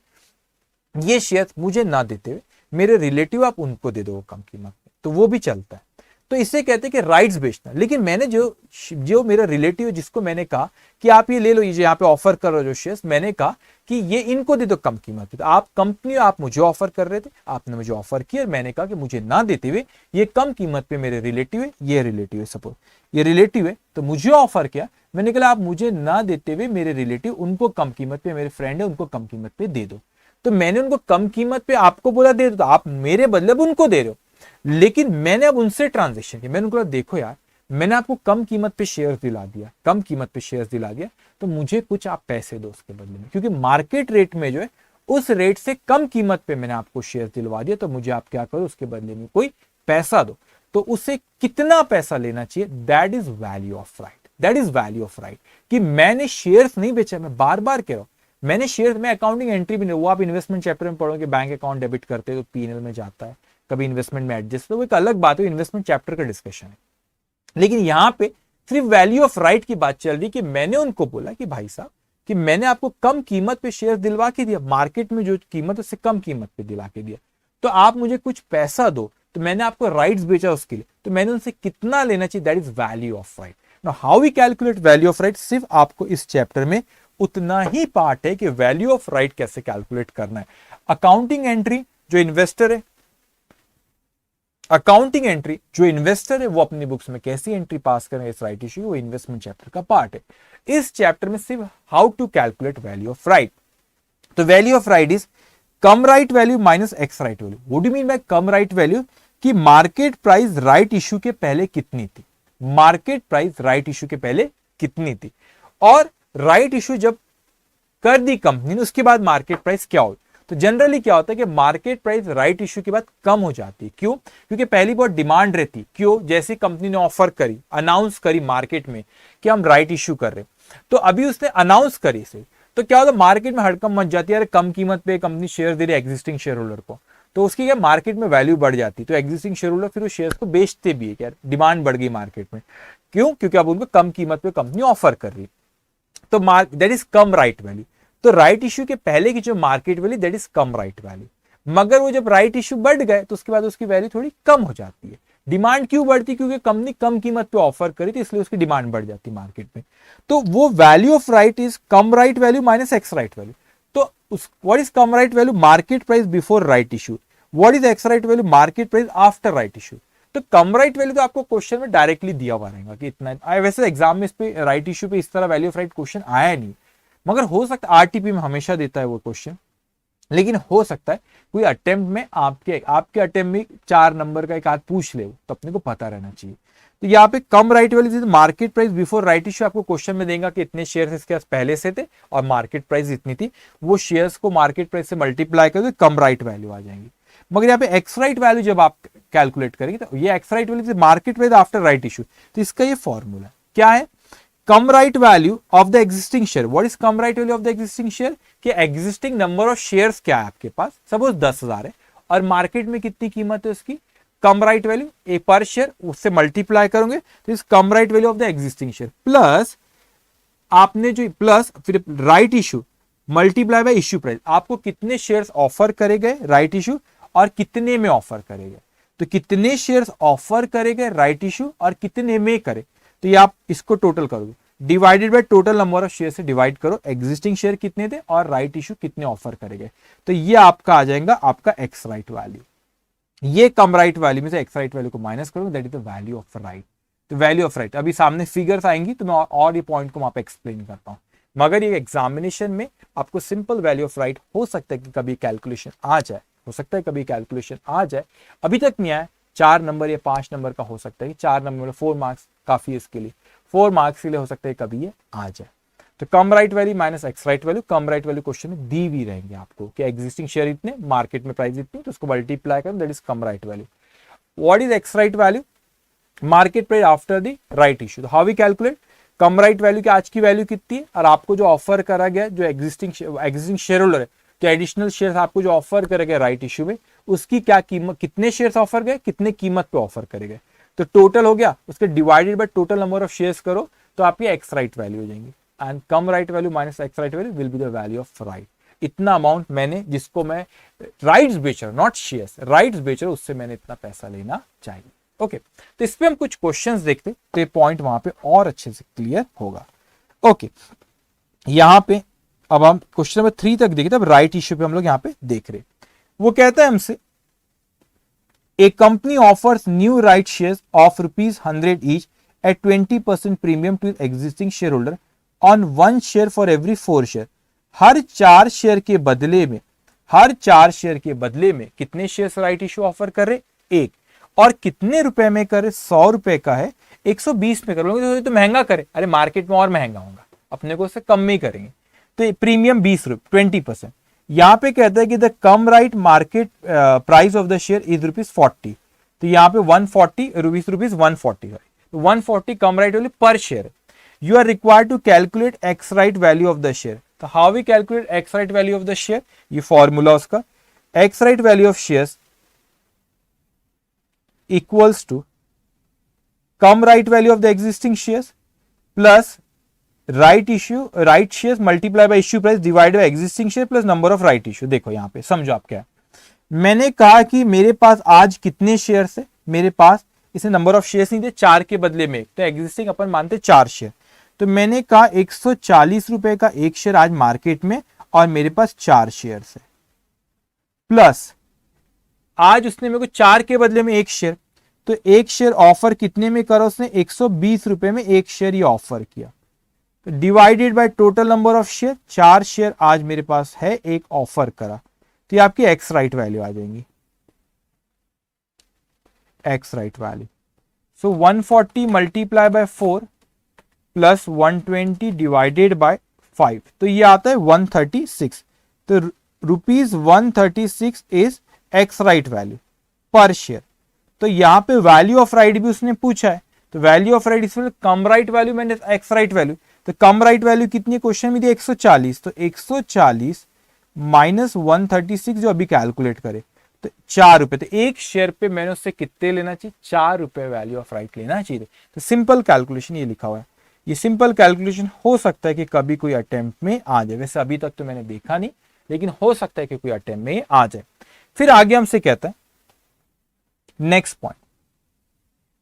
Speaker 1: ये शेयर्स मुझे ना देते हुए मेरे रिलेटिव आप उनको दे दो कम कीमत पे, तो वो भी चलता है। तो इससे कहते हैं कि राइट्स बेचना। लेकिन मैंने जो मेरा रिलेटिव जिसको मैंने कहा कि आप ये ले लो, ये यहाँ पे ऑफर कर रहे हो जो शेयर्स, मैंने कहा कि ये इनको दे दो कम कीमत पे, तो आप कंपनी आप मुझे ऑफर कर रहे थे, आपने मुझे ऑफर किया और मैंने कहा कि मुझे ना देते हुए ये कम कीमत पे मेरे रिलेटिव है, ये रिलेटिव है, सपोज ये रिलेटिव है, तो मुझे ऑफर किया, मैंने कहा आप मुझे ना देते हुए मेरे रिलेटिव उनको कम कीमत पे, मेरे फ्रेंड है उनको कम कीमत पे दे दो। तो मैंने उनको कम कीमत पे आपको बोला दे दो, तो आप मेरे बदले उनको दे रहे हो। लेकिन मैंने अब उनसे ट्रांजेक्शन किया, मैंने उनको देखो यार मैंने आपको कम कीमत पे शेयर्स दिला दिया, कम कीमत पे शेयर्स दिला दिया, तो मुझे कुछ आप पैसे दो उसके बदले में, क्योंकि मार्केट रेट में जो है उस रेट से कम कीमत पे मैंने आपको शेयर्स दिलवा दिया, तो मुझे आप क्या करो उसके बदले में कोई पैसा दो। तो उससे कितना पैसा लेना चाहिए, that is value of right, that is value of right. कि मैंने शेयर्स नहीं बेचा, मैं बार बार कह रहा हूं मैंने शेयर्स में अकाउंटिंग एंट्री भी नहीं, वो आप इन्वेस्टमेंट चैप्टर में पढ़ोगे, बैंक अकाउंट डेबिट करते तो पीएनएल में जाता है, कभी इन्वेस्टमेंट में एडजस्ट, तो वो एक अलग बात है, इन्वेस्टमेंट चैप्टर का डिस्कशन है। लेकिन यहां पे सिर्फ वैल्यू ऑफ राइट की बात चल रही कि मैंने उनको बोला कि भाई साहब कि मैंने आपको कम कीमत पे शेयर दिलवा के दिया, मार्केट में जो कीमत उससे कम कीमत पे दिला के दिया, तो आप मुझे कुछ पैसा दो, तो मैंने आपको राइट्स बेचा उसके लिए, तो मैंने उनसे कितना लेना चाहिए, that is value of right. Now how we calculate value of right, सिर्फ आपको इस चैप्टर में उतना ही पार्ट है कि वैल्यू ऑफ राइट कैसे कैलकुलेट करना है। अकाउंटिंग एंट्री जो इन्वेस्टर है अकाउंटिंग एंट्री जो इन्वेस्टर है वो अपनी बुक्स में कैसी एंट्री पास करेंगे इस राइट इश्यू, वो इन्वेस्टमेंट चैप्टर का पार्ट है। इस चैप्टर में सिर्फ how to calculate value of right. तो value of right is cum right value minus ex right value. What do mean by cum right value? कि मार्केट प्राइस राइट इश्यू के पहले कितनी थी, मार्केट प्राइस राइट इश्यू के पहले कितनी थी, और राइट इश्यू जब कर दी कंपनी ने उसके बाद मार्केट प्राइस क्या हो। तो जनरली क्या होता है कि मार्केट प्राइस राइट इश्यू के बाद कम हो जाती है। क्यों? क्योंकि पहली बहुत डिमांड रहती। क्यों? जैसे कंपनी ने ऑफर करी, अनाउंस करी मार्केट में कि हम राइट इश्यू कर रहे हैं, तो अभी उसने अनाउंस करी से, तो क्या होता है मार्केट में हड़कंप मच जाती है, अरे कम कीमत पे कंपनी शेयर दे रही है एग्जिस्टिंग शेयर होल्डर को, तो उसकी क्या मार्केट में वैल्यू बढ़ जाती है, तो एग्जिस्टिंग शेयर होल्डर फिर उस शेयर्स को बेचते भी है, क्या डिमांड बढ़ गई मार्केट में। क्यों? क्योंकि अब उनको कम कीमत पे कंपनी ऑफर कर रही है, तो that is cum right value. तो राइट इश्यू के पहले की जो market value that is cum right value. मगर वो जब राइट इश्यू बढ़ गए तो उसके बाद उसकी वैल्यू थोड़ी कम हो जाती है। डिमांड क्यों बढ़ती? क्योंकि कंपनी कम कीमत पे ऑफर करी थी, इसलिए उसकी डिमांड बढ़ जाती है मार्केट में। तो वो value of right is cum right value minus ex right value. तो what is cum right value? Market price before right issue. What is ex right value? Market price after right issue. तो cum right value तो आपको question में directly दिया हुआ रहेगा कि इतना। वैसे एग्जाम में इस पे राइट इश्यू पे इस तरह वैल्यू ऑफ राइट क्वेश्चन आया नहीं, मगर हो सकता है आरटीपी में हमेशा देता है वो क्वेश्चन, लेकिन हो सकता है कोई अटेम्प्ट में आपके अटेम्प्ट में 4 नंबर का एक आध पूछ ले, तो अपने को पता रहना चाहिए। तो यहाँ पे cum right value market price before right issue आपको क्वेश्चन में देगा कि इतने शेयर्स इसके पास पहले से थे और मार्केट प्राइस इतनी थी, वो शेयर्स को मार्केट प्राइस से मल्टीप्लाई करके कम राइट वैल्यू आ जाएंगी। मगर यहाँ पे एक्स राइट वैल्यू जब आप कैलकुलेट करेंगे तो ये ex right value market price after right issue, तो इसका ये फॉर्मूला क्या है? Cum right value of the existing share. What is cum right value of the existing share? कि एग्जिस्टिंग नंबर ऑफ शेयर्स क्या है आपके पास, सपोज 10,000 है और मार्केट में कितनी कीमत है उसकी, कम राइट वैल्यू ए पर शेयर, उससे मल्टीप्लाई करोगे तो इस cum right value of the existing share plus आपने जो प्लस फिर right issue multiply by issue price. आपको कितने शेयर्स ऑफर करे गए राइट इश्यू और कितने में ऑफर करे गए, तो कितने शेयर्स ऑफर करे गए राइट इश्यू और कितने में करे, तो ये आप इसको टोटल करोगे, divided by total number of share से डिवाइड करो, एग्जिस्टिंग शेयर कितने थे और राइट इश्यू कितने ऑफर करे गए, तो ये आपका आ जाएगा आपका एक्स राइट वैल्यू। ये कम राइट वैल्यू में से एक्स राइट वैल्यू को माइनस करो, that is the value of right. तो वैल्यू ऑफ राइट अभी सामने फिगर्स आएंगी तो मैं और ये पॉइंट को वहां पे एक्सप्लेन करता हूं, मगर ये एग्जामिनेशन में आपको सिंपल वैल्यू ऑफ राइट हो सकता है कि कभी कैलकुलेशन आ जाए, हो सकता है कभी कैलकुलेशन आ जाए, अभी तक नहीं आया। 4 नंबर या 5 नंबर का हो सकता है कि 4 नंबर 4 मार्क्स काफी है इसके लिए, 4 मार्क्स के लिए हो सकता है कभी ये आ जाए। तो cum right value minus ex right value, cum right value question में दी भी रहेंगे आपको कि एग्जिस्टिंग शेयर इतने, मार्केट में प्राइस इतनी, तो उसको मल्टीप्लाई करो, that is cum right value. What is ex right value? Market price after the right issue. तो how we calculate cum right value की आज की वैल्यू कितनी है और आपको जो ऑफर करा गया जो एग्जिस्टिंग शेयर होल्डर है, तो एडिशनल शेयर्स आपको जो ऑफर करे गए राइट इश्यू में, उसकी क्या कीमत, कितने शेयर्स ऑफर गए, कितने कीमत पे ऑफर करे गए, तो टोटल हो गया, उसके divided by total number of shares करो तो आपकी एक्स राइट वैल्यू हो जाएंगी। And come right value minus ex right value will be the value of right. इतना अमाउंट मैंने, जिसको मैं राइट्स बेच रहा हूं, नॉट शेयर्स, राइट्स बेच रहा हूं, उससे मैंने इतना पैसा लेना चाहिए। ओके, तो इस पे हम कुछ क्वेश्चंस देखते तो ये पॉइंट वहां पे और अच्छे से क्लियर होगा। ओके, यहां पे अब हम क्वेश्चन नंबर 3 तक देखे, तब राइट इश्यू पे हम लोग यहां पे देख रहे। वो कहता है हमसे a company offers new right shares of ₹100 each at 20% premium to existing share holder on 1 share for every 4 share. हर 4 शेयर के बदले में, हर 4 शेयर के बदले में कितने शेयर्स राइट इश्यू ऑफर कर रहे? 1। और कितने रुपए में करे? 100 रुपए का है, 120 में करोगे तो महंगा करे, अरे मार्केट में और महंगा होगा, अपने को उससे कम में ही करेंगे, तो प्रीमियम 20 रुपए 20%। यहां पे कहता है कि the come right market price of the share is ₹40, तो यहाँ पे 140 रुपीज 140 है, तो 140 cum right value per share. You are required to calculate ex right value of the share. तो how we calculate ex right value of the share? ये formula उसका, ex right value of shares equals to cum right value of the existing shares plus right shares multiply by issue price divide by existing share plus number of right issue. देखो यहां पे समझो आप क्या है, मैंने कहा कि मेरे पास आज कितने शेयर्स है, मेरे पास इसे नंबर ऑफ शेयर्स नहीं थे, 4 के बदले में, तो एग्जिस्टिंग अपन मानते 4 शेयर, तो मैंने कहा 140 रुपए का एक शेयर आज मार्केट में और मेरे पास 4 शेयर्स है, प्लस आज उसने मेरे को 4 के बदले में 1 शेयर, तो 1 शेयर ऑफर कितने में करा उसने, 120 रुपए में 1 शेयर ये ऑफर किया, तो divided by total number of share, 4 share आज मेरे पास है, एक ऑफर करा, तो ये आपकी एक्स राइट वैल्यू आ जाएंगी, x right value. So 140 multiply by 4 plus 120 divided by 5, तो ये आता है 136, तो ₹136 is ex right value per share. तो यहां पे वैल्यू ऑफ राइट भी उसने पूछा है, तो वैल्यू ऑफ राइट इसमें कम राइट वैल्यू मैंने एक्स राइट वैल्यू, तो कम राइट वैल्यू कितनी क्वेश्चन में दी 140, तो 140 माइनस 136 जो अभी कैलकुलेट करे तो 4 रुपए, तो 1 शेयर पे मैंने उससे कितने लेना चाहिए, 4 रुपए वैल्यू ऑफ राइट लेना चाहिए। तो सिंपल कैलकुलेशन ये लिखा हुआ है, ये सिंपल कैलकुलेशन हो सकता है कि कभी कोई अटेम्प्ट में आ जाए, वैसे अभी तक तो मैंने देखा नहीं, लेकिन हो सकता है कि कोई अटेम्प्ट में आ जाए। फिर आगे हमसे कहता है next point,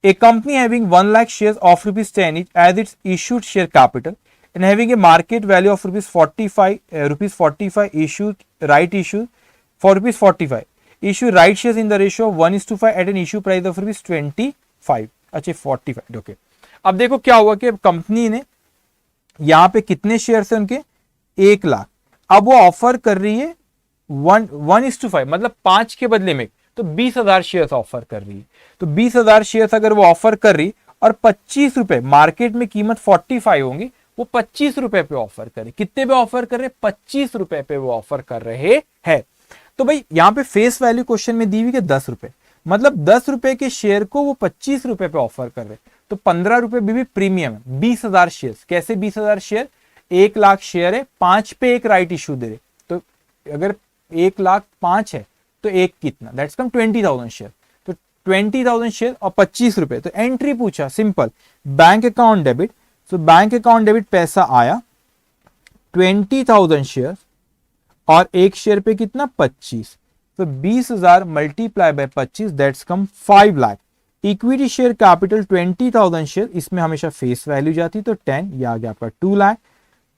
Speaker 1: a company having 1 lakh shares of rupees 10 each as its issued share capital and having a market value of rupees 45 issued right issue for rupees 45 issue right shares in the ratio of 1:5 at an issue price of rupees 25, अच्छा 45, okay. अब देखो क्या हुआ कि company ने यहां पे कितने शेयर है उनके, 1 लाख, अब वो ऑफर कर रही है 1:5 मतलब 5 के बदले में, तो 20,000 शेयर ऑफर कर रही है, तो 20,000 शेयर अगर वो ऑफर कर रही और 25 रुपए, मार्केट में कीमत 45 होंगी, वो 25 रुपए पे ऑफर करे, कितने पे ऑफर कर रहे, 25 रुपए पे वो ऑफर कर रहे हैं। तो भाई यहां पे फेस वैल्यू क्वेश्चन में दी हुई है 10 रुपए, मतलब 10 रुपए के शेयर को वो 25 रुपए पे ऑफर कर रहे, तो 15 रुपए भी प्रीमियम है। 20,000 शेयर, कैसे 20,000 शेयर, 1 लाख शेयर है, 5 पे एक राइट इशू दे रहे, तो अगर 1 लाख 5 है तो एक कितना, दैट्स कम 20,000 शेयर, तो 20,000 शेयर और 25 रुपए, तो एंट्री पूछा सिंपल, बैंक अकाउंट डेबिट, तो बैंक अकाउंट डेबिट पैसा आया 20,000 शेयर और एक शेयर पे कितना 25, तो 20,000 multiply by 25 that's come 5 lakh. Equity share capital 20,000 share, इसमें हमेशा फेस वैल्यू जाती, तो 10, ये आ गया आपका 2 लाख।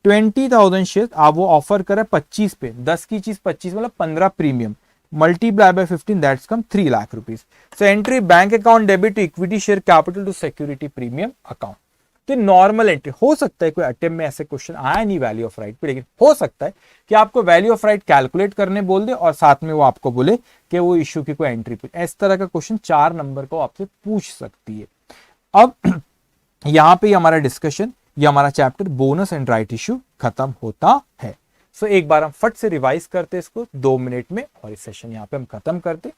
Speaker 1: 20,000 शेयर आप वो ऑफर करे 25 पे, 10 की चीज 25 मतलब 15 premium, multiply by 15 that's come 3 lakh rupees. So entry bank account debit to equity share capital to security premium account. तो नॉर्मल एंट्री हो सकता है, कोई अटेम्प्ट में ऐसे क्वेश्चन आया नहीं वैल्यू ऑफ राइट पे, लेकिन हो सकता है कि आपको वैल्यू ऑफ राइट कैलकुलेट करने बोल दे और साथ में वो आपको बोले कि वो इश्यू की कोई एंट्री पूछ, इस तरह का क्वेश्चन 4 नंबर को आपसे पूछ सकती है। अब यहां पे हमारा डिस्कशन, ये हमारा chapter bonus and right issue खत्म होता है। सो एक बार हम फट से रिवाइज करते इसको 2 मिनट में और इस सेशन यहाँ पे हम खत्म करते।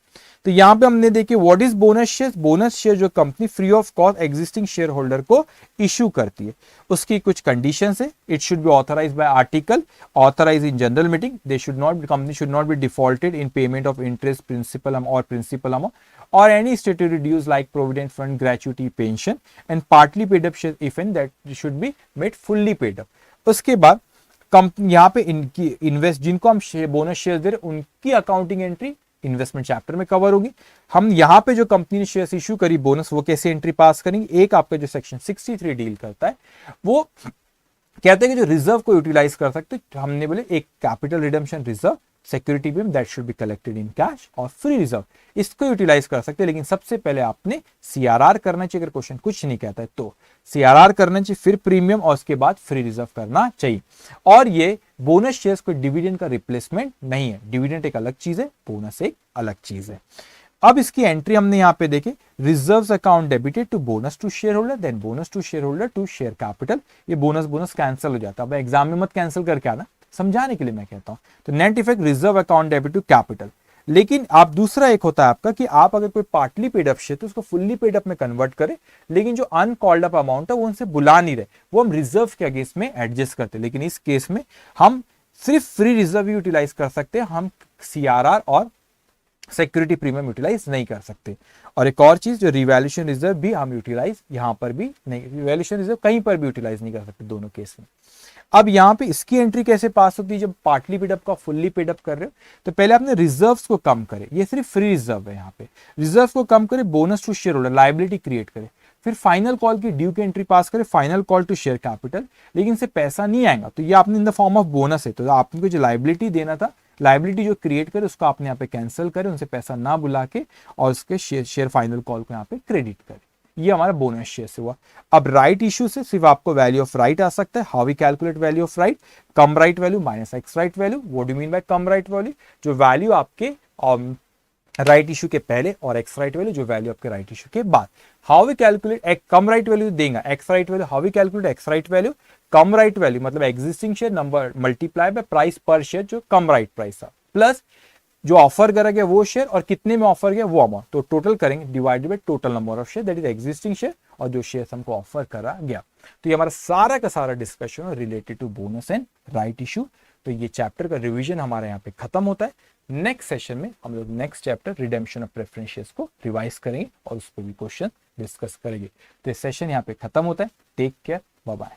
Speaker 1: तो यहाँ पे हमने देखे what is bonus share, bonus share जो company free of cost existing share holder को इशू करती है, उसकी कुछ कंडीशंस है, it should be authorized by article, authorize in general meeting, they should not, company should not be defaulted in payment of interest principal और principal amount or any statutory dues like provident fund, gratuity, pension and partly paid up shares if and that should be made fully paid up। उसके बाद company यहाँ पे इनकी invest, जिनको हम bonus share दे रहे उनकी अकाउंटिंग एंट्री इन्वेस्टमेंट चैप्टर में कवर होगी। हम यहाँ पे जो कंपनी ने शेयर्स इशू करी बोनस, वो कैसे एंट्री पास करेंगे, एक आपका जो सेक्शन 63 डील करता है, वो कहते हैं कि जो रिजर्व को यूटिलाइज कर सकते, हमने बोले एक capital redemption reserve, security premium that should be collected in cash और फ्री रिजर्व, इसको यूटिलाइज कर सकते हैं। लेकिन सबसे पहले आपने सीआरआर करना चाहिए, अगर क्वेश्चन कुछ नहीं कहता है तो सीआरआर करना चाहिए, फिर प्रीमियम और उसके बाद फ्री रिजर्व करना चाहिए। और ये बोनस शेयर्स कोई डिविडेंड का रिप्लेसमेंट नहीं है, डिविडेंड एक अलग चीज है, बोनस एक अलग चीज है। अब इसकी एंट्री हमने यहाँ पे देखे, reserves account debited to bonus to share holder, then bonus to share holder to share capital, ये बोनस कैंसिल हो जाता है। अब एग्जाम में मत कैंसिल करके आना, समझाने के लिए मैं कहता हूं। तो net effect reserve account debit to capital. लेकिन आप दूसरा एक होता है आपका कि आप अगर कोई पार्टली पेड अप शेयर तो उसको फुल्ली पेड अप में कन्वर्ट करें, लेकिन जो अनकॉल्ड अप अमाउंट है वो उनसे बुला नहीं रहे, वो हम रिजर्व के अगेंस्ट में एडजस्ट करते हैं। लेकिन इस केस में हम सिर्फ फ्री रिजर्व यूटिलाइज कर सकते हैं, हम सीआरआर और सिक्योरिटी प्रीमियम यूटिलाइज नहीं कर सकते। और एक और चीज, जो रिवैल्यूएशन रिजर्व भी हम यूटिलाइज यहां पर भी नहीं, रिवैल्यूएशन रिजर्व कहीं पर भी यूटिलाइज नहीं कर सकते दोनों केस में। अब यहाँ पे इसकी एंट्री कैसे पास होती है, जब पार्टली पेड अप का फुल्ली पेड अप कर रहे हो तो पहले आपने रिजर्व्स को कम करे, ये सिर्फ फ्री रिजर्व है, यहाँ पे रिजर्व को कम करे, bonus to share holder liability create करे, फिर फाइनल कॉल की ड्यू की एंट्री पास करे, final call to share capital, लेकिन से पैसा नहीं आएगा तो ये आपने in the form of bonus है, तो आपको जो लायबिलिटी देना था लाइबिलिटी जो क्रिएट करे उसको आपने यहाँ पे कैंसिल करे, उनसे पैसा ना बुला के, और उसके शेयर फाइनल कॉल को यहाँ पे क्रेडिट करे। ये हमारा बोनस शेयर से हुआ। अब राइट इशू से सिर्फ आपको वैल्यू ऑफ राइट आ सकता है। How we calculate value of right? Cum right value minus ex right value. What do mean by cum right value? जो वैल्यू आपके राइट इशू के पहले और एक्स राइट वैल्यू जो वैल्यू आपके राइट इशू के बाद। How we calculate? एक कम राइट वैल्यू देगा ex right value. How we calculate ex right value? Cum right value मतलब existing share number multiply by price पर शेयर जो कम right price था, प्लस जो ऑफर करा गया वो शेयर और कितने में ऑफर गया वो अमाउंट, तो टोटल करेंगे divided by total number of share that is existing share और जो शेयर हमको ऑफर करा गया। तो ये हमारा सारा का सारा discussion related to bonus and right issue. तो ये चैप्टर का रिवीजन हमारे यहाँ पे खत्म होता है। नेक्स्ट सेशन में हम लोग next chapter redemption of preference shares को रिवाइज करेंगे और उस पर भी क्वेश्चन डिस्कस करेंगे। तो ये सेशन यहाँ पे खत्म होता है। Take care, bye bye.